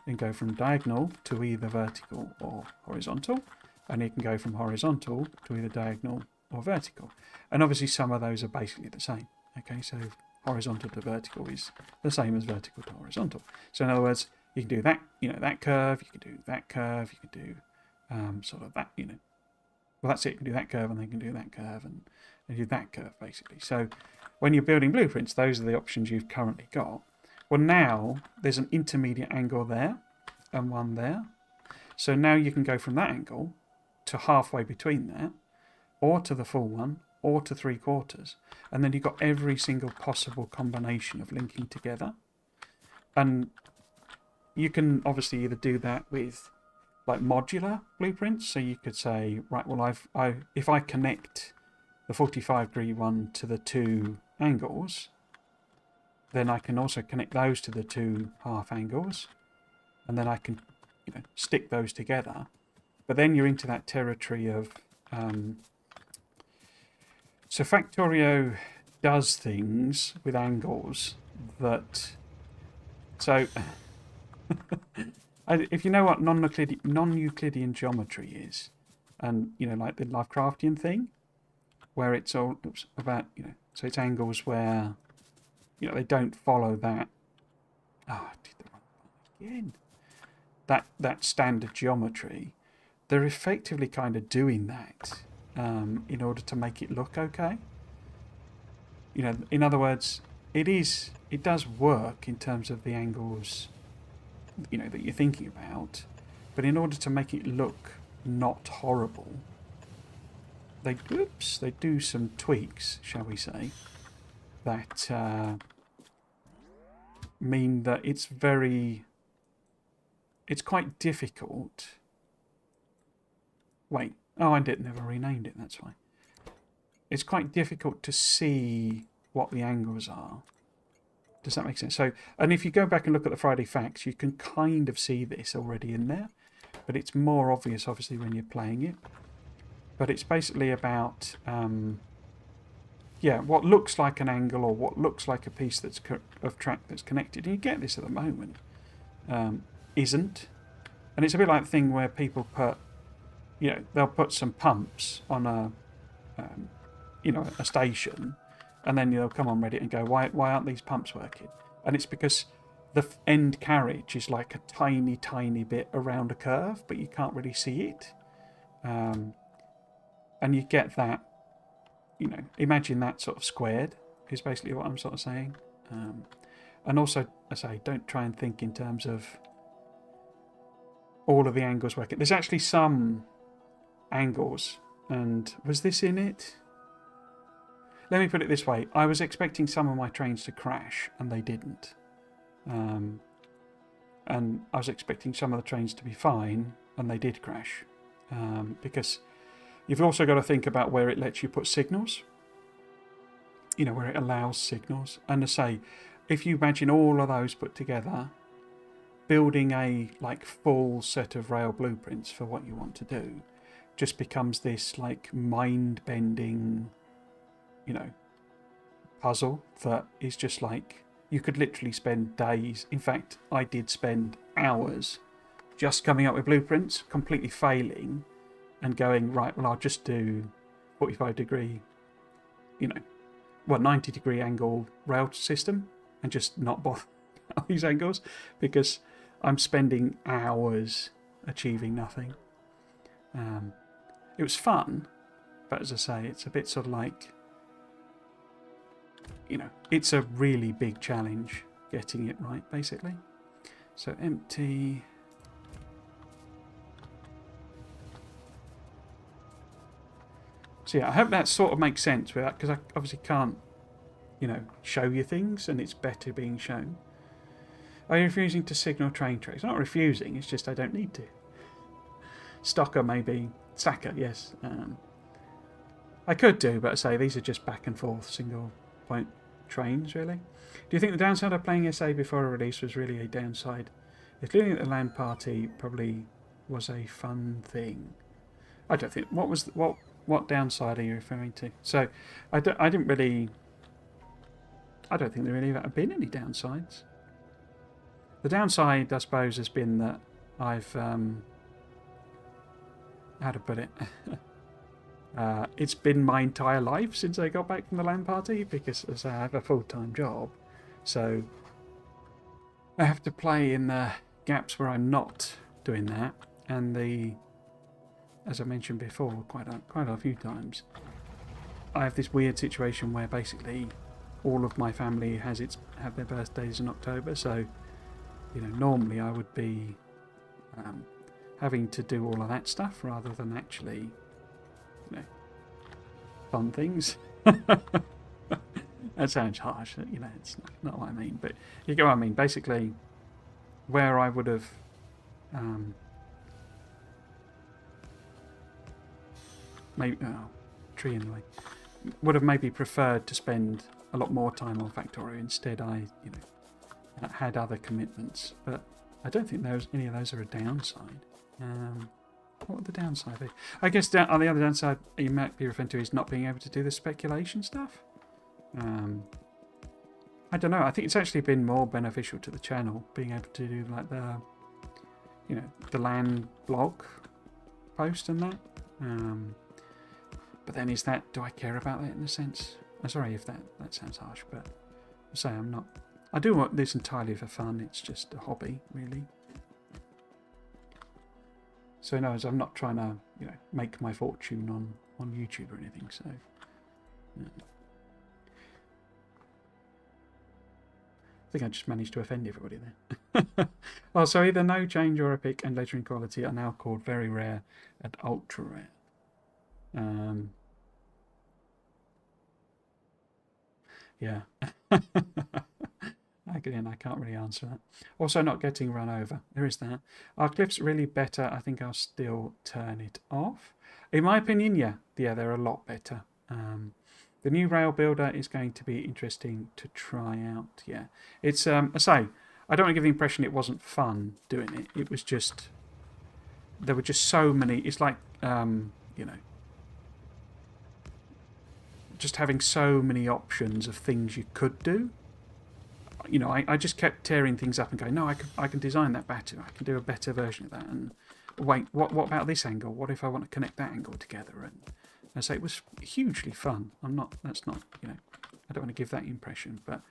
and go from diagonal to either vertical or horizontal, and you can go from horizontal to either diagonal or vertical. And obviously some of those are basically the same. Okay, so horizontal to vertical is the same as vertical to horizontal. So in other words, you can do that, you know, that curve, you can do that curve, you can do sort of that, you know, well, that's it. You can do that curve, and then you can do that curve, and do that curve, basically. So when you're building blueprints, those are the options you've currently got. Well, now there's an intermediate angle there and one there. So now you can go from that angle to halfway between that, or to the full one, or to 3/4. And then you've got every single possible combination of linking together. And you can obviously either do that with like modular blueprints. So you could say, right, well, if I connect the 45-degree one to the two angles, then I can also connect those to the two half angles, and then I can, you know, stick those together. But then you're into that territory of so Factorio does things with angles that, so if you know what non-Euclidean geometry is, and you know, like the Lovecraftian thing, where it's all about, you know, so it's angles where, you know, they don't follow that. Oh, I did the wrong one again. That standard geometry. They're effectively kind of doing that in order to make it look okay. You know, in other words, it does work in terms of the angles, you know, that you're thinking about, but in order to make it look not horrible, they do some tweaks, shall we say, that mean that it's quite difficult. Wait, oh, I never renamed it, that's why. It's quite difficult to see what the angles are. Does that make sense? So, and if you go back and look at the Friday Facts, you can kind of see this already in there, but it's more obvious, obviously, when you're playing it. But it's basically about, yeah, what looks like an angle, or what looks like a piece that's of track that's connected. And you get this at the moment. Isn't. And it's a bit like the thing where people put, you know, they'll put some pumps on a, you know, a station, and then they'll come on Reddit and go, why aren't these pumps working? And it's because the end carriage is like a tiny, tiny bit around a curve, but you can't really see it. And you get that, you know, imagine that sort of squared, is basically what I'm sort of saying. And also, I say, don't try and think in terms of all of the angles working. There's actually some angles, and was this in it? Let me put it this way. I was expecting some of my trains to crash, and they didn't. And I was expecting some of the trains to be fine, and they did crash. Because you've also got to think about where it lets you put signals. You know, where it allows signals. And to say, if you imagine all of those put together, building a like full set of rail blueprints for what you want to do just becomes this like mind-bending, you know, puzzle that is just like you could literally spend days. In fact, I did spend hours just coming up with blueprints, completely failing, and going, right, well, I'll just do 45-degree, 90-degree angle rail system and just not bother these angles because I'm spending hours achieving nothing. It was fun, but as I say, it's a bit sort of like, it's a really big challenge getting it right, basically. So empty. So yeah, I hope that sort of makes sense with that, because I obviously can't, show you things, and it's better being shown. Are you refusing to signal train tracks? Not refusing, it's just I don't need to. Stocker maybe. Stacker, yes. I could do, but I say these are just back and forth single point trains, really. Do you think the downside of playing SA before a release was really a downside? Including at the LAN party probably was a fun thing. I don't think. What downside are you referring to? So, I don't think there really have been any downsides. The downside, I suppose, has been that I've how to put it? It's been my entire life since I got back from the LAN party, because as I have a full-time job, so I have to play in the gaps where I'm not doing that, and as I mentioned before quite a few times, I have this weird situation where basically all of my family have their birthdays in October, so normally I would be having to do all of that stuff rather than actually fun things. That sounds harsh, it's not what I mean, but you get what I mean. Basically, where I would have tree in the way, would have maybe preferred to spend a lot more time on Factorio. Instead, I had other commitments, but I don't think any of those are a downside. What would the downside be? I guess on the other downside you might be referring to is not being able to do the speculation stuff. I don't know. I think it's actually been more beneficial to the channel being able to do like the LAN blog post and that. But then do I care about that in a sense? I'm sorry if that sounds harsh, but I say I'm not. I do want this entirely for fun. It's just a hobby, really. So no, I'm not trying to make my fortune on YouTube or anything. So yeah. I think I just managed to offend everybody there. Oh, so either no change or epic and later in quality are now called very rare and ultra rare. Yeah. Again, I can't really answer that. Also, not getting run over. There is that. Are clips really better? I think I'll still turn it off. In my opinion, yeah, they're a lot better. The new rail builder is going to be interesting to try out. Yeah, it's I say I don't want to give the impression it wasn't fun doing it. It was just there were just so many. It's like just having so many options of things you could do. I just kept tearing things up and going, no, I can design that better. I can do a better version of that. And wait, what about this angle? What if I want to connect that angle together? And so it was hugely fun. That's not, I don't want to give that impression, but,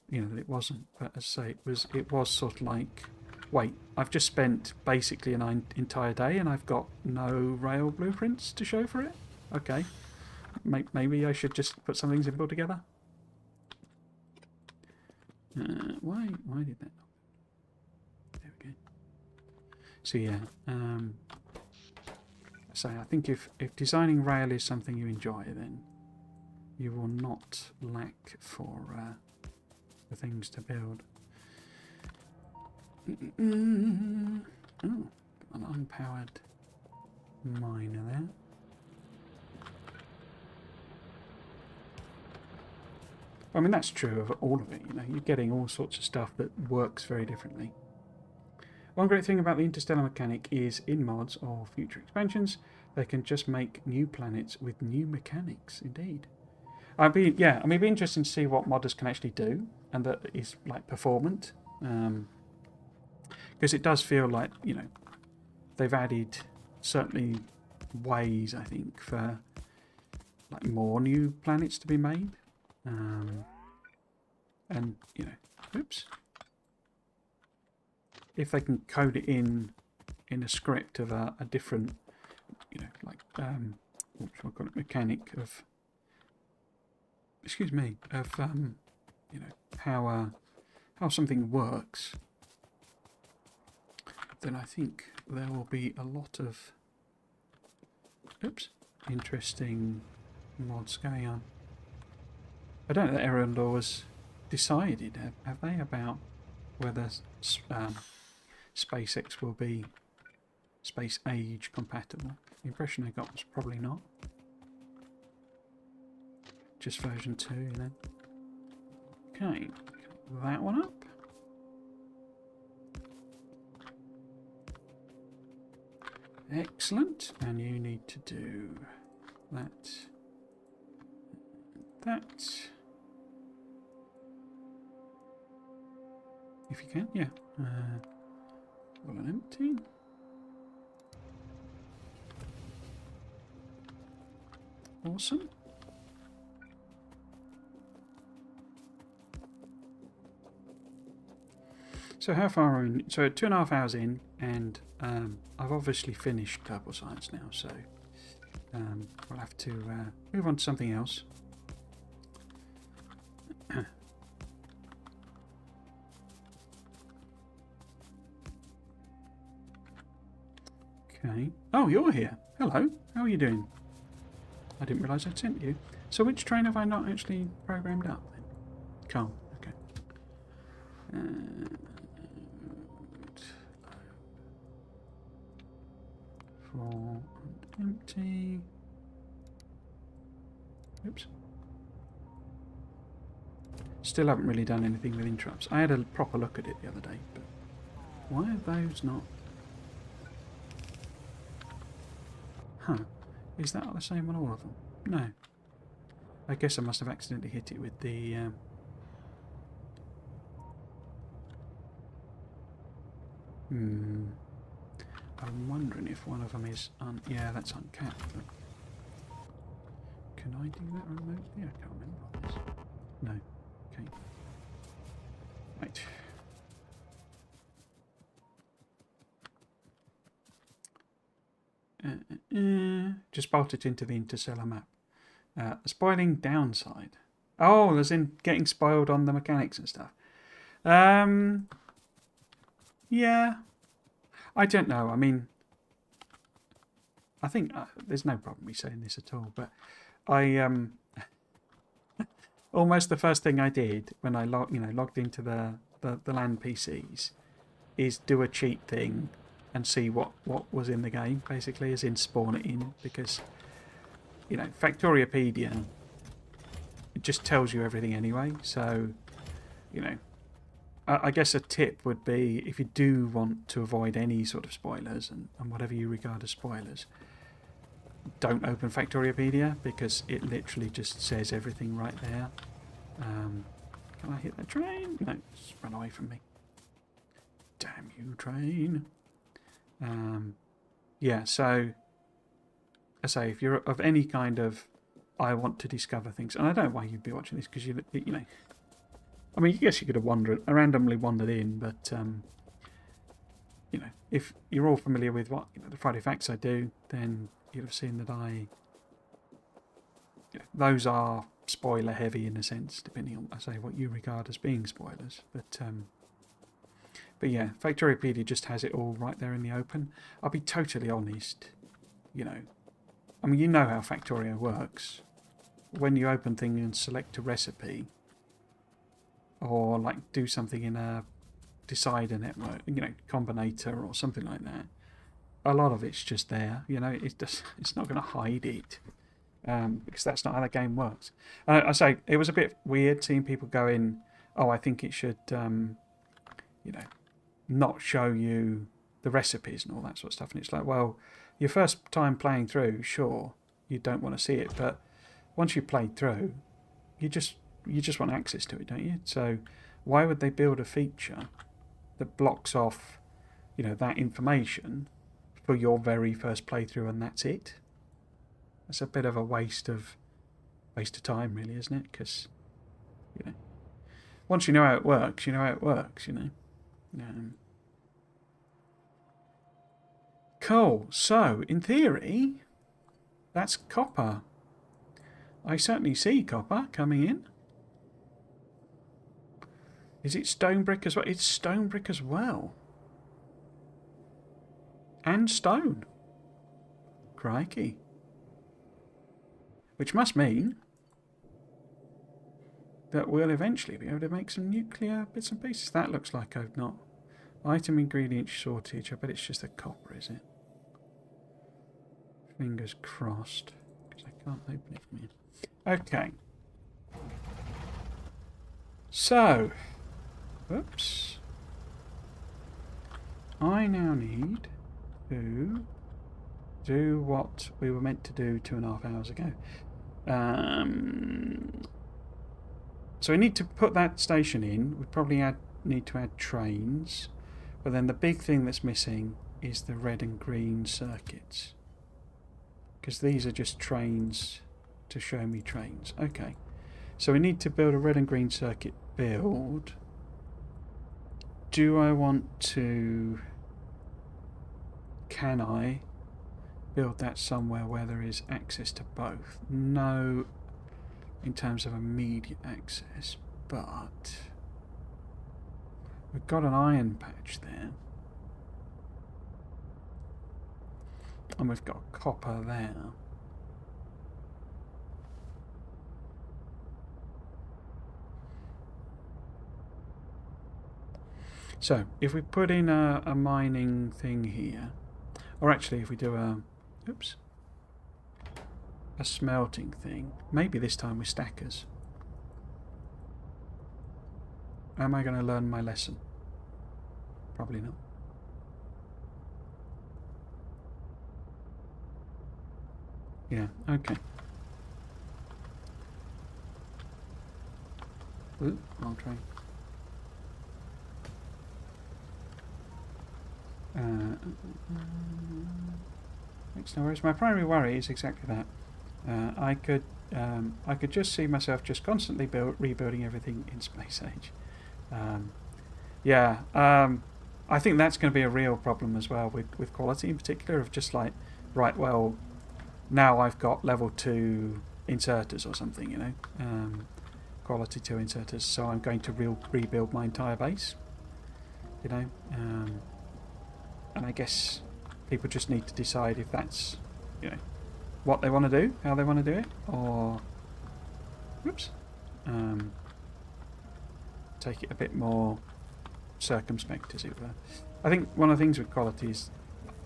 that it wasn't. But as I say, it was sort of like, wait, I've just spent basically an entire day and I've got no rail blueprints to show for it? Okay. Maybe I should just put something simple together. Why did that not? There we go. So yeah, I think if designing rail is something you enjoy, then you will not lack for things to build. Oh, an unpowered miner there. I mean, that's true of all of it. You know, you're getting all sorts of stuff that works very differently. One great thing about the interstellar mechanic is in mods or future expansions, they can just make new planets with new mechanics. Indeed, it'd be interesting to see what modders can actually do, and that is like performant, because it does feel like, you know, they've added certainly ways, I think, for like more new planets to be made, and you know, oops. If they can code it in a script of a different, you know, like what shall I call it, mechanic of, excuse me, of you know, how something works, then I think there will be a lot of interesting mods going on. I don't know that Error has decided, have they, about whether SpaceX will be space age compatible. The impression I got was probably not. Just version 2, you know. Okay, that one up. Excellent. And you need to do that. If you can, yeah. Full and empty. Awesome. So how far are we? So 2.5 hours in, and I've obviously finished Purple Science now, so we'll have to move on to something else. Okay. Oh, you're here. Hello. How are you doing? I didn't realise I'd sent you. So which train have I not actually programmed up then? Cool. Okay. Full and empty. Oops. Still haven't really done anything with interrupts. I had a proper look at it the other day, but why are those not? Huh. Is that the same on all of them? No. I guess I must have accidentally hit it with the... I'm wondering if one of them is... yeah, that's uncapped. But can I do that remotely? I can't remember on this. No. Okay. Right. Just bolt it into the interstellar map. Spoiling downside. Oh, as in getting spoiled on the mechanics and stuff. Yeah. I don't know. I mean, I think there's no problem me saying this at all, but I almost the first thing I did when I logged into the LAN PCs is do a cheat thing and see what was in the game, basically, as in spawn it in, because, you know, Factoriopedia, it just tells you everything anyway. So, you know, I guess a tip would be, if you do want to avoid any sort of spoilers and whatever you regard as spoilers, don't open Factoriopedia, because it literally just says everything right there. Can I hit that train? No, just run away from me. Damn you, train. Yeah, so I say, if you're of any kind of, I want to discover things, and I don't know why you'd be watching this, because you know, I mean, I guess you could have randomly wandered in, but you know, if you're all familiar with what, you know, the Friday Facts I do, then you'd have seen that those are spoiler heavy in a sense, depending on, I say, what you regard as being spoilers. But yeah, Factoriopedia just has it all right there in the open. I'll be totally honest, you know. I mean, you know how Factorio works. When you open things and select a recipe, or like do something in a decider network, you know, combinator or something like that, a lot of it's just there. You know, it's not going to hide it. because that's not how the game works. And I say it was a bit weird seeing people going, "Oh, I think it should, you know, not show you the recipes and all that sort of stuff." And it's like, well, your first time playing through, sure, you don't want to see it, but once you've played through, you just want access to it, don't you? So why would they build a feature that blocks off, that information for your very first playthrough and that's it? That's a bit of a waste of time, really, isn't it? Because once you know how it works, you know how it works. Cool. So in theory, that's copper. I certainly see copper coming in. Is it stone brick as well? It's stone brick as well. And stone. Crikey. Which must mean that we'll eventually be able to make some nuclear bits and pieces. That looks like I've not. Item ingredient shortage. I bet it's just the copper, is it? Fingers crossed. Because I can't open it from here. Okay. So. Whoops. I now need to do what we were meant to do 2.5 hours ago. So we need to put that station in. We probably need to add trains. But then the big thing that's missing is the red and green circuits. Because these are just trains to show me trains. Okay. So we need to build a red and green circuit build. Do I want to... Can I build that somewhere where there is access to both? No, in terms of immediate access, but we've got an iron patch there. And we've got copper there. So, if we put in a mining thing here, or actually if we do a smelting thing, maybe this time with stackers. Am I going to learn my lesson? Probably not. Yeah, okay. Ooh, wrong train. Makes no worries. My primary worry is exactly that. I could just see myself just constantly rebuilding everything in Space Age. I think that's going to be a real problem as well with quality in particular, of just like, right, well, now I've got level 2 inserters or something, quality 2 inserters, so I'm going to rebuild my entire base, and I guess people just need to decide if that's, what they want to do, how they want to do it, or take it a bit more circumspect, as it were. I think one of the things with quality is,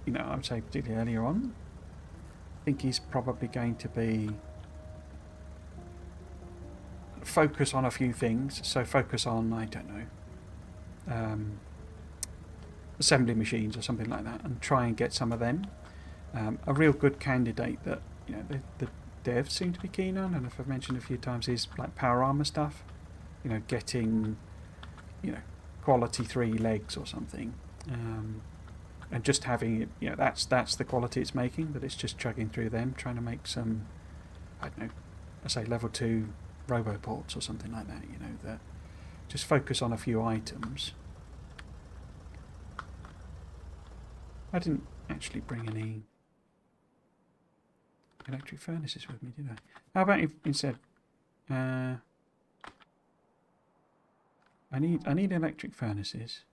I would say particularly earlier on, I think he's probably going to be focus on a few things. So focus on, I don't know, assembly machines or something like that, and try and get some of them. A real good candidate that the devs seem to be keen on, and I've mentioned a few times, is like power armor stuff. Getting quality 3 legs or something, and just having it. That's the quality it's making. That it's just chugging through them, trying to make some, I don't know, I say level 2 roboports or something like that. That just focus on a few items. I didn't actually bring any electric furnaces with me, did I? How about if instead, I need electric furnaces,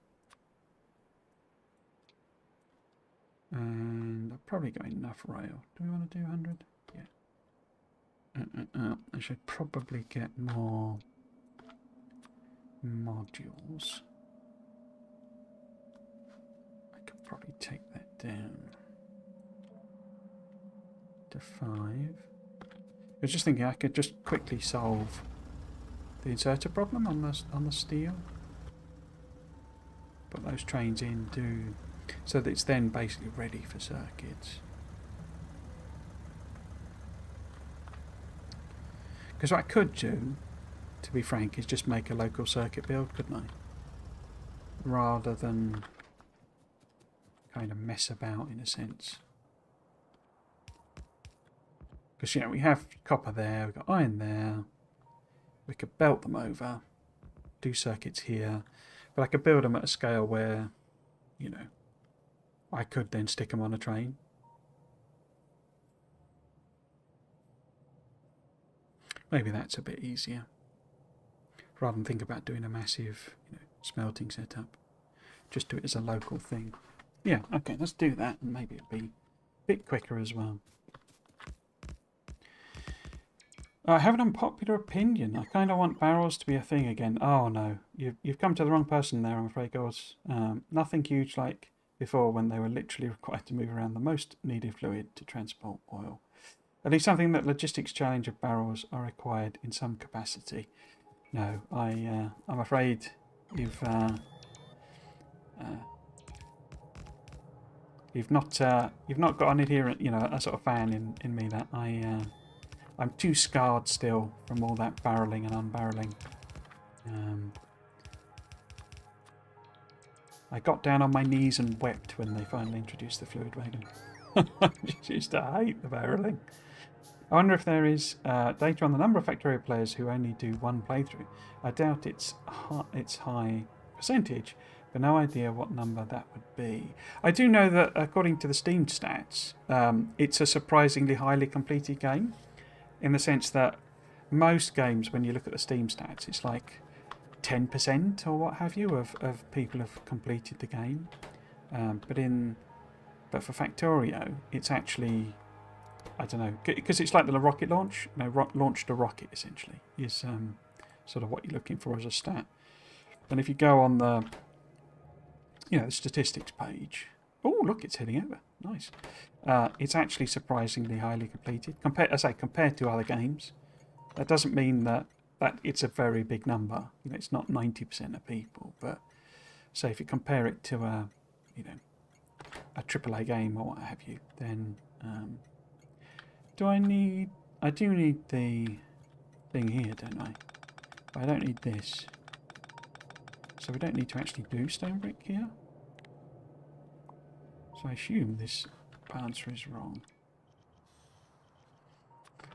and I've probably got enough rail. Do we want to do 100? Yeah. I should probably get more modules. I could probably take that down to 5. was just thinking I could just quickly solve the inserter problem on the steel. Put those trains in, so that it's then basically ready for circuits. Because what I could do, to be frank, is just make a local circuit build, couldn't I? Rather than kind of mess about in a sense. Because, you know, we have copper there, we've got iron there. We could belt them over, do circuits here. But I could build them at a scale where, you know, I could then stick them on a train. Maybe that's a bit easier. Rather than think about doing a massive, you know, smelting setup. Just do it as a local thing. Yeah, okay, let's do that, and maybe it'll be a bit quicker as well. I have an unpopular opinion. I kind of want barrels to be a thing again. Oh no, you've come to the wrong person there, I'm afraid, guys. Nothing huge like before when they were literally required to move around the most needed fluid to transport oil. At least something that logistics challenge of barrels are required in some capacity. No, I'm afraid you've not got an adherent, you know, a sort of fan in me that I'm too scarred still from all that barreling and unbarreling. I got down on my knees and wept when they finally introduced the fluid wagon. I just used to hate the barreling. I wonder if there is data on the number of Factorio players who only do one playthrough. I doubt it's high percentage, but no idea what number that would be. I do know that according to the Steam stats, it's a surprisingly highly completed game, in the sense that most games, when you look at the Steam stats, it's like 10% or what have you of people have completed the game. But for Factorio, it's actually, I don't know, because it's like the rocket launch. You know, launched a rocket essentially is sort of what you're looking for as a stat. And if you go on the, you know, the statistics page, oh look, it's heading over. Nice. It's actually surprisingly highly completed compared to other games. That doesn't mean that it's a very big number. You know, it's not 90% of people, but say if you compare it to a, you know, a AAA game or what have you, then I do need the thing here, don't I? But I don't need this. So we don't need to actually do stone brick here. So I assume this answer is wrong.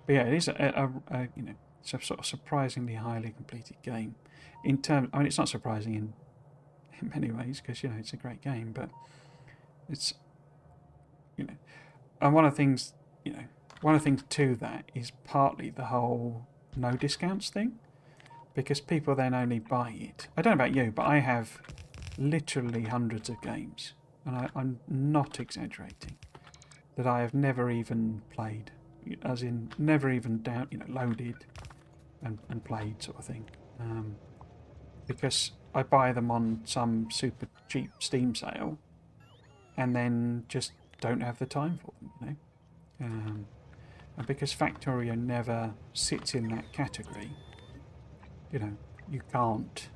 But yeah, it is a you know, it's a sort of surprisingly highly completed game. In terms, I mean, it's not surprising in many ways because, you know, it's a great game, but it's, you know, and one of the things, you know, one of the things to that is partly the whole no discounts thing, because people then only buy it. I don't know about you, but I have literally hundreds of games, and I'm not exaggerating, that I have never even played, as in never even loaded and played sort of thing, because I buy them on some super cheap Steam sale, and then just don't have the time for them, you know. And because Factorio never sits in that category, you know, you can't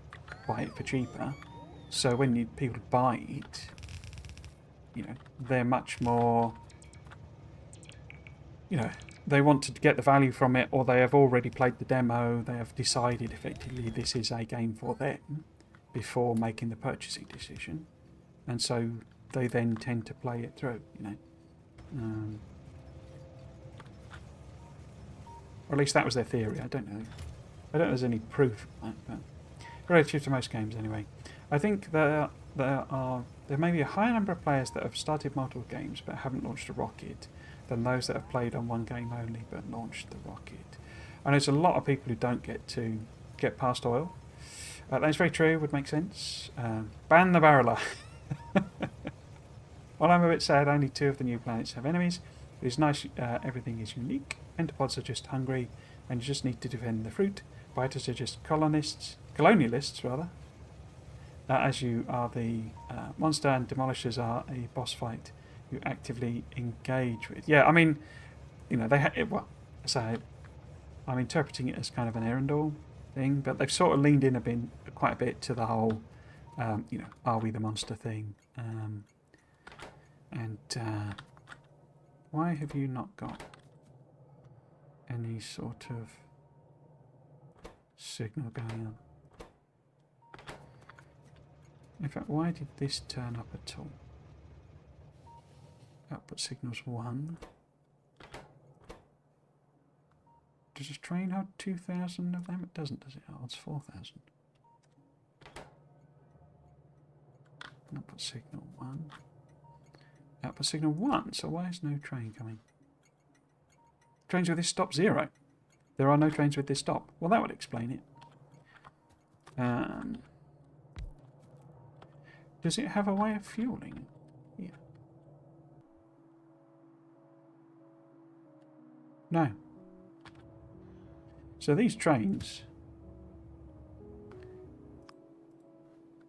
buy it for cheaper. So when people buy it, you know, they're much more, you know, they want to get the value from it, or they have already played the demo, they have decided effectively this is a game for them before making the purchasing decision, and so they then tend to play it through, you know. Or at least that was their theory. I don't know. I don't know if there's any proof of that, but relative to most games anyway. I think there may be a higher number of players that have started multiple games but haven't launched a rocket than those that have played on one game only but launched the rocket. And there's a lot of people who don't get past oil. That's very true, would make sense. Ban the barreler. While I'm a bit sad only 2 of the new planets have enemies, it is nice everything is unique. Enterpods are just hungry and you just need to defend the fruit. Biters are just colonialists rather. As you are the monster, and demolishers are a boss fight you actively engage with. Yeah, I mean, you know, I'm interpreting it as kind of an errandall thing, but they've sort of leaned in quite a bit to the whole, you know, are we the monster thing? Why have you not got any sort of signal going on? In fact, why did this turn up at all? Output signals 1. Does this train hold 2,000 of them? It doesn't, does it? It holds 4,000. Output signal 1. Output signal 1, so why is no train coming? Trains with this stop 0. There are no trains with this stop. Well, that would explain it. Does it have a way of fueling? Yeah. No. So these trains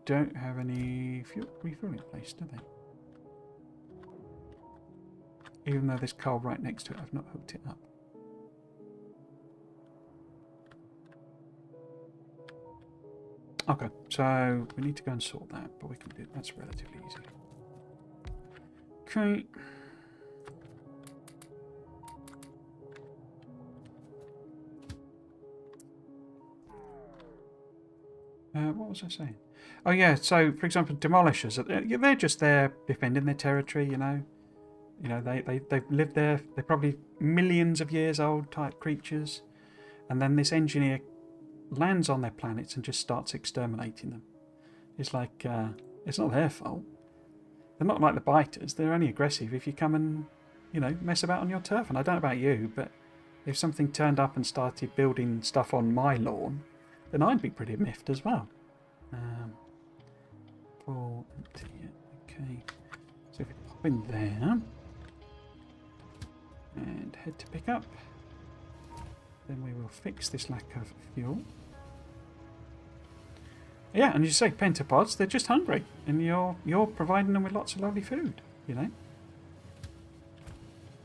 don't have any refueling place, do they? Even though there's coal right next to it, I've not hooked it up. Okay, so we need to go and sort that, but we can do that's relatively easy. Okay. What was I saying? Oh yeah, so for example, demolishers, they're just there defending their territory, you know. You know, they've lived there, they're probably millions of years old type creatures. And then this engineer lands on their planets and just starts exterminating them. It's like, it's not their fault. They're not like the biters, they're only aggressive if you come and, you know, mess about on your turf. And I don't know about you, but if something turned up and started building stuff on my lawn, then I'd be pretty miffed as well. Full empty, okay. So if we pop in there and head to pick up, then we will fix this lack of fuel. Yeah, and you say pentapods, they're just hungry, and you're providing them with lots of lovely food, you know.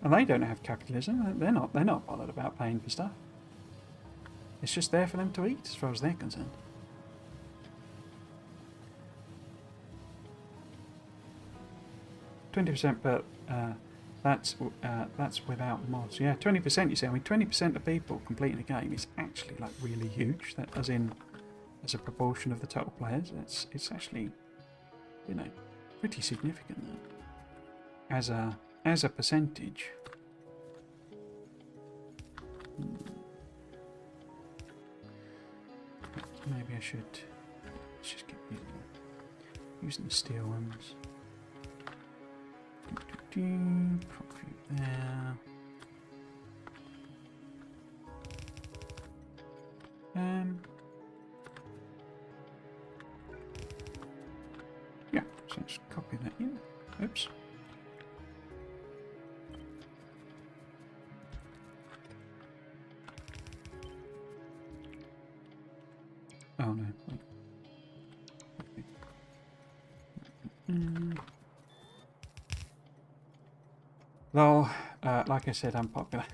And they don't have capitalism. They're not bothered about paying for stuff. It's just there for them to eat, as far as they're concerned. %, but that's without mods. Yeah, 20%. You see, I mean, 20% of people completing a game is actually like really huge. That, as in, as a proportion of the total players, it's actually, you know, pretty significant. As a percentage. Maybe I should just keep using the steel ones. Pop you there. Yeah, so let's copy that in. Oops. Oh no, wait. Though, like I said, I'm popular.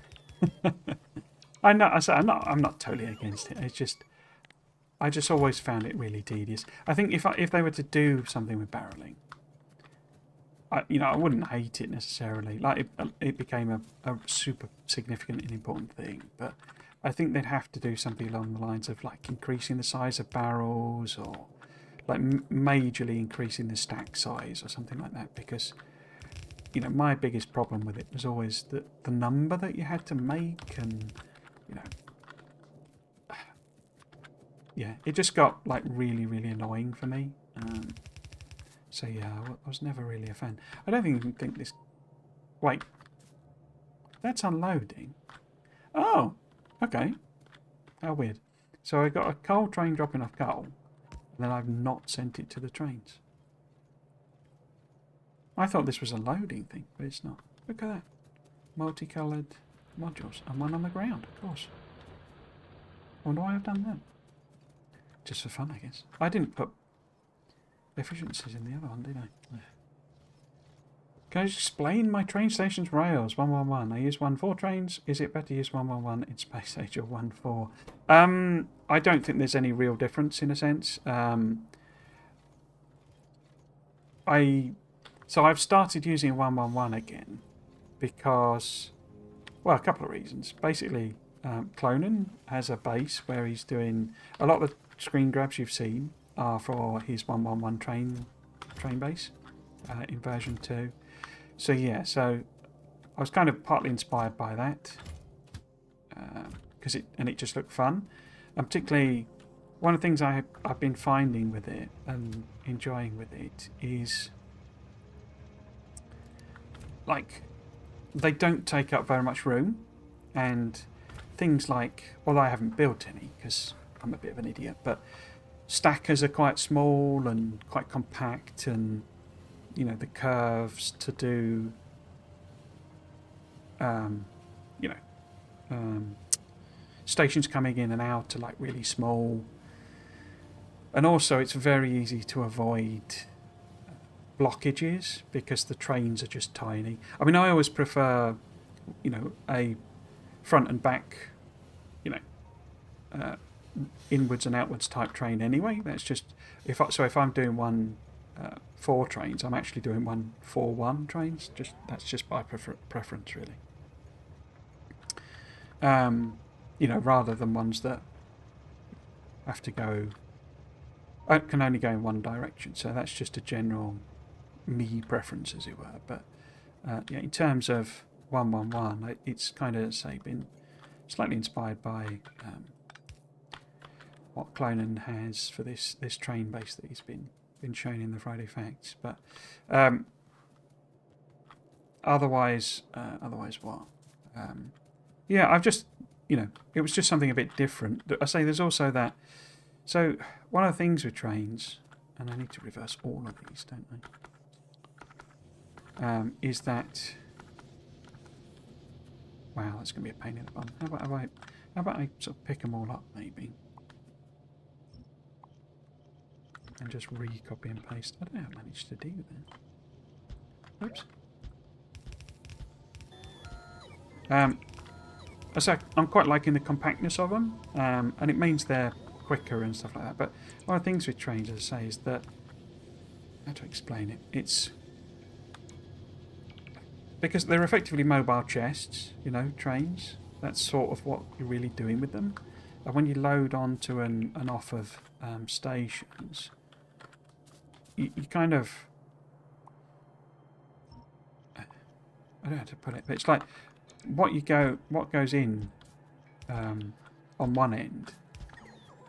I'm not totally against it. It's just, I just always found it really tedious. I think if they were to do something with barreling, I wouldn't hate it necessarily. Like it became a super significant and important thing, but I think they'd have to do something along the lines of like increasing the size of barrels, or like majorly increasing the stack size or something like that, because, you know, my biggest problem with it was always the number that you had to make, and, you know, yeah, it just got like really, really annoying for me. So yeah, I was never really a fan. I don't even think this... Wait. That's unloading. Oh, okay. How weird. So I got a coal train dropping off coal, and then I've not sent it to the trains. I thought this was a loading thing, but it's not. Look at that. Multicoloured modules. And one on the ground, of course. I wonder why I've done that. Just for fun, I guess. I didn't put efficiencies in the other one, did I? Can I just explain my train station's rails? 111. I use 1-4 trains. Is it better to use 111 in Space Age or 1-4? I don't think there's any real difference in a sense. So I've started using 111 again because, well, a couple of reasons. Basically, Clonan has a base where he's doing a lot of the screen grabs you've seen are for his 111 train base in version 2. So yeah, so I was kind of partly inspired by that because it just looked fun, and particularly one of the things I've been finding with it and enjoying with it is like they don't take up very much room, and things like, well, I haven't built any because I'm a bit of an idiot, but stackers are quite small and quite compact, and you know the curves to do stations coming in and out are like really small, and also it's very easy to avoid blockages because the trains are just tiny. I mean, I always prefer a front and back inwards and outwards type train anyway. That's just if I'm doing 1-4 trains, I'm actually doing 1-4-1 trains. That's just by preference, really. Rather than ones that have to go, can only go in one direction. So that's just a general me preference, as it were. But in terms of 111, it's kind of been slightly inspired by what Clonan has for this train base that he's been shown in the Friday Facts. But otherwise what? I've just it was just something a bit different. I say there's also that. So one of the things with trains, and I need to reverse all of these, don't I? Is that, wow, that's going to be a pain in the bum. How about I sort of pick them all up maybe, and just re-copy and paste. I don't know how I managed to do that. Oops. I'm quite liking the compactness of them, and it means they're quicker and stuff like that. But one of the things with trains, as I say, is that, how to explain it? It's because they're effectively mobile chests, trains. That's sort of what you're really doing with them. And when you load onto and off of stations, you kind of, I don't know how to put it, but it's like what goes in on one end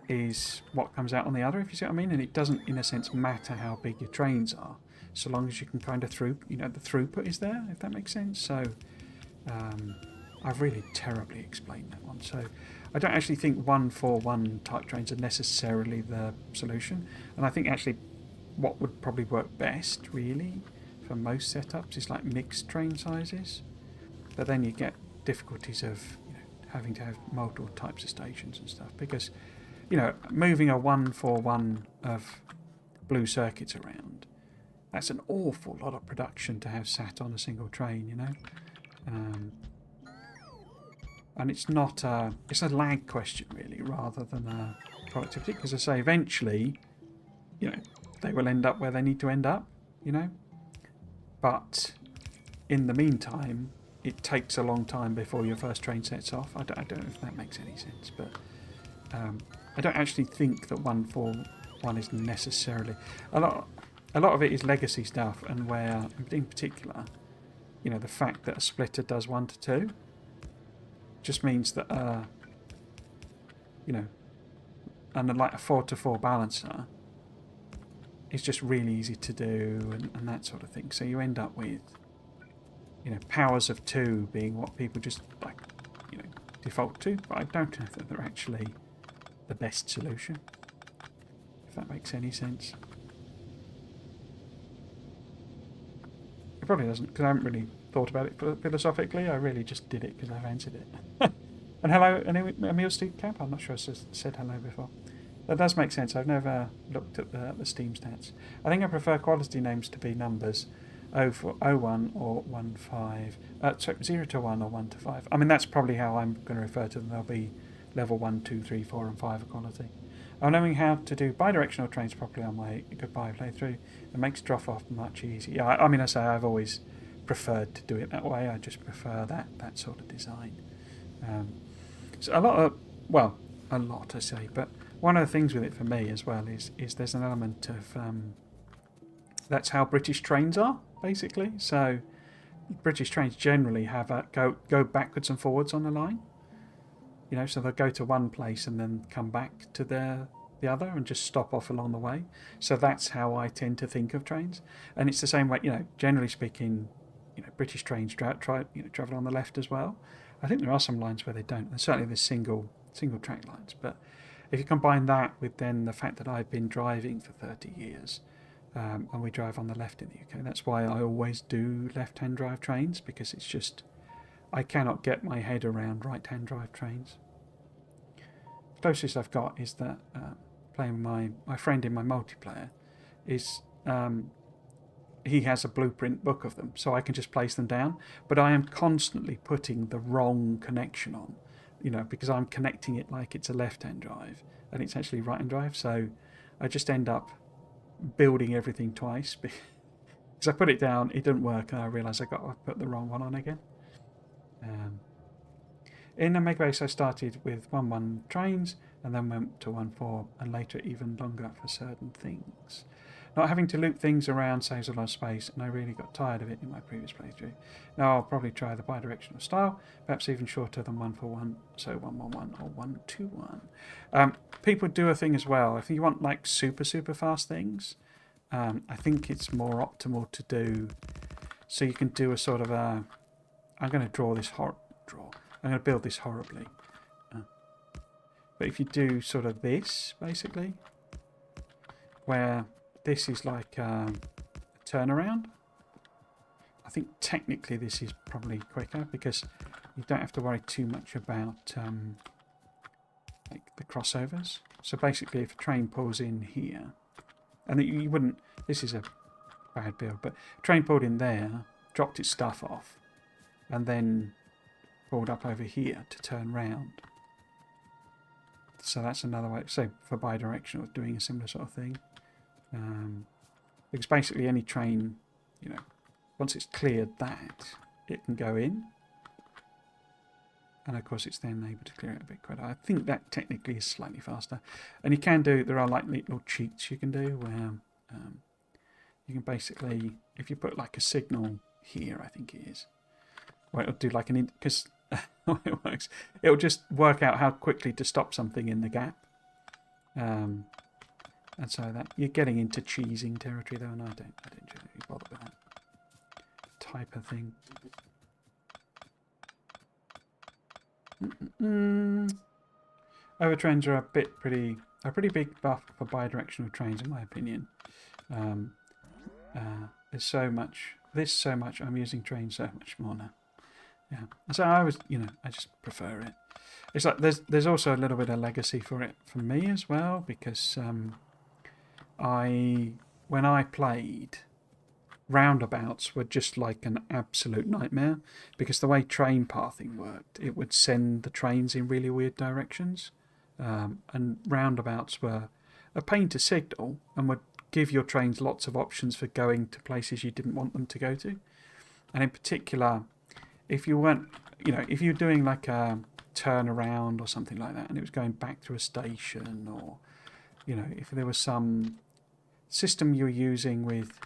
is what comes out on the other, if you see what I mean. And it doesn't, in a sense, matter how big your trains are, so long as you can kind of the throughput is there, if that makes sense. So I've really terribly explained that one. So I don't actually think 1-4-1 type trains are necessarily the solution, and I think actually what would probably work best, really, for most setups is like mixed train sizes. But then you get difficulties of having to have multiple types of stations and stuff, because moving a 1-4-1 of blue circuits around, that's an awful lot of production to have sat on a single train, and it's not it's a lag question really, rather than a productivity, because I say eventually they will end up where they need to end up, but in the meantime it takes a long time before your first train sets off. I don't know if that makes any sense, but I don't actually think that 1-4-1 is necessarily a lot of it is legacy stuff, and where in particular the fact that a splitter does 1-2 just means that and like a 4-4 balancer is just really easy to do, and that sort of thing. So you end up with powers of 2 being what people just like default to, but I don't know that they're actually the best solution, if that makes any sense. It probably doesn't, because I haven't really thought about it philosophically. I really just did it because I fancied it. And hello, Emil Steve Camp. I'm not sure I said hello before. That does make sense. I've never looked at the Steam stats. I think I prefer quality names to be numbers. 01 or 15, sorry, 0 to 1 or 1 to 5. I mean, that's probably how I'm going to refer to them. They'll be level 1, 2, 3, 4 and 5 equality. I'm knowing how to do bidirectional trains properly on my goodbye playthrough. It makes drop-off much easier. I mean, I say I've always preferred to do it that way. I just prefer that sort of design. So a lot I say, but one of the things with it for me as well is there's an element of that's how British trains are, basically. So British trains generally have go backwards and forwards on the line. You know, so they'll go to one place and then come back to the other and just stop off along the way. So that's how I tend to think of trains. And it's the same way, you know, generally speaking, you know, British trains travel on the left as well. I think there are some lines where they don't. And certainly there's single track lines. But if you combine that with then the fact that I've been driving for 30 years, and we drive on the left in the UK, that's why I always do left-hand drive trains, because it's just, I cannot get my head around right-hand drive trains. The closest I've got is that playing my friend in my multiplayer is he has a blueprint book of them, so I can just place them down, but I am constantly putting the wrong connection on, you know, because I'm connecting it like it's a left-hand drive and it's actually right-hand drive, so I just end up building everything twice because I put it down, it didn't work, and I realised I put the wrong one on again. In the Megabase I started with 1-1 trains and then went to 1-4 and later even longer for certain things. Not having to loop things around saves a lot of space, and I really got tired of it in my previous playthrough. Now I'll probably try the bidirectional style, perhaps even shorter than 1-4-1, so 1-1-1 or 1-2-1. People do a thing as well. If you want like super fast things, I think it's more optimal to do, so you can do a sort of a, I'm going to draw this I'm going to build this horribly. But if you do sort of this, basically, where this is like a turnaround, I think technically this is probably quicker because you don't have to worry too much about like the crossovers. So basically if a train pulls in here, and you wouldn't, this is a bad build, but a train pulled in there, dropped its stuff off, and then pulled up over here to turn round. So that's another way, so for bidirectional, doing a similar sort of thing. Because basically any train, you know, once it's cleared that, it can go in. And of course it's then able to clear it a bit quicker. I think that technically is slightly faster. And you can do, there are like little cheats you can do where you can basically, if you put like a signal here, I think it is, where it'll do like an, because it works, it'll just work out how quickly to stop something in the gap. And so that you're getting into cheesing territory though, and I don't generally bother with that type of thing. Overtrains are a pretty big buff for bidirectional trains, in my opinion. There's so much. I'm using trains so much more now. Yeah, so I just prefer it. It's like there's also a little bit of legacy for it for me as well, because when I played, roundabouts were just like an absolute nightmare, because the way train pathing worked, it would send the trains in really weird directions, and roundabouts were a pain to signal and would give your trains lots of options for going to places you didn't want them to go to. And in particular, if you weren't, if you were doing like a turnaround or something like that, and it was going back to a station, or if there was some system you were using with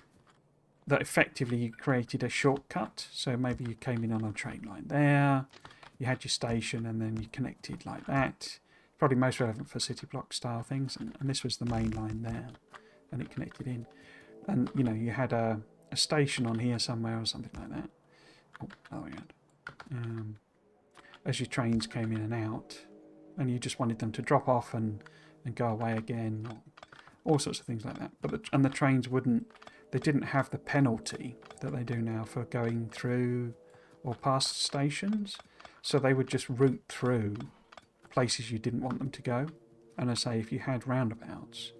that effectively you created a shortcut, so maybe you came in on a train line there, you had your station, and then you connected like that. Probably most relevant for city block style things, and this was the main line there, and it connected in. And you had a station on here somewhere or something like that. Oh my god. As your trains came in and out, and you just wanted them to drop off and go away again, or all sorts of things like that. But the trains didn't have the penalty that they do now for going through or past stations, so they would just route through places you didn't want them to go. And I say, if you had roundabouts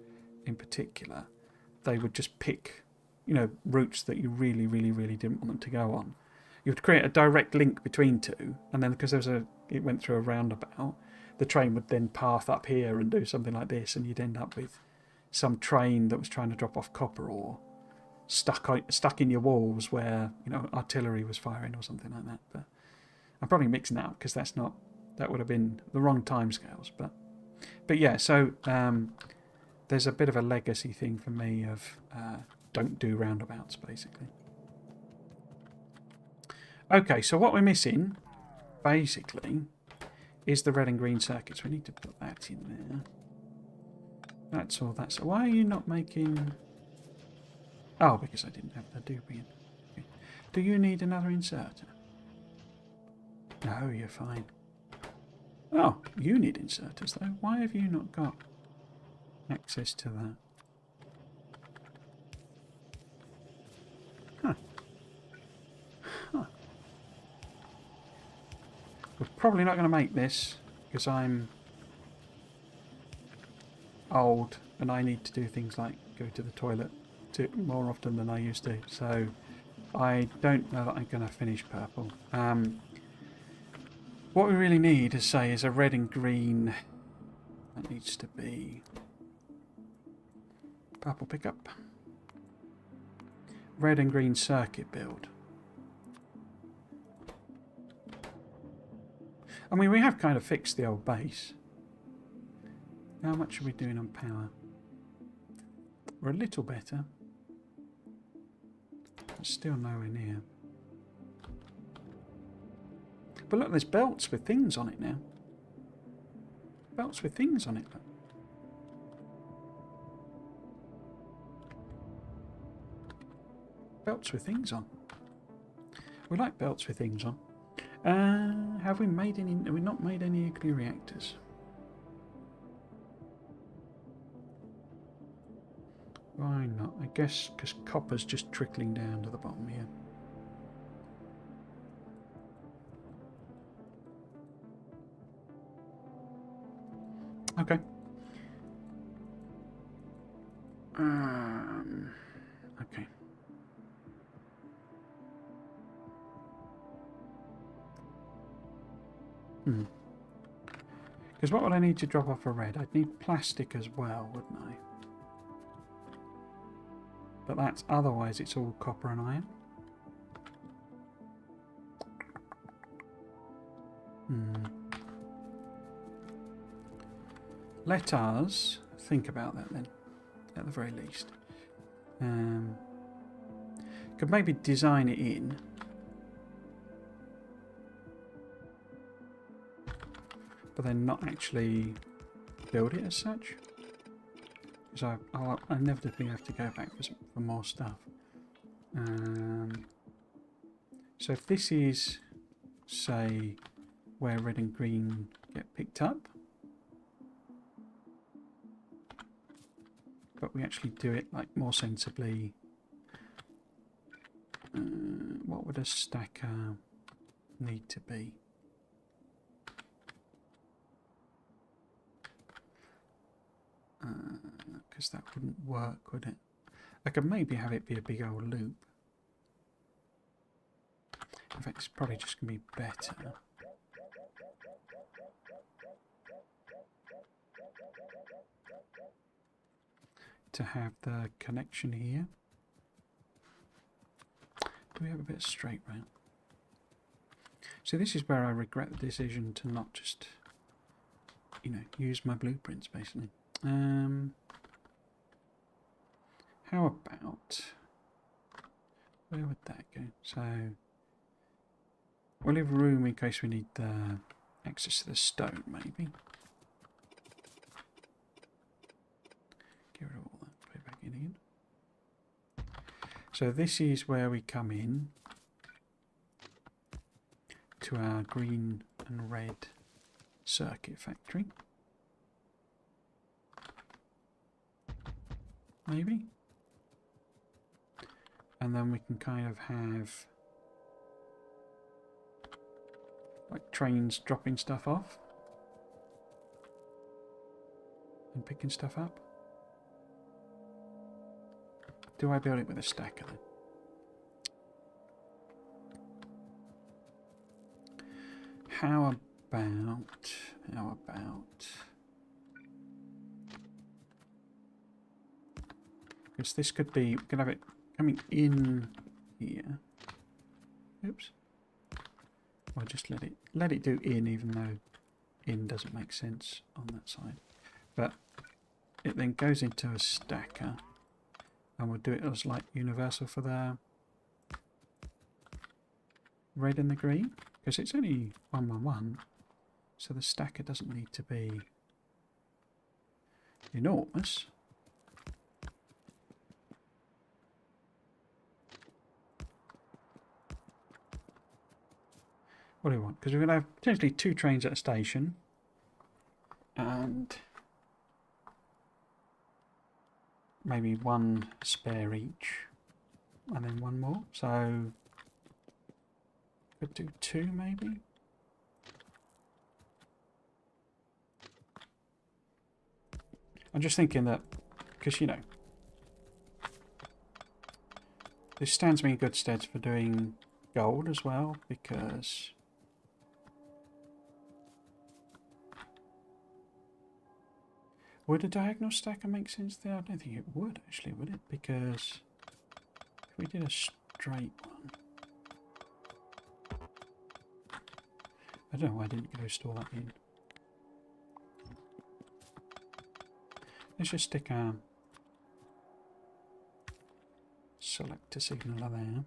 in particular, they would just pick you know, routes that you really, really, really didn't want them to go on. You would create a direct link between two, and then because it went through a roundabout, the train would then path up here and do something like this, and you'd end up with some train that was trying to drop off copper ore stuck in your walls where, you know, artillery was firing or something like that. But I'm probably mixing that up because that would have been the wrong timescales. But yeah, so there's a bit of a legacy thing for me of don't do roundabouts, basically. Okay, so what we're missing, basically, is the red and green circuits. We need to put that in there. That's all that. So why are you not making... Oh, because I didn't have the duplicate. Okay. Do you need another inserter? No, you're fine. Oh, you need inserters though. Why have you not got access to that? Huh. Huh. We're probably not going to make this because I'm old and I need to do things like go to the toilet more often than I used to. So I don't know that I'm going to finish purple. What we really need, as say, is a red and green. That needs to be purple pickup. Red and green circuit build. I mean, we have kind of fixed the old base. How much are we doing on power? We're a little better. But still nowhere near. But look, there's belts with things on it now. Belts with things on it, look. Belts with things on. We like belts with things on. Have we made any... Have we not made any nuclear reactors? Why not? I guess because copper's just trickling down to the bottom here. Okay. Okay. Because what would I need to drop off a red? I'd need plastic as well, wouldn't I? But that's otherwise it's all copper and iron. Let us think about that then, at the very least. Could maybe design it in. But then not actually build it as such. Because I'll inevitably have to go back for more stuff. So if this is, say, where red and green get picked up, but we actually do it like more sensibly, what would a stacker need to be? Because that wouldn't work, would it? I could maybe have it be a big old loop. In fact, it's probably just going to be better to have the connection here. Do we have a bit of straight rail? So this is where I regret the decision to not just, you know, use my blueprints basically. How about, where would that go? So we'll leave room in case we need access to the stone, maybe. Get rid of all that, put it back in again. So this is where we come in to our green and red circuit factory. Maybe. And then we can kind of have like trains dropping stuff off and picking stuff up. do I build it with a stacker then? How about... Because this could be... We could have it coming in here. Oops. Or just let it do in, even though in doesn't make sense on that side. But it then goes into a stacker. And we'll do it as like universal for the red and the green. Because it's only 1, 1, 1. So the stacker doesn't need to be enormous. What do we want? Because we're going to have potentially 2 trains at a station. And maybe 1 spare each. And then 1 more. So could do 2 maybe. I'm just thinking that, because, you know, this stands me in good stead for doing gold as well, because would a diagonal stacker make sense there? I don't think it would, actually, would it? Because if we did a straight one, I don't know why I didn't go store that in. Let's just stick a selector signaler there.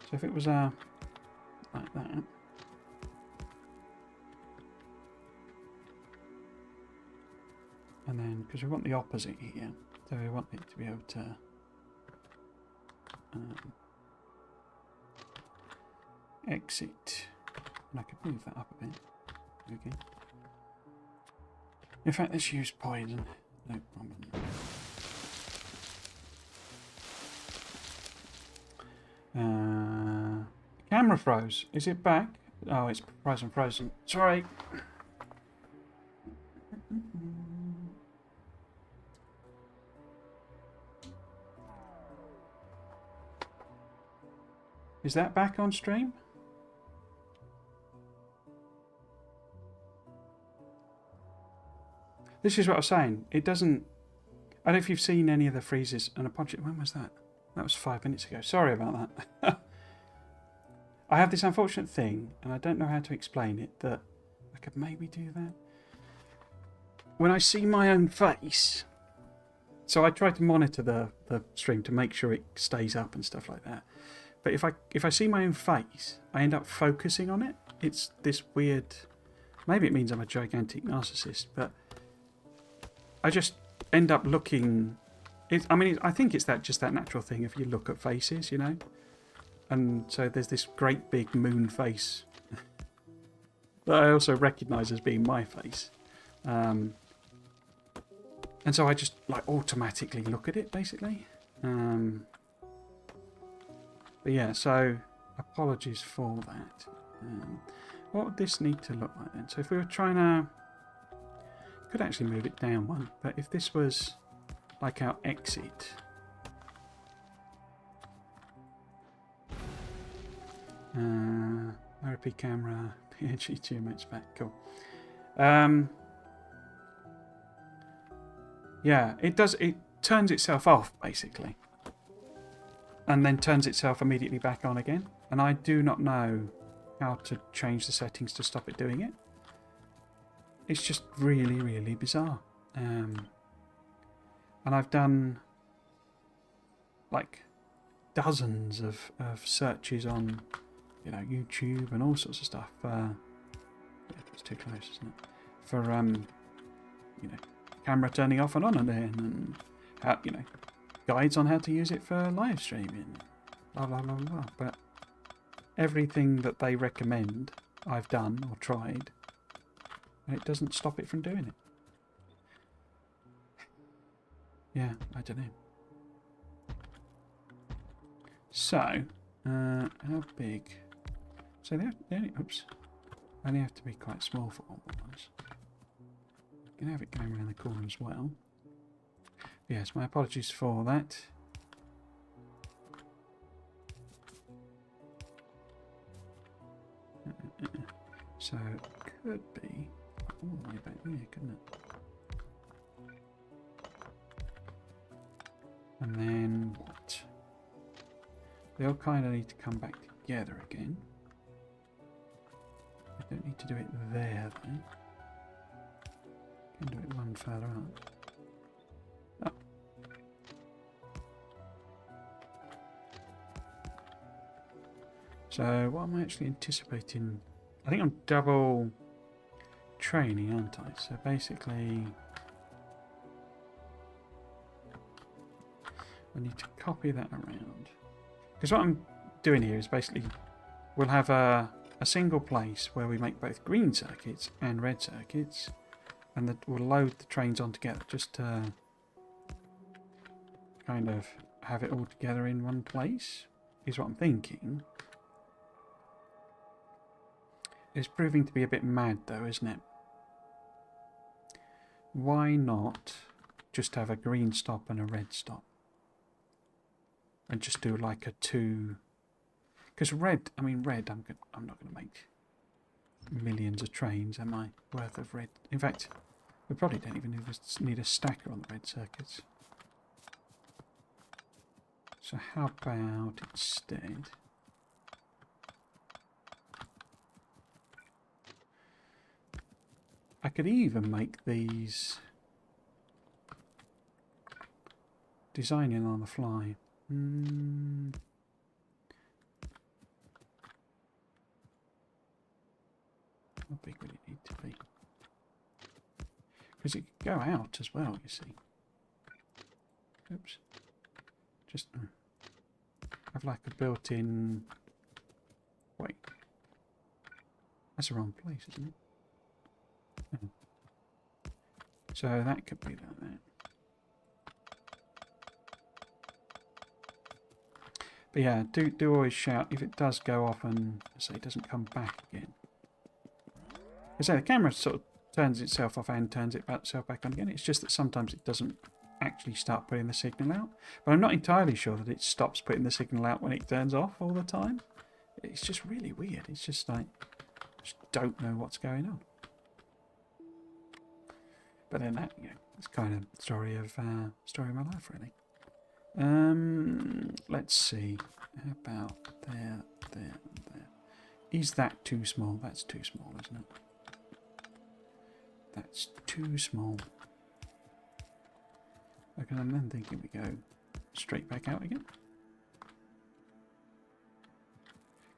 So if it was like that, and then because we want the opposite here, so we want it to be able to exit, and I could move that up a bit. Okay. In fact, let's use poison. No problem. Camera froze. Is it back? Oh, it's frozen. Sorry. Is that back on stream? This is what I was saying. It doesn't... I don't know if you've seen any of the freezes. And apologies, when was that? That was 5 minutes ago. Sorry about that. I have this unfortunate thing, and I don't know how to explain it, that I could maybe do that. When I see my own face... So I try to monitor the stream to make sure it stays up and stuff like that. But if I see my own face, I end up focusing on it. It's this weird... Maybe it means I'm a gigantic narcissist, but... I just end up looking... I think it's just that natural thing if you look at faces, you know? And so there's this great big moon face that I also recognise as being my face. And so I just like automatically look at it, basically. But yeah, so apologies for that. What would this need to look like then? So if we were trying to... Could actually move it down one, but if this was like our exit, RP camera, PNG 2 minutes back, cool. Yeah, it turns itself off basically, and then turns itself immediately back on again. And I do not know how to change the settings to stop it doing it. It's just really, really bizarre. And I've done like dozens of searches on, you know, YouTube and all sorts of stuff. Yeah, it's too close, isn't it? For you know, camera turning off and on again, and how, you know, guides on how to use it for live streaming. Blah blah blah blah. But everything that they recommend, I've done or tried. And it doesn't stop it from doing it. Yeah, I don't know. So, how big? So they only have to be quite small for all ones. You can have it going around the corner as well. Yes, my apologies for that. So it could be all the way back there, couldn't it? And then what? They all kind of need to come back together again. I don't need to do it there though. Can do it one further up. Oh. So what am I actually anticipating? I think I'm double training, aren't I? So basically I need to copy that around. Because what I'm doing here is basically we'll have a single place where we make both green circuits and red circuits, and that we'll load the trains on together just to kind of have it all together in one place, is what I'm thinking. It's proving to be a bit mad though, isn't it? Why not just have a green stop and a red stop? And just do like a two... Because red, I'm not going to make millions of trains, am I? Worth of red. In fact, we probably don't even need a stacker on the red circuits. So how about instead... I could even make these designing on the fly. How big would it need to be? Because it could go out as well, you see. Oops. Just have like a built-in... Wait. That's the wrong place, isn't it? Oh. So that could be like that. But yeah, do always shout if it does go off and say it doesn't come back again. I say the camera sort of turns itself off and turns itself back on again. It's just that sometimes it doesn't actually start putting the signal out. But I'm not entirely sure that it stops putting the signal out when it turns off all the time. It's just really weird. It's just like, just don't know what's going on. But then that, you know, it's kind of story of my life, really. Let's see. How about there, there, and there? Is that too small? That's too small, isn't it? That's too small. Okay, I'm then thinking we go straight back out again.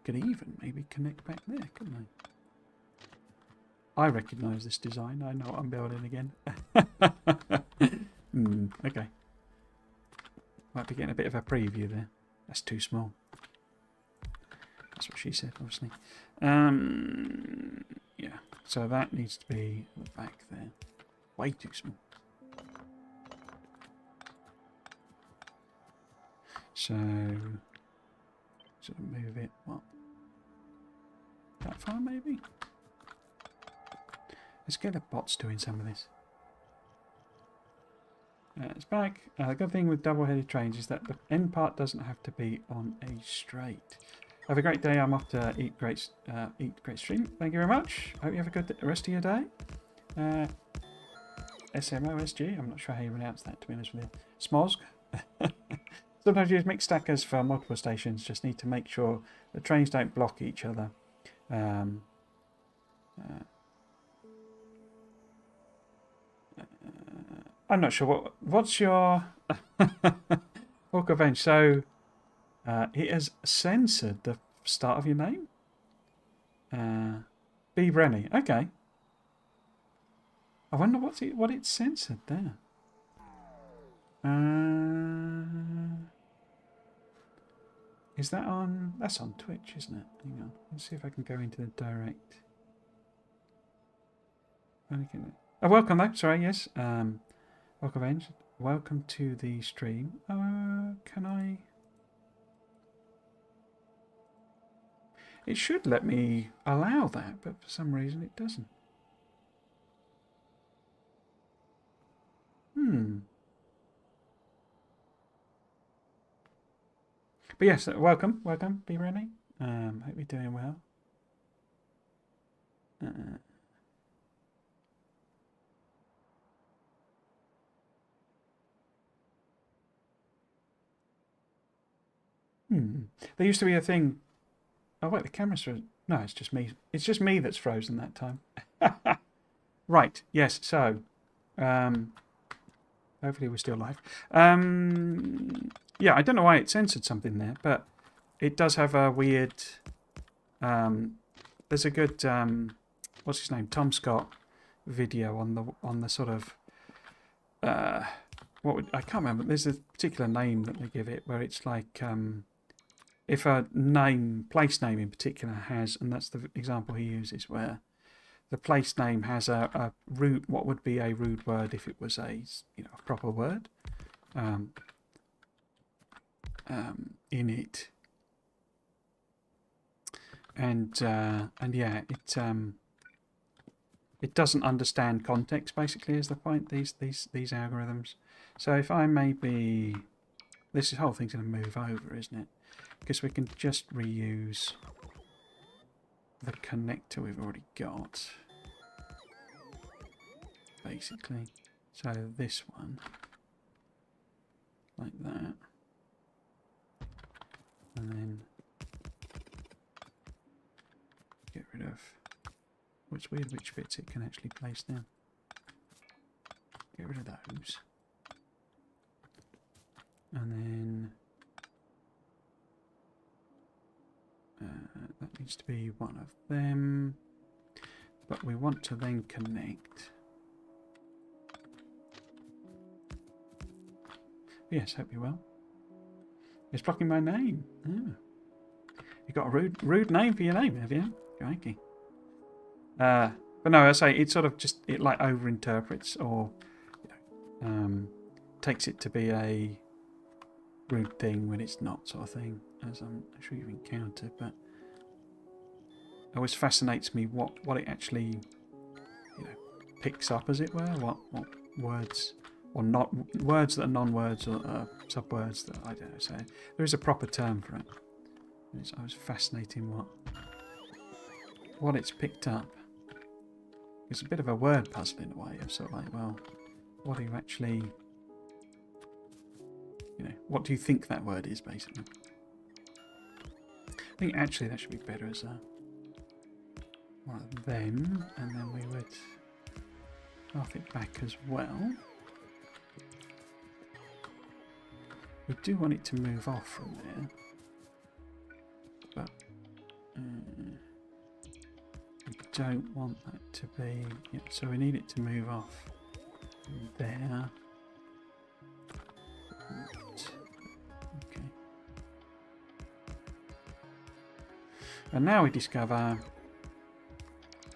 Could even maybe connect back there, couldn't I recognise this design. I know what I'm building again. Okay. Might be getting a bit of a preview there. That's too small. That's what she said, obviously. Yeah. So that needs to be back there. Way too small. So sort of move it, what? That far maybe? Let's get the bots doing some of this. It's back. The good thing with double-headed trains is that the end part doesn't have to be on a straight. Have a great day. I'm off to eat great stream. Thank you very much. Hope you have a good rest of your day. SMOSG. I'm not sure how you pronounce that, to be honest with you. Smosg. Sometimes you use mixed stackers for multiple stations. Just need to make sure the trains don't block each other. I'm not sure what's your Walk of Venge. So it has censored the start of your name. B Brenny. Okay. I wonder what it's censored there. Is that on? That's on Twitch, isn't it? Hang on. Let's see if I can go into the direct. Oh, welcome though. Sorry, yes. Welcome, Venge. Welcome to the stream. Can I? It should let me allow that, but for some reason it doesn't. But yes, welcome, Be Rennie. Hope you're doing well. There used to be a thing. Oh wait, the camera's frozen. No, it's just me. It's just me that's frozen that time. Right. Yes. So, hopefully we're still live. Yeah, I don't know why it censored something there, but it does have a weird. There's a good what's his name, Tom Scott video on the sort of I can't remember. There's a particular name that they give it where it's like if a place name in particular has, and that's the example he uses, where the place name has a rude, what would be a rude word if it was a a proper word in it, and yeah, it doesn't understand context. Basically, is the point. These algorithms. So if I maybe this whole thing's going to move over, isn't it? Because we can just reuse the connector we've already got, basically. So this one, like that, and then get rid of. It's weird which bits it can actually place down. Get rid of those, and then. That needs to be one of them, but we want to then connect. Yes, hope you're well. It's blocking my name. Oh. You got a rude name for your name, have you? Crikey. But no, I say it sort of just like overinterprets or takes it to be a rude thing when it's not, sort of thing, as I'm sure you've encountered. But it always fascinates me what it actually picks up, as it were. What words or not words that are non-words or sub-words that I don't know. So there is a proper term for it. It's always fascinating what it's picked up. It's a bit of a word puzzle in a way. Of sort of like, well, what do you actually, what do you think that word is, basically? I think actually that should be better as one of them, and then we would path it back as well. We do want it to move off from there, but we don't want that to be. Yeah, so we need it to move off from there. Okay. And now we discover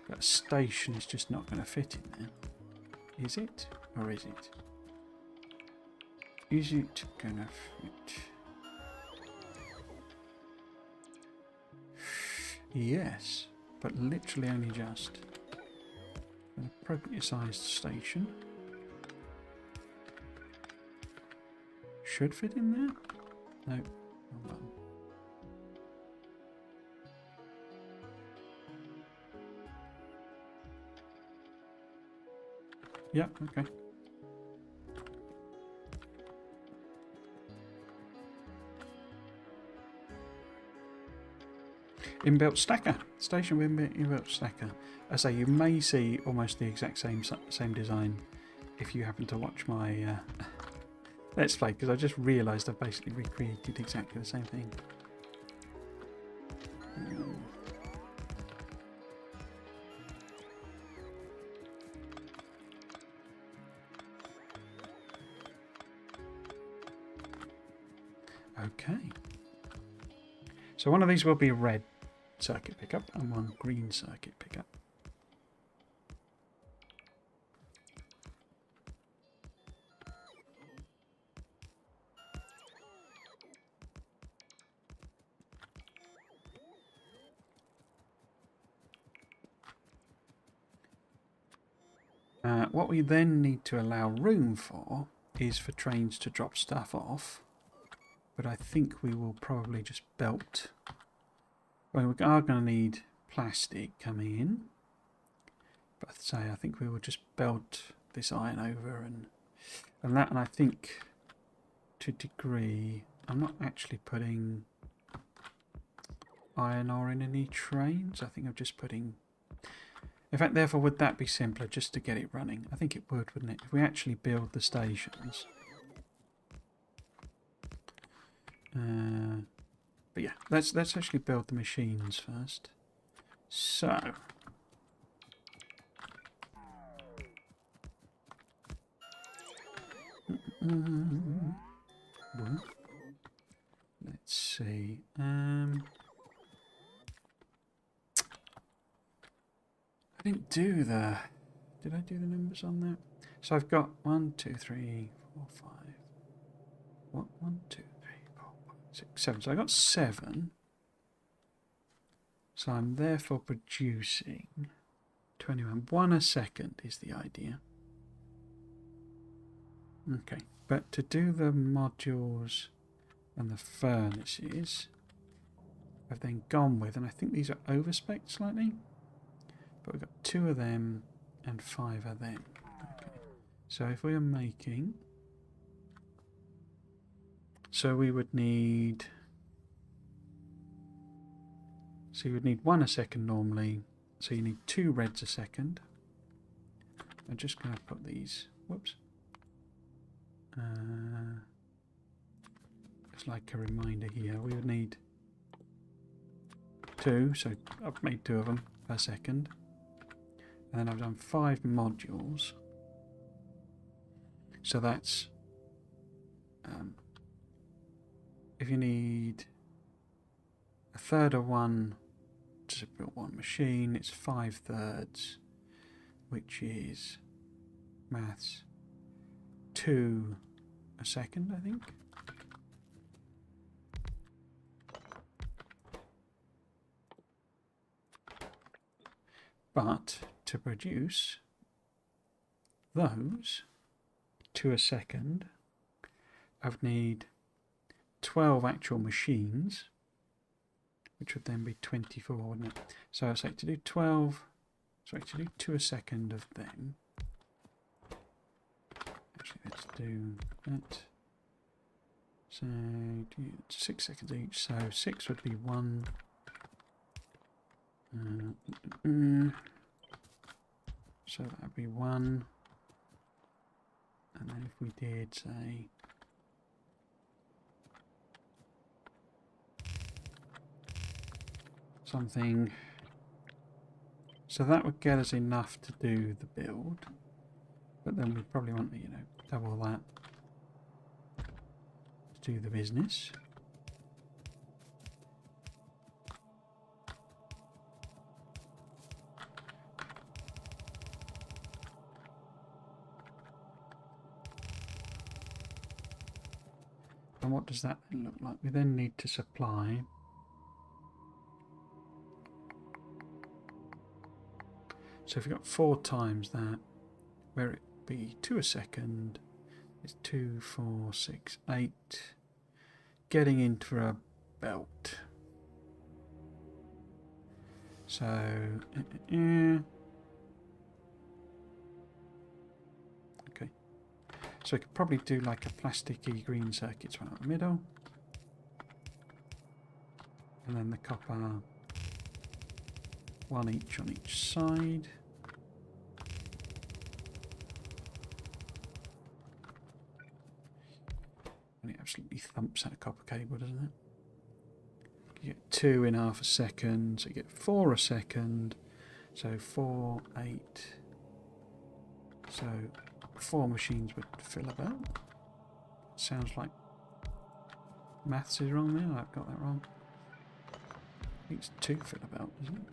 that station is just not going to fit in there. Is it? Or is it? Is it going to fit? Yes, but literally only just. An appropriately sized station. Should fit in there? No. Oh well. Yeah, okay. Inbuilt stacker. Station with inbuilt stacker. I say you may see almost the exact same design if you happen to watch my Let's Play, because I just realised I've basically recreated exactly the same thing. Okay. So one of these will be a red circuit pickup and one green circuit pickup. What we then need to allow room for is for trains to drop stuff off but I think we will probably just belt. Well, we are going to need plastic coming in, but I'd say I think we will just belt this iron over and that, and I think to a degree I'm not actually putting iron ore in any trains. I think I'm just putting. In fact, therefore, would that be simpler just to get it running? I think it would, wouldn't it? If we actually build the stations. But yeah, let's actually build the machines first. So. Let's see. I didn't do the. Did I do the numbers on that? So I've got 1, 2, 3, 4, 5. What? 1, 2, 3, 4, 5, 6, 7. So I got 7. So I'm therefore producing 21. 1 a second is the idea. Okay, but to do the modules and the furnaces, I've then gone with, and I think these are overspec slightly, but we've got 2 of them and 5 of them. Okay. So if we are making, so we would need, so you would need 1 a second normally, so you need 2 reds a second. I'm just going to put these, whoops, it's like a reminder here, we would need 2, so I've made 2 of them per second. And then I've done 5 modules. So that's if you need a third of one to build one machine, it's 5/3, which is maths 2 a second, I think. But to produce those 2 a second, I would need 12 actual machines, which would then be 24, wouldn't it? So I'd say to do 12, sorry, to do 2 a second of them. Actually, let's do that. So 6 seconds each, so 6 would be 1. So that would be 1. And then if we did, say, something, so that would get us enough to do the build, but then we'd probably want, you know, double that to do the business. And what does that then look like? We then need to supply so if you've got 4 times that, where it be 2 a second, it's 2, 4, 6, 8, getting into a belt. So, okay. So we could probably do like a plasticky green circuits right out the middle. And then the copper, 1 each on each side. And it absolutely thumps that copper cable, doesn't it? You get 2 in half a second, so you get 4 a second. So 4, 8. So 4 machines would fill about. Sounds like maths is wrong there. I've got that wrong. I think it's 2 fill about, isn't it?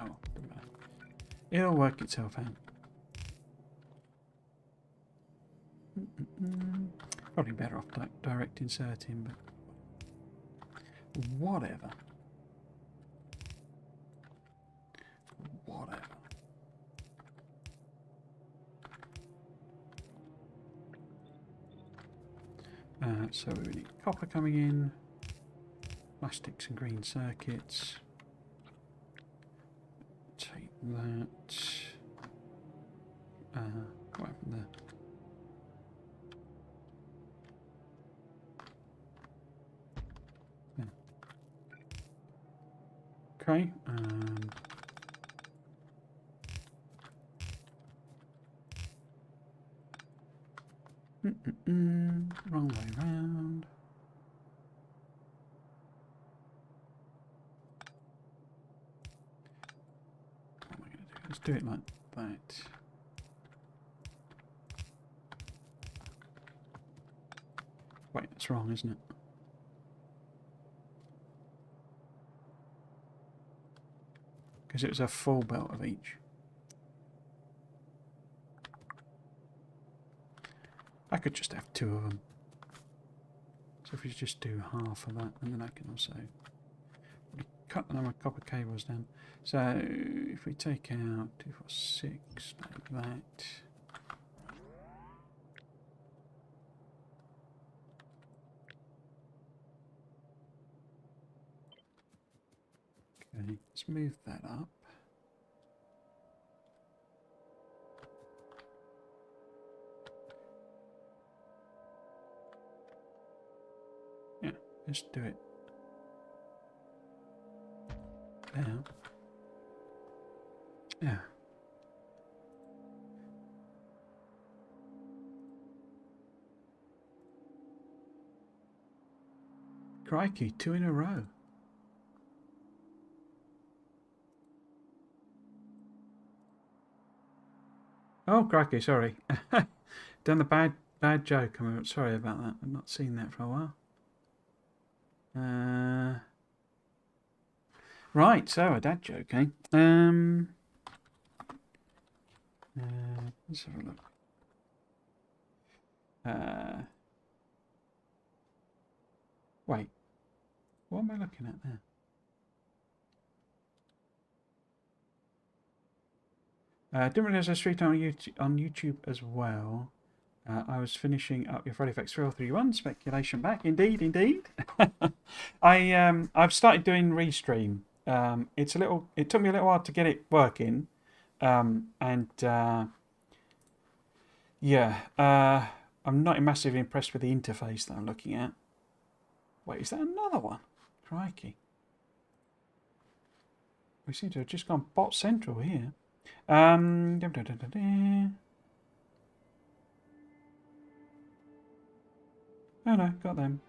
Oh, doesn't matter. It'll work itself out. Probably better off direct inserting, but whatever. Whatever. So we need copper coming in, plastics and green circuits. Take that. What happened there? Yeah. Okay. Wrong way round. What am I going to do? Let's do it like that. Wait, that's wrong, isn't it? Because it was a full belt of each. I could just have 2 of them. So if we just do half of that, and then I can also cut the number of copper cables down. So if we take out 2, 4, 6, like that. Okay, let's move that up. Yeah, let's do it. Now. Yeah. Crikey, 2 in a row. Oh, crikey, sorry. Done the bad joke. I'm sorry about that. I've not seen that for a while. Right, so a dad joke, eh? Let's have a look. Wait, what am I looking at there? Didn't realise I streamed on YouTube as well. I was finishing up your Friday Facts 3031 speculation back. Indeed, indeed. I've started doing restream. It took me a little while to get it working, yeah. I'm not massively impressed with the interface that I'm looking at. Wait, is that another one? Crikey. We seem to have just gone bot central here. Oh no, got them.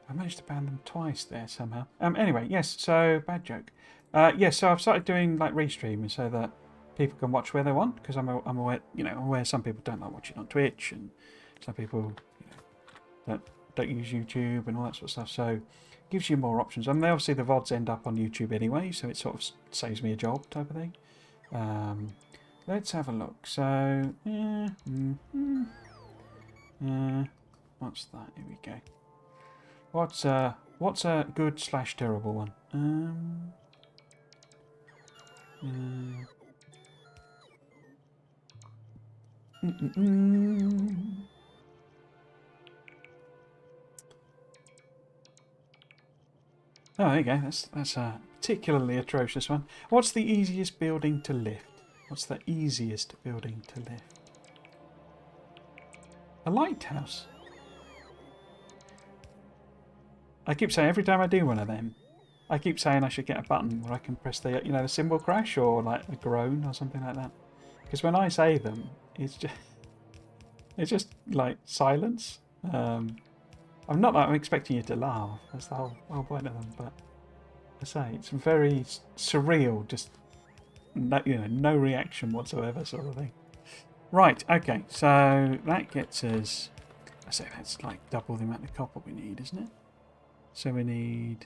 I managed to ban them twice there somehow. Anyway, yes, so bad joke. Yes, so I've started doing like restreaming so that people can watch where they want, because I'm aware, aware some people don't like watching on Twitch, and some people don't use YouTube and all that sort of stuff. So it gives you more options. I mean, obviously the VODs end up on YouTube anyway, so it sort of saves me a job type of thing. Let's have a look. So what's that? Here we go. What's a good / terrible one? Oh, there you go. That's a particularly atrocious one. What's the easiest building to lift? What's the easiest building to lift? A lighthouse. I keep saying every time I do one of them, I keep saying I should get a button where I can press the the symbol crash or like a groan or something like that. Because when I say them, it's just like silence. I'm expecting you to laugh. That's the whole point of them. But I say it's very surreal. Just no reaction whatsoever, sort of thing. Right. Okay. So that gets us. I say that's like double the amount of copper we need, isn't it? So we need.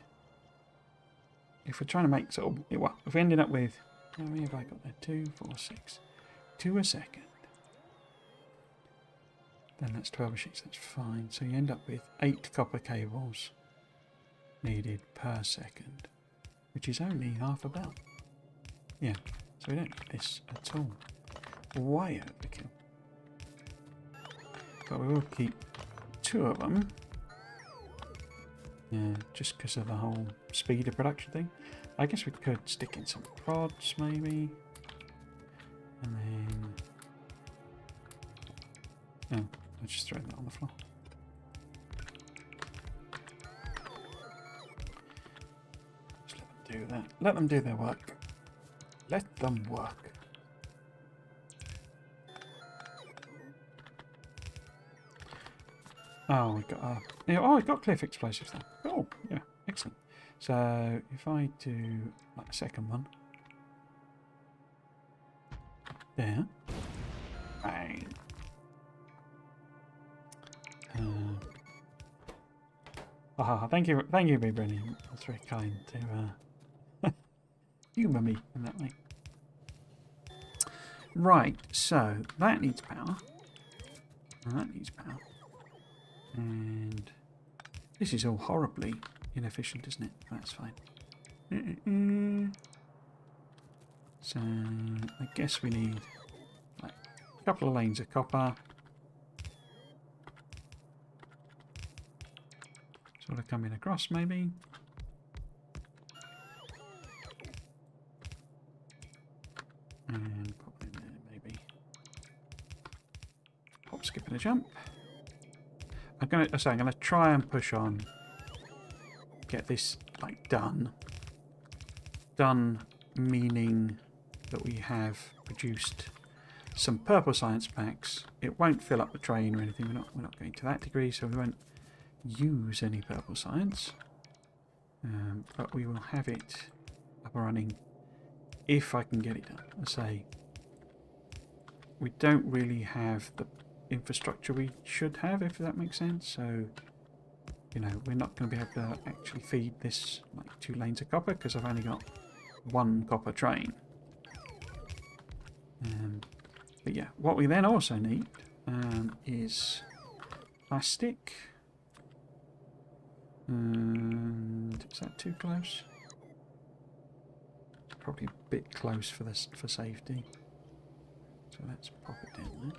If we're trying to make sort of well, if we ended up with how many have I got there? 2, 4, 6. 2 a second. Then that's 12 sheets, that's fine. So you end up with 8 copper cables needed per second, which is only half a belt. Yeah, so we don't need this at all. way overkill. But we will keep 2 of them. Yeah, just because of the whole speed of production thing. I guess we could stick in some prods, maybe. And then... oh, I just throw that on the floor. Just let them do that. Let them do their work. Let them work. Oh, we got we got cliff explosives then. Oh, yeah, excellent. So if I do like a second one, there, bang. Thank you, Brennan. That's very kind to humour me in that way. Right, so that needs power, and that needs power. And this is all horribly inefficient, isn't it? That's fine. So I guess we need like a couple of lanes of copper. Sort of coming across, maybe. And pop in there, maybe. Hop, skip, and a jump. I'm gonna try and push on, get this like done. Done meaning that we have produced some purple science packs. It won't fill up the train or anything. We're not going to that degree, so we won't use any purple science. But we will have it up and running if I can get it done. I say we don't really have the infrastructure we should have, if that makes sense. So, you know, we're not going to be able to actually feed this like 2 lanes of copper because I've only got 1 copper train. But yeah, what we then also need is plastic. And is that too close? Probably a bit close for this for safety. So let's pop it down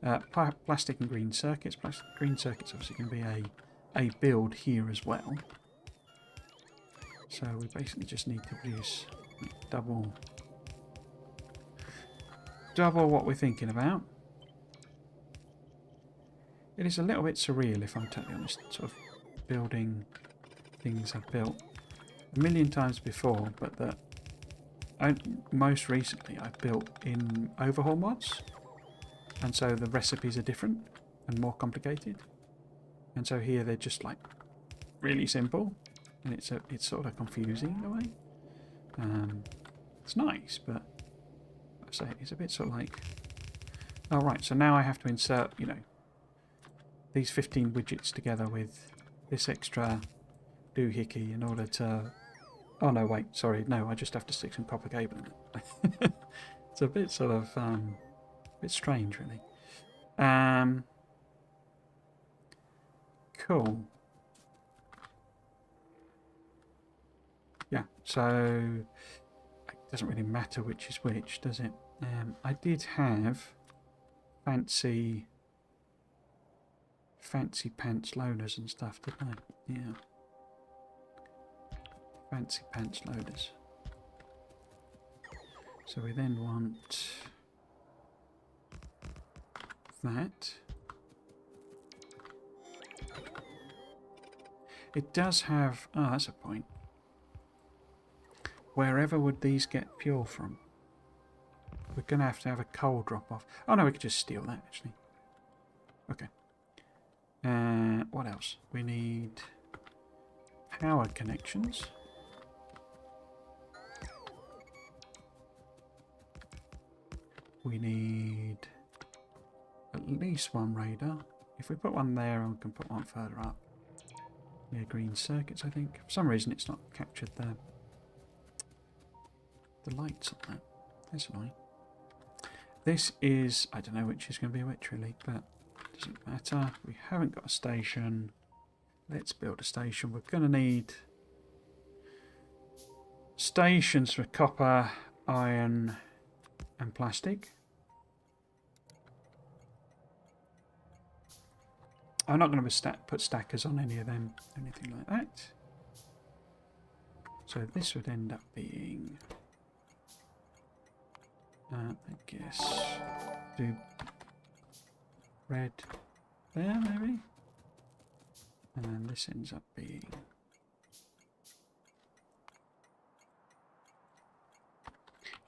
there. Plastic and green circuits. Green circuits obviously going to be a build here as well. So we basically just need to produce double what we're thinking about. It is a little bit surreal, if I'm totally honest, sort of building things I've built a million times before, but that most recently I've built in overhaul mods, and so the recipes are different and more complicated, and so here they're just like really simple, and it's sort of confusing in a way. It's nice, but I say it's a bit sort of like, oh right, so now I have to insert, you know, these 15 widgets together with this extra doohickey in order to... oh no, wait, sorry, no, I just have to stick some copper cable in it. It's a bit sort of, a bit strange, really. Cool. Yeah, so it doesn't really matter which is which, does it? I did have fancy pants loaders and stuff, didn't I? Yeah. Fancy pants loaders. So we then want that. It does have... oh, that's a point. Wherever would these get fuel from? We're going to have a coal drop-off. Oh no, we could just steal that, actually. Okay. What else? We need power connections. We need at least 1 radar. If we put one there, we can put one further up. Yeah, green circuits, I think. For some reason, it's not captured the lights on that. That's annoying. This is... I don't know which is going to be which, really, but it doesn't matter. We haven't got a station. Let's build a station. We're going to need stations for copper, iron, and plastic. I'm not going to put stackers on any of them, anything like that. So this would end up being, I guess, do red there maybe, and then this ends up being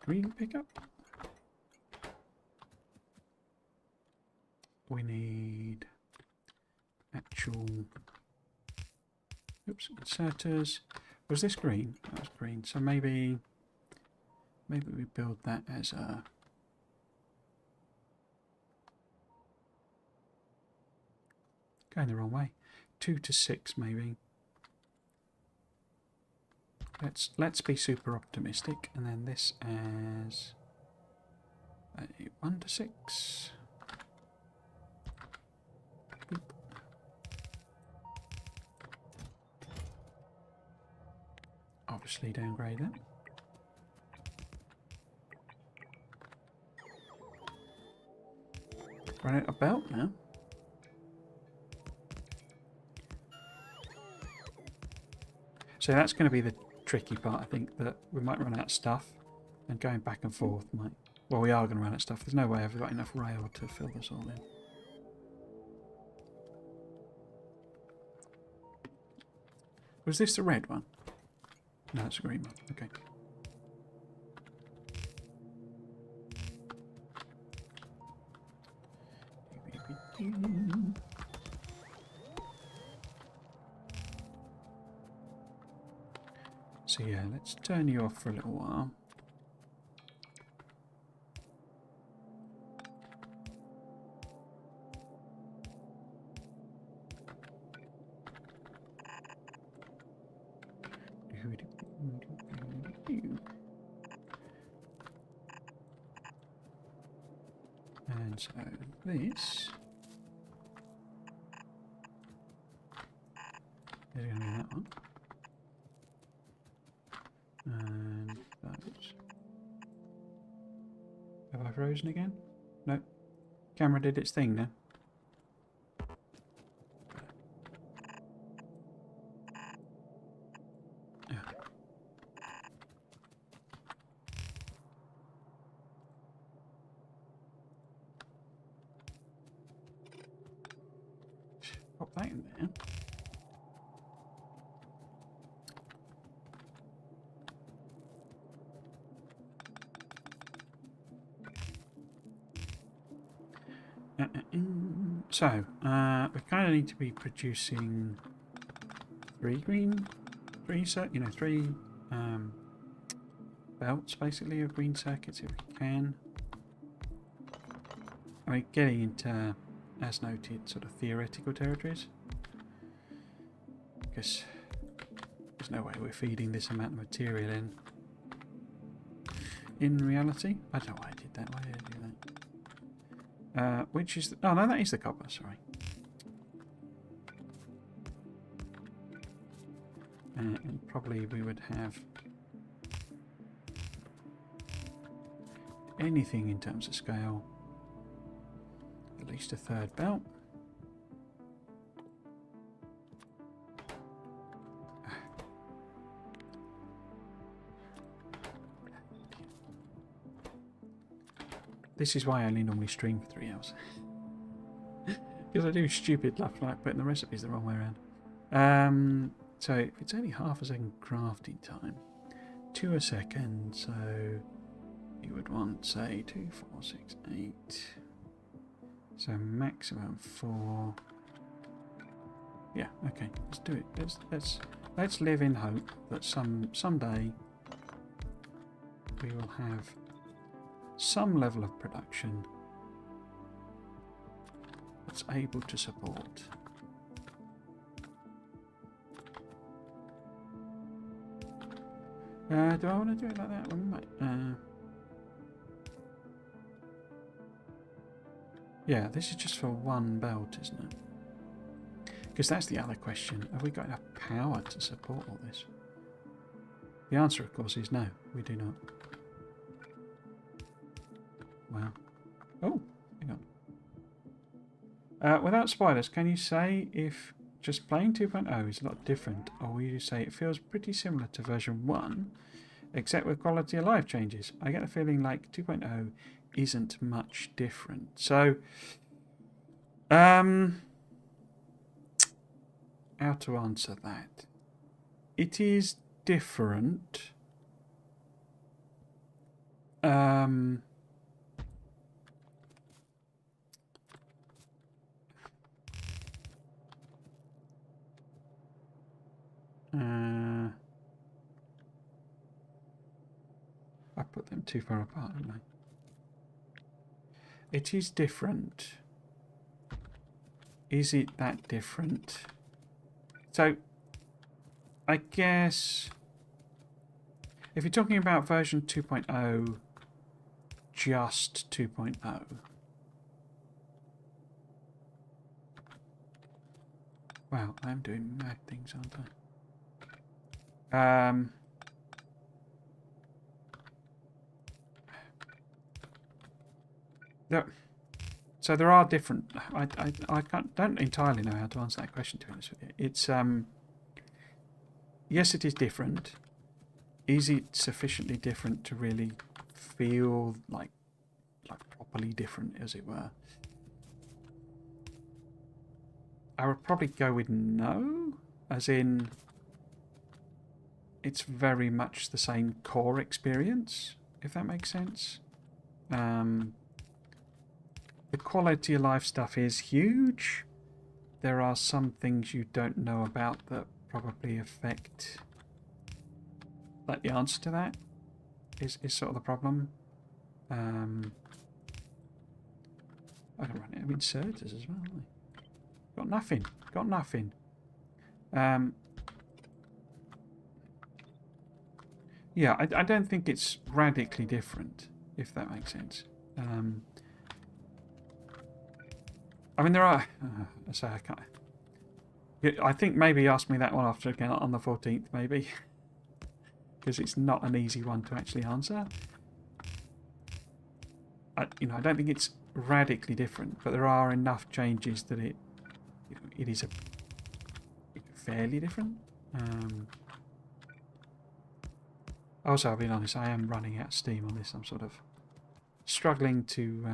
green pickup. We need actual, oops, inserters. Was this green? That was green. So maybe we build that as a, going the wrong way. 2 to 6 maybe. Let's be super optimistic, and then this as a 1 to 6. Boop. Obviously downgrade it. Run out of belt now. So that's going to be the tricky part, I think, that we might run out of stuff, and going back and forth might... Well, we are going to run out of stuff. There's no way I've got enough rail to fill this all in. Was this the red one? No, it's a green one. Okay. So yeah, let's turn you off for a little while. And so this is going to be that one. And those. Have I frozen again? No. Camera did its thing now. Pop that in there. So, we kind of need to be producing three belts basically of green circuits if we can. I mean, getting into, as noted, sort of theoretical territories, because there's no way we're feeding this amount of material in reality. I don't know why I did that. Why did I do that? Which is... Oh, no, that is the copper, sorry. And probably we would have anything in terms of scale. At least a third belt. This is why I only normally stream for 3 hours. Because I do stupid stuff like putting the recipes the wrong way around. So if it's only half a second crafting time, 2 a second, so you would want, say, 2, 4, 6, 8. So maximum 4. Yeah, okay, let's do it. Let's live in hope that someday we will have some level of production that's able to support do I want to do it like that? We might, yeah, this is just for one belt, isn't it? Because that's the other question. Have we got enough power to support all this? The answer, of course, is no, we do not. Wow. Oh, hang on. Without spoilers, can you say if just playing 2.0 is a lot different, or will you say it feels pretty similar to version 1, except with quality of life changes? I get the feeling like 2.0 isn't much different. So, how to answer that? It is different. I put them too far apart, haven't I? It is different. Is it that different? So, I guess if you're talking about version 2.0, just 2.0. Wow, I'm doing mad things, aren't I? So there are different. I don't entirely know how to answer that question, to be honest with you. It's yes, it is different. Is it sufficiently different to really feel like properly different, as it were? I would probably go with no, as in it's very much the same core experience, if that makes sense. The quality of life stuff is huge. There are some things you don't know about that probably affect. Like the answer to that is sort of the problem. I don't run it. I mean, inserters as well. Haven't they? Got nothing. Got nothing. Yeah, I don't think it's radically different, if that makes sense. I mean, there are. So I can't. I think maybe ask me that one after again on the 14th, maybe, because it's not an easy one to actually answer. I don't think it's radically different, but there are enough changes that it is fairly different. Also, I'll be honest, I am running out of steam on this. I'm sort of struggling to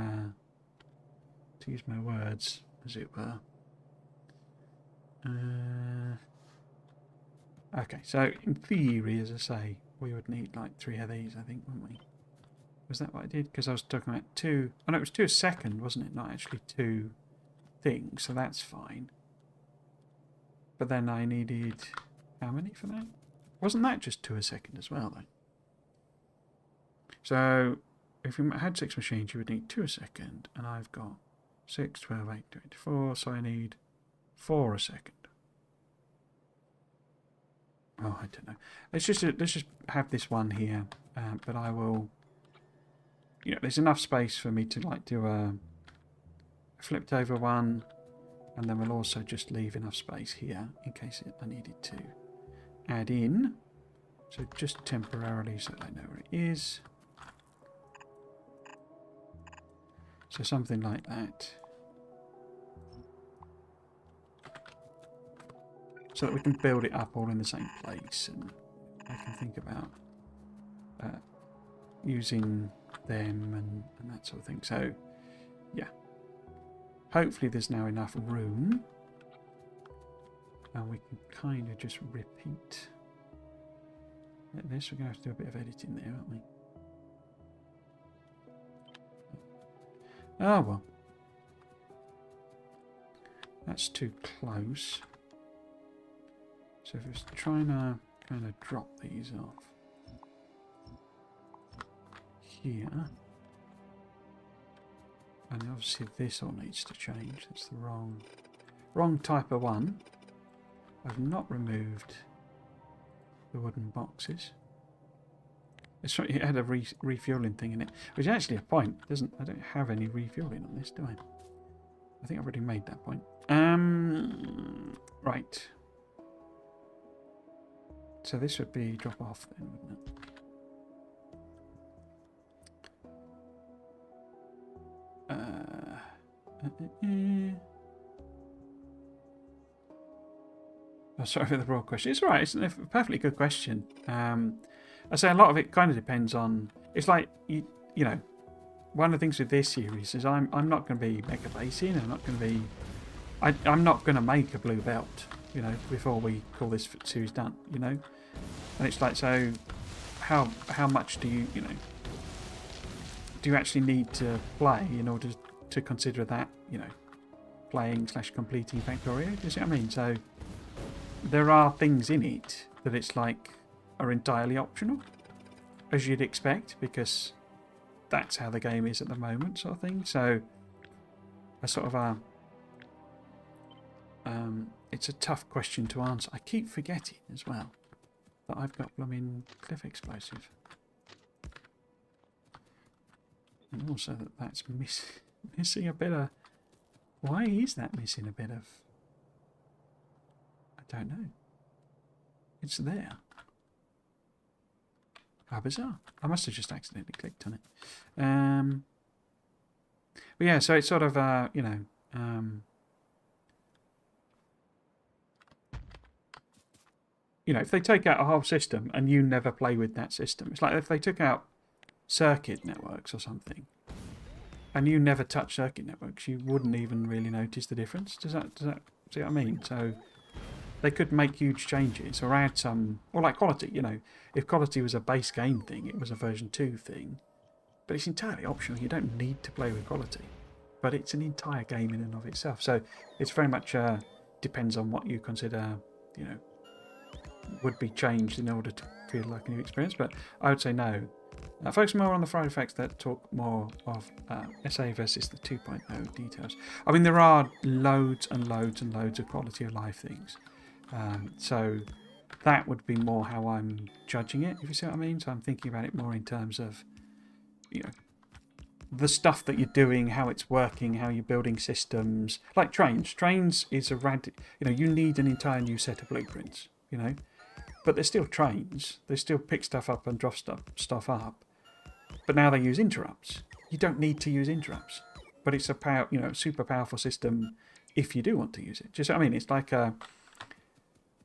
use my words, as it were. Okay, so in theory, as I say, we would need like 3 of these, I think, wouldn't we? Was that what I did? Because I was talking about 2... Oh, no, it was 2 a second, wasn't it? Not actually 2 things, so that's fine. But then I needed... How many for that? Wasn't that just 2 a second as well, though? So, if you had 6 machines, you would need 2 a second, and I've got 6, 12, 8, 24, so I need 4 a second. Oh, I don't know. Let's just have this one here, but I will... there's enough space for me to like do a flipped over one, and then we'll also just leave enough space here in case I needed to add in. So just temporarily, so I know where it is. So something like that. So that we can build it up all in the same place, and I can think about using them and that sort of thing. So, yeah. Hopefully there's now enough room. And we can kind of just repeat this. We're going to have to do a bit of editing there, aren't we? Oh, well. That's too close. So if it's trying to kind of drop these off here, and obviously this all needs to change. That's the wrong type of one. I've not removed the wooden boxes. It had a refueling thing in it, which is actually a point. I don't have any refueling on this, do I? I think I've already made that point. Right. So this would be drop off then, wouldn't it? Oh, sorry for the broad question. It's all right. It's a perfectly good question. I say a lot of it kind of depends on. It's like you know, one of the things with this series is I'm not going to be mega basing. I'm not going to be. I'm not going to make a blue belt. You know, before we call this series done. You know, and it's like, so how much do you do you actually need to play in order to consider that, playing / completing Factorio? Do you see what I mean? So there are things in it that it's like are entirely optional, as you'd expect, because that's how the game is at the moment, sort of thing. So a sort of a it's a tough question to answer. I keep forgetting as well that I've got blooming cliff explosive, and also that's missing a bit of. Why is that missing a bit of? I don't know. It's there. How bizarre. I must have just accidentally clicked on it. But yeah, so it's sort of, if they take out a whole system and you never play with that system, it's like if they took out circuit networks or something, and you never touch circuit networks, you wouldn't even really notice the difference. Does that see what I mean? So they could make huge changes or add some, or like quality. If quality was a base game thing, it was a version 2 thing, but it's entirely optional. You don't need to play with quality, but it's an entire game in and of itself. So it's very much depends on what you consider, would be changed in order to feel like a new experience. But I would say no. Focus more on the Friday facts that talk more of SA versus the 2.0 details. I mean, there are loads and loads and loads of quality of life things. So that would be more how I'm judging it, if you see what I mean. So I'm thinking about it more in terms of, the stuff that you're doing, how it's working, how you're building systems. Like trains. Trains is you need an entire new set of blueprints, But they're still trains. They still pick stuff up and drop stuff up. But now they use interrupts. You don't need to use interrupts. But it's a super powerful system if you do want to use it. Do you see what I mean? It's like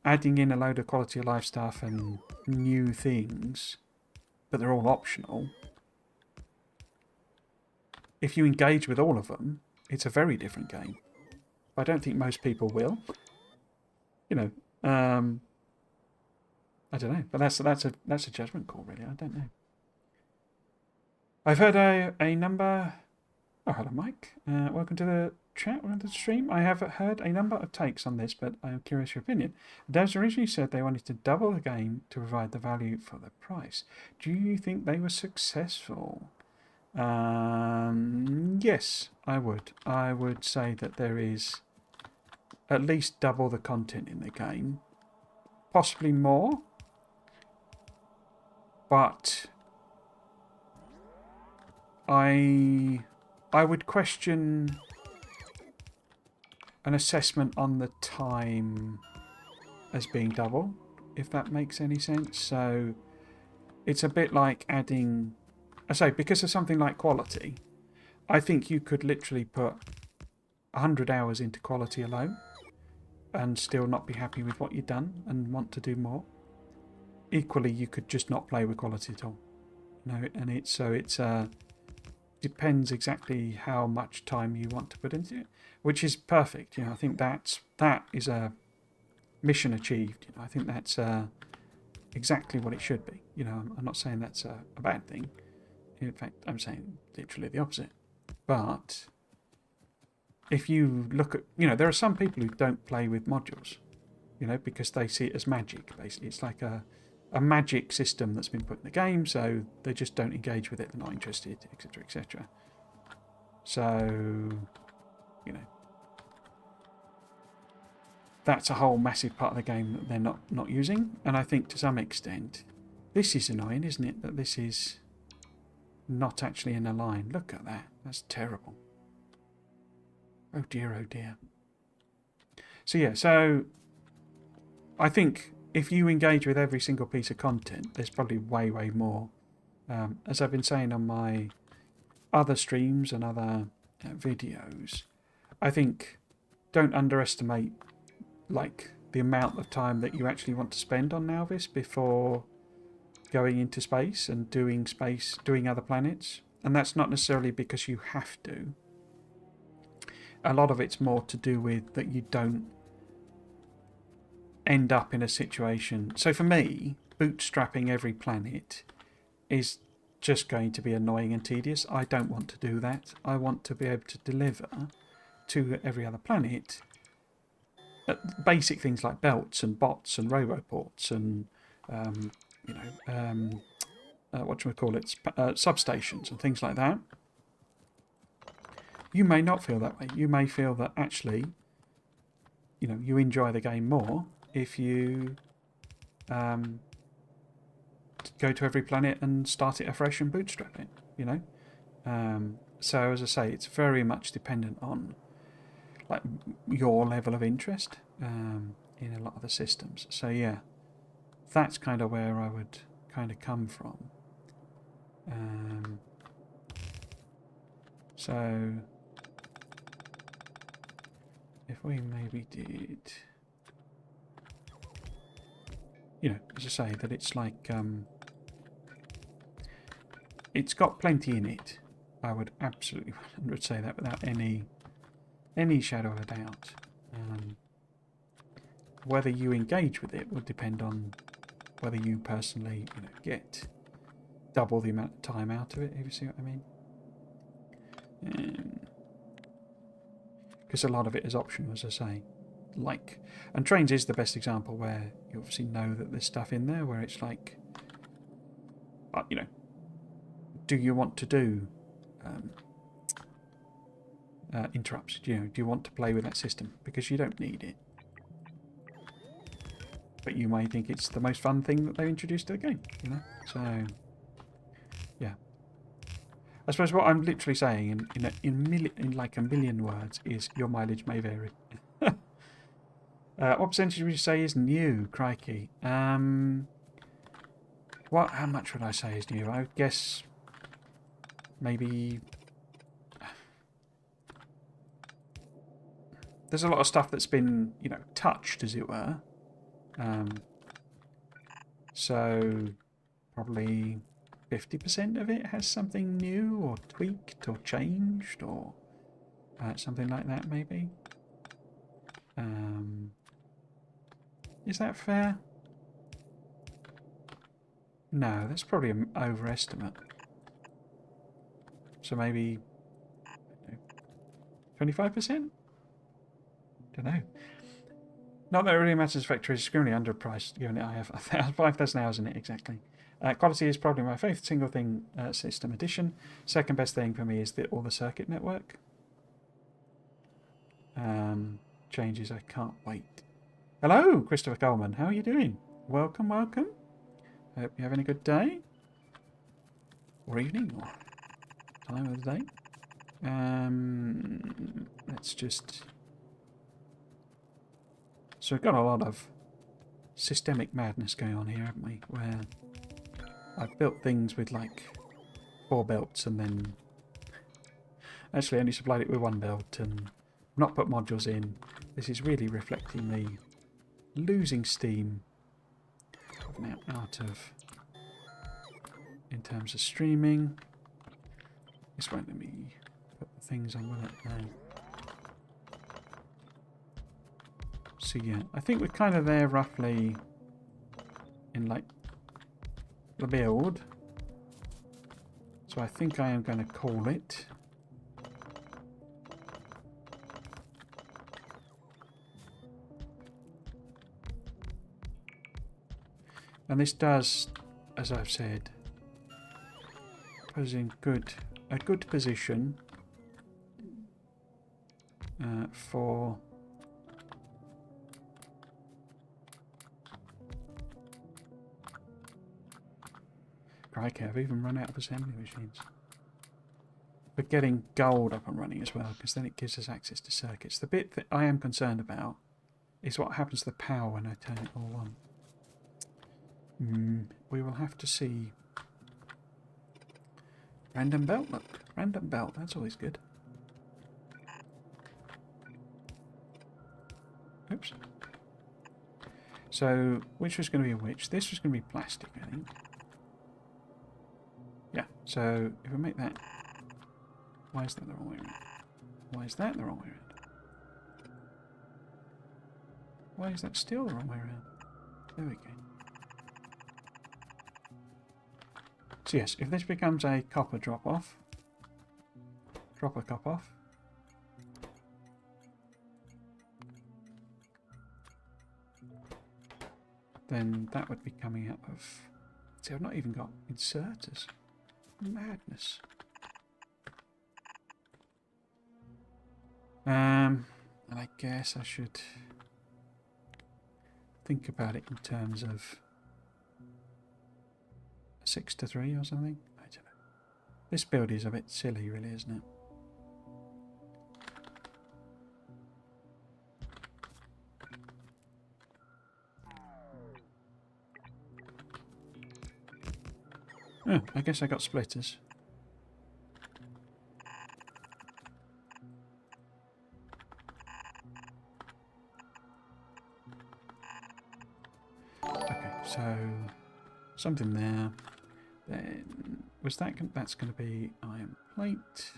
adding in a load of quality of life stuff and new things, but they're all optional. If you engage with all of them, it's a very different game. But I don't think most people will. I don't know, but that's a judgment call, really. I don't know. I've heard a number. Oh, hello, Mike. Welcome to the chat. Welcome to the stream. I have heard a number of takes on this, but I am curious your opinion. The devs originally said they wanted to double the game to provide the value for the price. Do you think they were successful? Yes, I would. I would say that there is at least double the content in the game, possibly more. But I would question an assessment on the time as being double, if that makes any sense. So it's a bit like adding, I say, because of something like quality, I think you could literally put 100 hours into quality alone and still not be happy with what you've done and want to do more. Equally, you could just not play with quality at all. And it's depends exactly how much time you want to put into it, which is perfect. I think that is a mission achieved. I think that's exactly what it should be. I'm not saying that's a bad thing. In fact, I'm saying literally the opposite. But if you look at, there are some people who don't play with modules, because they see it as magic. Basically, it's like a magic system that's been put in the game, so they just don't engage with it, they're not interested, etc., etc. So, that's a whole massive part of the game that they're not using, and I think to some extent, this is annoying, isn't it, that this is not actually in a line. Look at that, that's terrible. Oh dear, oh dear. So yeah, so I think if you engage with every single piece of content, there's probably way, way more. As I've been saying on my other streams and other videos, I think don't underestimate like the amount of time that you actually want to spend on Nauvis before going into space and doing other planets. And that's not necessarily because you have to. A lot of it's more to do with that you don't end up in a situation. So for me, bootstrapping every planet is just going to be annoying and tedious. I don't want to do that. I want to be able to deliver to every other planet basic things like belts and bots and roboports and substations and things like that. You may not feel that way. You may feel that actually, you enjoy the game more if you go to every planet and start it afresh and bootstrap it, So as I say, it's very much dependent on like your level of interest in a lot of the systems. So yeah, that's kind of where I would kind of come from. So if we maybe did, as I say, that it's like it's got plenty in it. I would absolutely 100% say that without any shadow of a doubt. Whether you engage with it will depend on whether you personally get double the amount of time out of it, if you see what I mean. Because a lot of it is optional, as I say. And trains is the best example where you obviously know that there's stuff in there where it's like, do you want to do interrupts? Do you want to play with that system? Because you don't need it. But you may think it's the most fun thing that they introduced to the game, So, yeah. I suppose what I'm literally saying in like a million words is your mileage may vary. What percentage would you say is new? Crikey. How much would I say is new? I would guess maybe. There's a lot of stuff that's been, touched, as it were. So probably 50% of it has something new or tweaked or changed or something like that, maybe. Is that fair? No, that's probably an overestimate. So maybe 25%? Don't know. Not that it really matters. Factorio is extremely underpriced, given it I have 5,000 hours in it exactly. Quality is probably my favourite single thing system addition. Second best thing for me is all the circuit network. Changes, I can't wait. Hello, Christopher Coleman. How are you doing? Welcome, welcome. Hope you're having a good day. Or evening, or time of the day. Let's just... So we've got a lot of systemic madness going on here, haven't we? Where I've built things with like 4 belts and then actually only supplied it with 1 belt and not put modules in. This is really reflecting me losing steam now out of in terms of streaming. This won't let me put the things on, will it? No. So yeah, I think we're kind of there roughly in like the build. So I think I am going to call it. And this does, as I've said, put us in a good position for crikey, I've even run out of assembly machines. But getting gold up and running as well, because then it gives us access to circuits. The bit that I am concerned about is what happens to the power when I turn it all on. We will have to see. Random belt, look. Random belt, that's always good. Oops. So, which was going to be which? This was going to be plastic, I think. Yeah, so if we make that... Why is that the wrong way around? Why is that the wrong way around? Why is that still the wrong way around? There we go. So yes, if this becomes a copper drop-off, drop a copper off, then that would be coming out of... See, I've not even got inserters. Madness. And I guess I should think about it in terms of 6-3 or something. I don't know. This build is a bit silly, really, isn't it? Oh, I guess I got splitters. Okay, so something there. Then was that? That's going to be iron plate.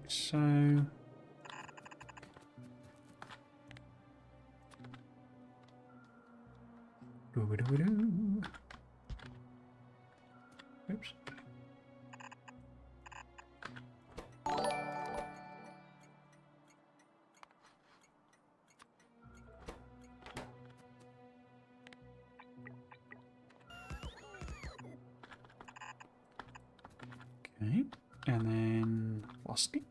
So. Oops. Okay, and then plastic.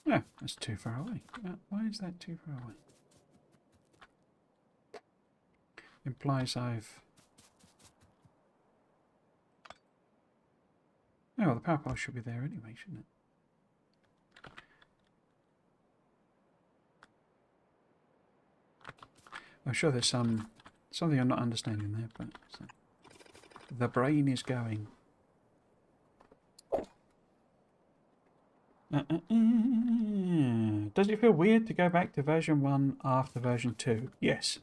No, that's too far away. Why is that too far away? Implies I've... Oh, well, the power pole should be there anyway, shouldn't it? I'm sure there's something I'm not understanding there, but the brain is going. Does it feel weird to go back to version 1 after version 2? Yes.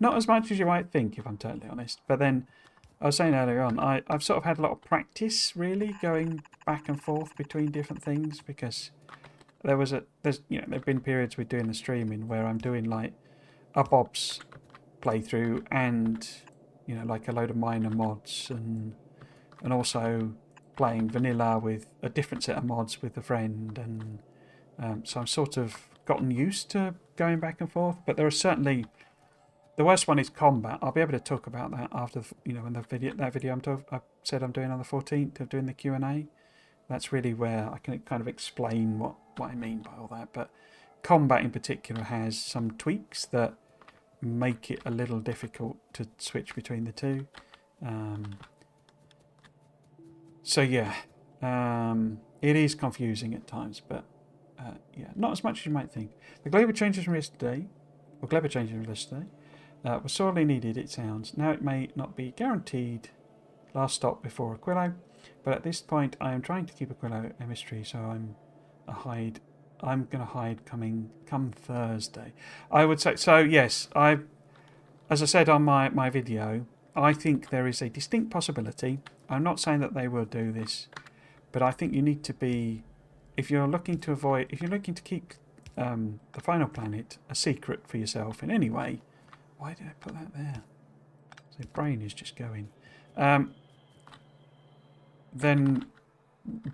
Not as much as you might think, if I'm totally honest. But then, I was saying earlier on, I've sort of had a lot of practice, really, going back and forth between different things, because there's been periods with doing the streaming where I'm doing like a Bob's playthrough and, you know, like a load of minor mods and also playing vanilla with a different set of mods with a friend, and so I'm sort of gotten used to going back and forth. But there are certainly, the worst one is combat. I'll be able to talk about that after, you know, in the video, I said I'm doing on the 14th of doing the Q&A. That's really where I can kind of explain what I mean by all that. But combat in particular has some tweaks that make it a little difficult to switch between the two. So yeah, it is confusing at times, but yeah, not as much as you might think. The global changes from yesterday, were sorely needed, it sounds. Now it may not be guaranteed last stop before Aquilo, but at this point I am trying to keep Aquilo a mystery, so I'm going to hide come Thursday. I would say, so yes, as I said on my video, I think there is a distinct possibility. I'm not saying that they will do this, but I think you need to be, if you're looking to keep the final planet a secret for yourself in any way. Why did I put that there? So brain is just going. Then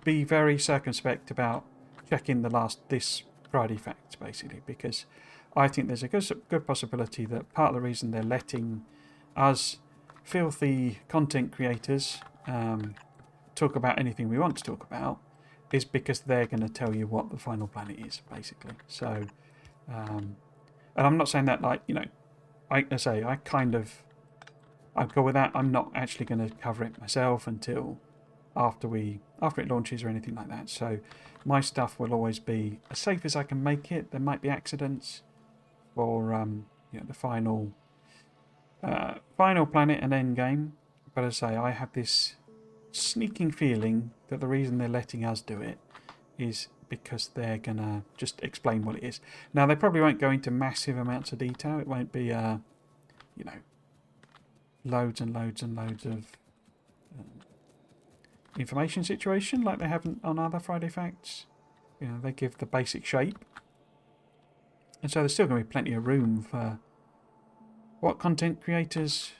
be very circumspect about checking this Friday facts, basically, because I think there's a good possibility that part of the reason they're letting us filthy content creators talk about anything we want to talk about is because they're going to tell you what the final planet is, basically. So, and I'm not saying that, like, you know, I kind of I'm cool with that. I'm not actually going to cover it myself until after it launches or anything like that. So my stuff will always be as safe as I can make it. There might be accidents for the final planet and end game, but as I say, I have this sneaking feeling that the reason they're letting us do it is because they're gonna just explain what it is. Now they probably won't go into massive amounts of detail. It won't be loads and loads and loads of information situation like they have on other Friday Facts. They give the basic shape, and so there's still going to be plenty of room for what content creators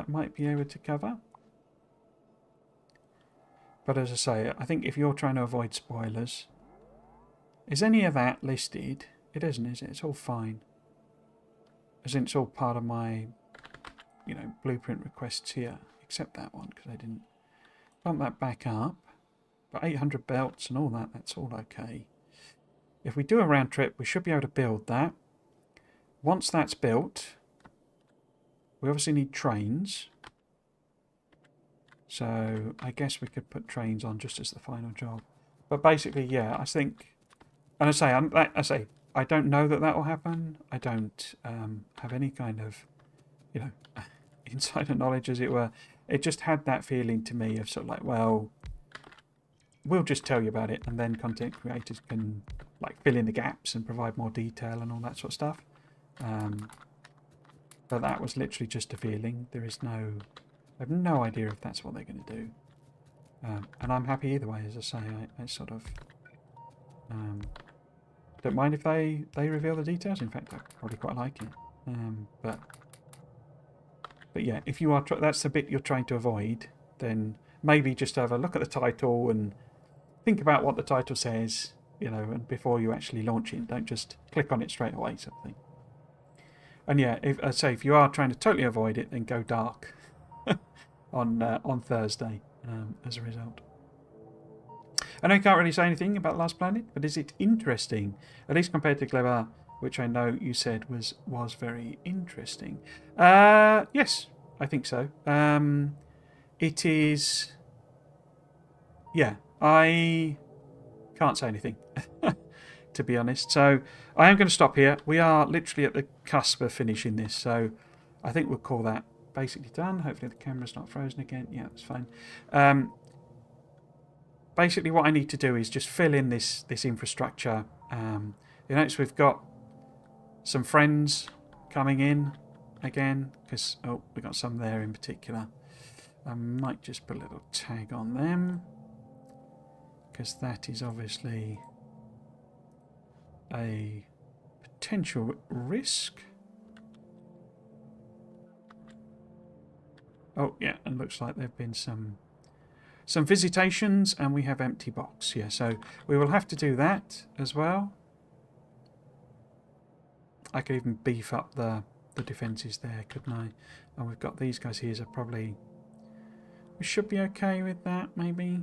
might be able to cover. But as I say, I think if you're trying to avoid spoilers, is any of that listed? It isn't, is it? It's all fine. As in, it's all part of my, blueprint requests here, except that one, because I didn't bump that back up. But 800 belts and all that, that's all okay. If we do a round trip, we should be able to build that. Once that's built, we obviously need trains. So I guess we could put trains on just as the final job. But basically, yeah, I think... And I say, I don't know that will happen. I don't have any kind of, insider knowledge, as it were. It just had that feeling to me of sort of like, well, we'll just tell you about it, and then content creators can fill in the gaps and provide more detail and all that sort of stuff. But that was literally just a feeling. I have no idea if that's what they're going to do. And I'm happy either way, as I say. I sort of don't mind if they reveal the details. In fact, I probably quite like it. But yeah, if you are that's the bit you're trying to avoid, then maybe just have a look at the title and think about what the title says, and before you actually launch it, don't just click on it straight away, sort of thing. And yeah, if you are trying to totally avoid it, then go dark on Thursday as a result. I know you can't really say anything about Last Planet, but is it interesting? At least compared to Clever, which I know you said was very interesting. Yes, I think so. It is... Yeah, I can't say anything, to be honest. So I am going to stop here. We are literally at the cusp of finishing this, so I think we'll call that basically done. Hopefully the camera's not frozen again. Yeah, that's fine. Basically what I need to do is just fill in this infrastructure. You notice we've got some friends coming in again, because we got some there in particular. I might just put a little tag on them, because that is obviously a potential risk. Oh yeah, and looks like there have been some visitations, and we have empty box. Yeah, so we will have to do that as well. I could even beef up the defences there, couldn't I? And we've got these guys here, so probably we should be okay with that, maybe.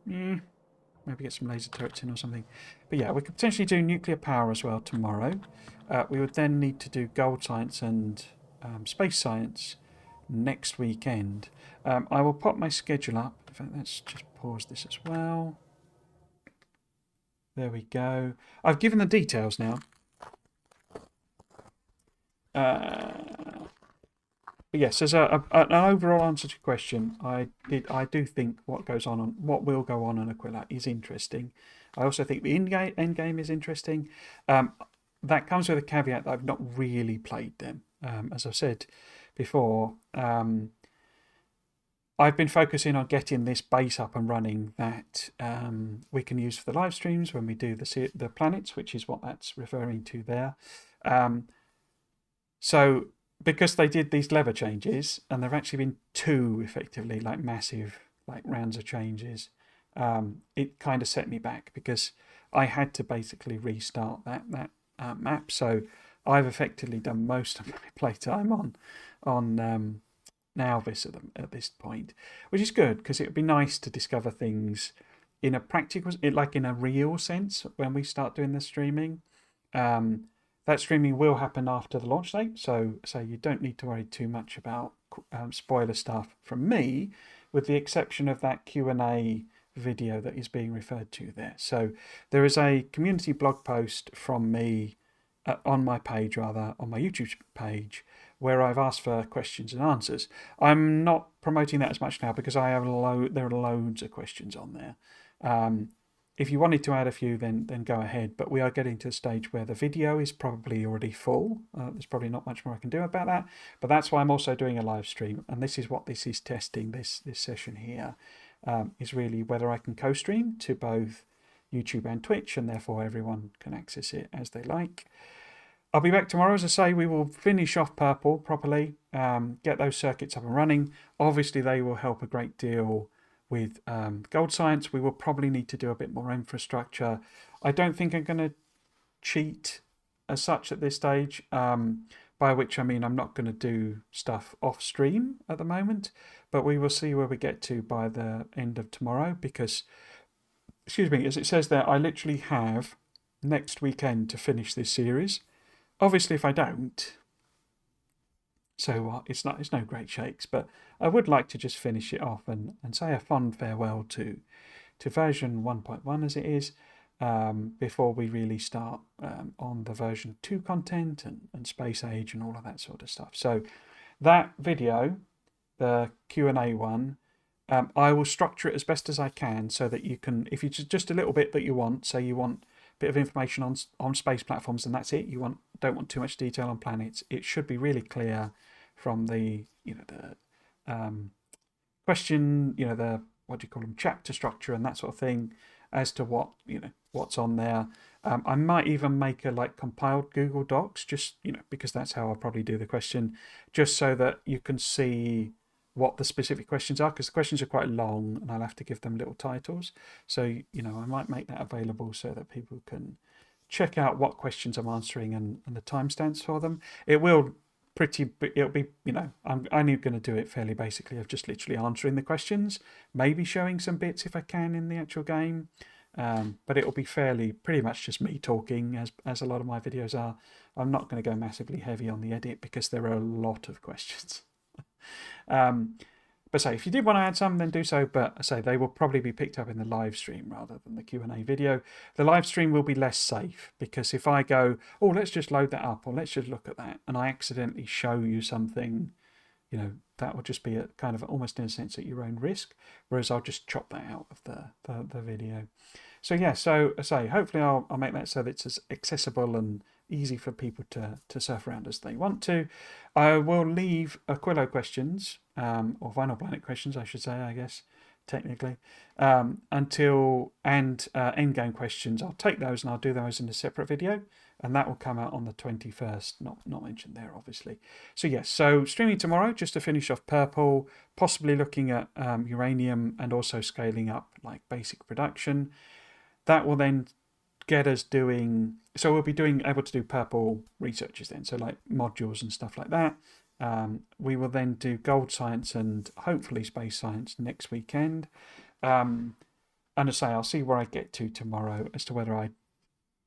Yeah, maybe get some laser turrets in or something. But yeah, we could potentially do nuclear power as well tomorrow. We would then need to do gold science and space science next weekend. I will pop my schedule up. In fact, let's just pause this as well. There we go. I've given the details now. But yes, as an overall answer to your question, I do think what will go on Aquila is interesting. I also think the end game is interesting. That comes with a caveat that I've not really played them. As I've said before, I've been focusing on getting this base up and running that we can use for the live streams when we do the planets, which is what that's referring to there. So because they did these lever changes, and there've actually been two effectively massive rounds of changes, it kind of set me back because I had to basically restart that map. So I've effectively done most of my playtime on Nalvis at this point, which is good because it would be nice to discover things in a practical, in a real sense when we start doing the streaming. That streaming will happen after the launch date, so you don't need to worry too much about spoiler stuff from me, with the exception of that Q&A video that is being referred to there. So there is a community blog post from me on my page, rather, on my YouTube page, where I've asked for questions and answers. I'm not promoting that as much now because I have there are loads of questions on there. If you wanted to add a few, then go ahead. But we are getting to a stage where the video is probably already full. There's probably not much more I can do about that. But that's why I'm also doing a live stream. And this is what this is testing, this session here, is really whether I can co-stream to both YouTube and Twitch, and therefore everyone can access it as they like. I'll be back tomorrow. As I say, we will finish off Purple properly, get those circuits up and running. Obviously, they will help a great deal with gold science. We will probably need to do a bit more infrastructure. I don't think I'm going to cheat as such at this stage, by which I mean I'm not going to do stuff off stream at the moment, but we will see where we get to by the end of tomorrow because, excuse me, as it says there, I literally have next weekend to finish this series. Obviously, if I don't, so what? It's no great shakes, but I would like to just finish it off and say a fond farewell to version 1.1 as it is, before we really start on the version 2 content and space age and all of that sort of stuff. So that video, the Q&A one, I will structure it as best as I can so that you can, if it's just a little bit that you want, say you want a bit of information on space platforms and that's it, you don't want too much detail on planets, it should be really clear from the question, the, what do you call them, chapter structure and that sort of thing, as to what what's on there. I might even make a compiled Google Docs, just because that's how I'll probably do the question, just so that you can see what the specific questions are, because the questions are quite long and I'll have to give them little titles. So I might make that available so that people can check out what questions I'm answering and the timestamps for them. It'll be I'm only going to do it fairly basically of just literally answering the questions, maybe showing some bits if I can in the actual game, but it'll be pretty much just me talking as a lot of my videos are. I'm not going to go massively heavy on the edit because there are a lot of questions. But say if you did want to add some, then do so. But I say they will probably be picked up in the live stream rather than the Q&A video. The live stream will be less safe because if I go, oh, let's just load that up or let's just look at that, and I accidentally show you something, that will just be a kind of almost in a sense at your own risk. Whereas I'll just chop that out of the video. So yeah, so I say hopefully I'll make that so that it's as accessible and easy for people to surf around as they want to. I will leave Aquilo questions, or Vinyl Planet questions, I should say, I guess, technically, until, and endgame questions. I'll take those and I'll do those in a separate video, and that will come out on the 21st, not mentioned there, obviously. So yes, so streaming tomorrow, just to finish off Purple, possibly looking at uranium and also scaling up basic production. That will then get us doing, so we'll be able to do Purple researches then, so modules and stuff like that. We will then do gold science and hopefully space science next weekend. And I say I'll see where I get to tomorrow as to whether I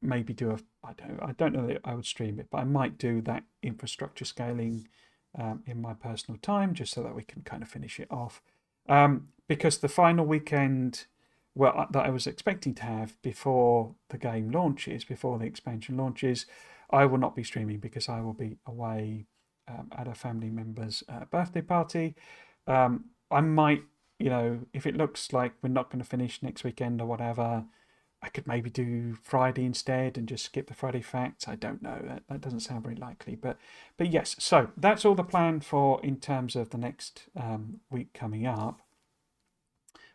maybe do I don't know that I would stream it, but I might do that infrastructure scaling in my personal time, just so that we can kind of finish it off. Because the final weekend, that I was expecting to have before the game launches, before the expansion launches, I will not be streaming because I will be away at a family member's birthday party. I might, if it looks like we're not going to finish next weekend or whatever, I could maybe do Friday instead and just skip the Friday facts. I don't know. That doesn't sound very likely. But yes, so that's all the plan for in terms of the next week coming up.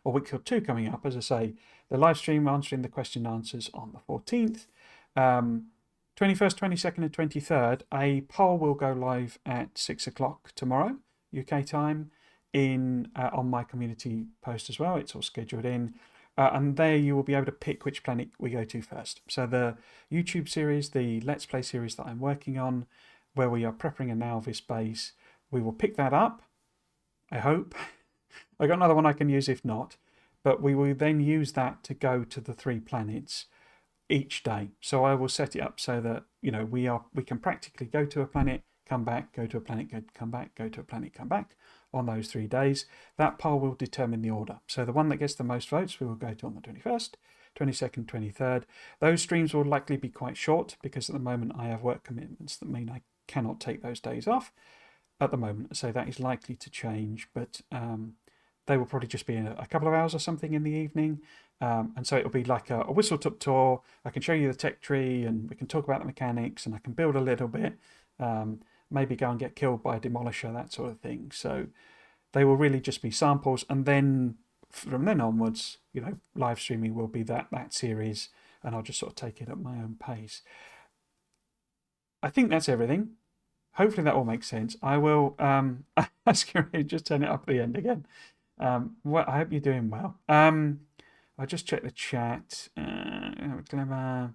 Or week or two coming up, as I say, the live stream answering the question and answers on the 14th. 21st, 22nd and 23rd, a poll will go live at 6 o'clock tomorrow, UK time, on my community post as well. It's all scheduled in. And there you will be able to pick which planet we go to first. So the YouTube series, the Let's Play series that I'm working on, where we are prepping a Nalvis base, we will pick that up, I hope. I got another one I can use if not, but we will then use that to go to the 3 planets each day. So I will set it up so that we can practically go to a planet, come back, go to a planet, come back, go to a planet, come back on those 3 days. That poll will determine the order. So the one that gets the most votes we will go to on the 21st, 22nd, 23rd. Those streams will likely be quite short because at the moment I have work commitments that mean I cannot take those days off at the moment. So that is likely to change, but they will probably just be a couple of hours or something in the evening. And so it'll be like a whistle-top tour. I can show you the tech tree and we can talk about the mechanics and I can build a little bit. Maybe go and get killed by a demolisher, that sort of thing. So they will really just be samples, and then from then onwards, live streaming will be that series, and I'll just sort of take it at my own pace. I think that's everything. Hopefully that all makes sense. I will ask you to just turn it up at the end again. Well, I hope you're doing well. I'll just check the chat. Clever.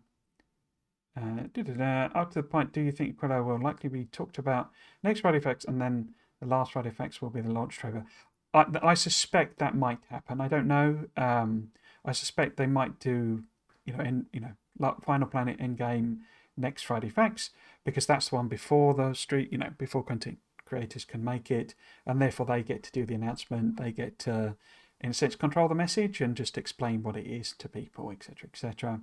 Up to the point, do you think Quello will likely be talked about next Friday Facts, and then the last Friday Facts will be the launch trailer? I suspect that might happen. I don't know. I suspect they might do, Final Planet Endgame next Friday Facts, because that's the one before the street, before content creators can make it, and therefore they get to do the announcement. They get to, in a sense, control the message and just explain what it is to people, etc., etc.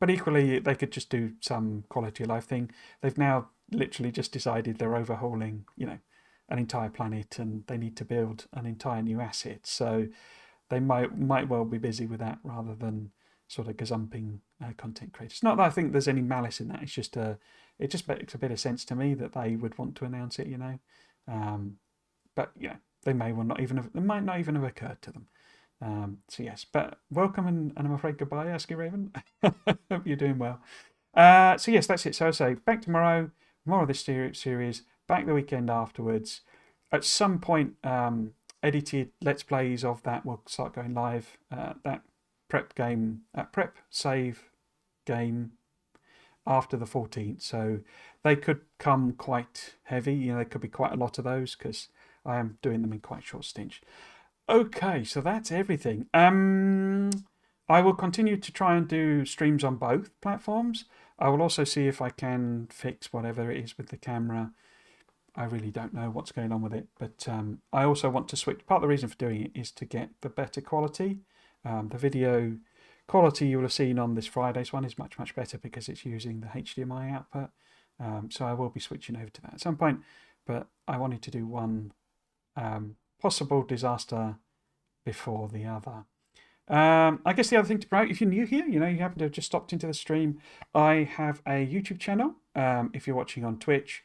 But equally, they could just do some quality of life thing. They've now literally just decided they're overhauling, an entire planet, and they need to build an entire new asset. So they might well be busy with that rather than sort of gazumping content creators. Not that I think there's any malice in that. It's just it just makes a bit of sense to me that they would want to announce it, But they may well not even it might not even have occurred to them. So yes, but welcome and I'm afraid goodbye, Asky Raven. Hope you're doing well. So yes, that's it. So I say back tomorrow, more of this series, back the weekend afterwards. At some point, edited Let's Plays of that will start going live. That prep save game after the 14th. So they could come quite heavy. There could be quite a lot of those because I am doing them in quite short stints. Okay, so that's everything. I will continue to try and do streams on both platforms. I will also see if I can fix whatever it is with the camera. I really don't know what's going on with it, but I also want to switch. Part of the reason for doing it is to get the better quality. The video quality you will have seen on this Friday's one is much, much better because it's using the HDMI output. So I will be switching over to that at some point, but I wanted to do one possible disaster before the other. I guess the other thing to promote, if you're new here, you happen to have just stopped into the stream, I have a YouTube channel, if you're watching on Twitch,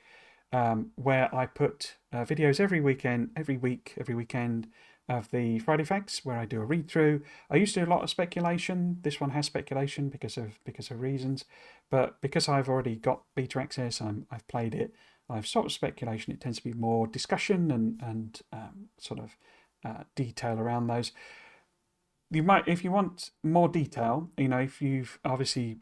where I put videos every weekend of the Friday Facts, where I do a read through. I used to do a lot of speculation. This one has speculation because of reasons, but because I've already got beta access, I've played it. I've stopped speculation. It tends to be more discussion and sort of detail around those. You might, if you want more detail, if you've obviously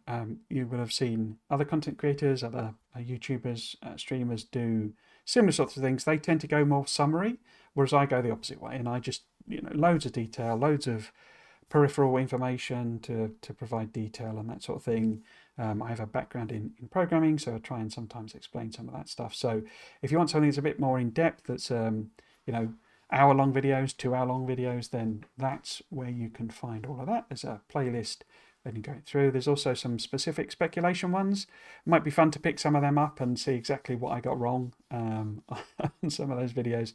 you will have seen other content creators, other YouTubers, streamers do similar sorts of things. They tend to go more summary, whereas I go the opposite way, and I just loads of detail, loads of peripheral information to provide detail and that sort of thing. I have a background in programming, so I try and sometimes explain some of that stuff. So if you want something that's a bit more in depth, that's hour-long videos, 2-hour-long videos, then that's where you can find all of that. There's a playlist and you go through. There's also some specific speculation ones. It might be fun to pick some of them up and see exactly what I got wrong on some of those videos.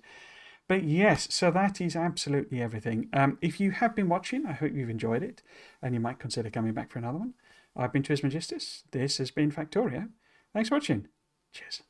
But yes, so that is absolutely everything. If you have been watching, I hope you've enjoyed it and you might consider coming back for another one. I've been Trismegistus. This has been Factorio. Thanks for watching. Cheers.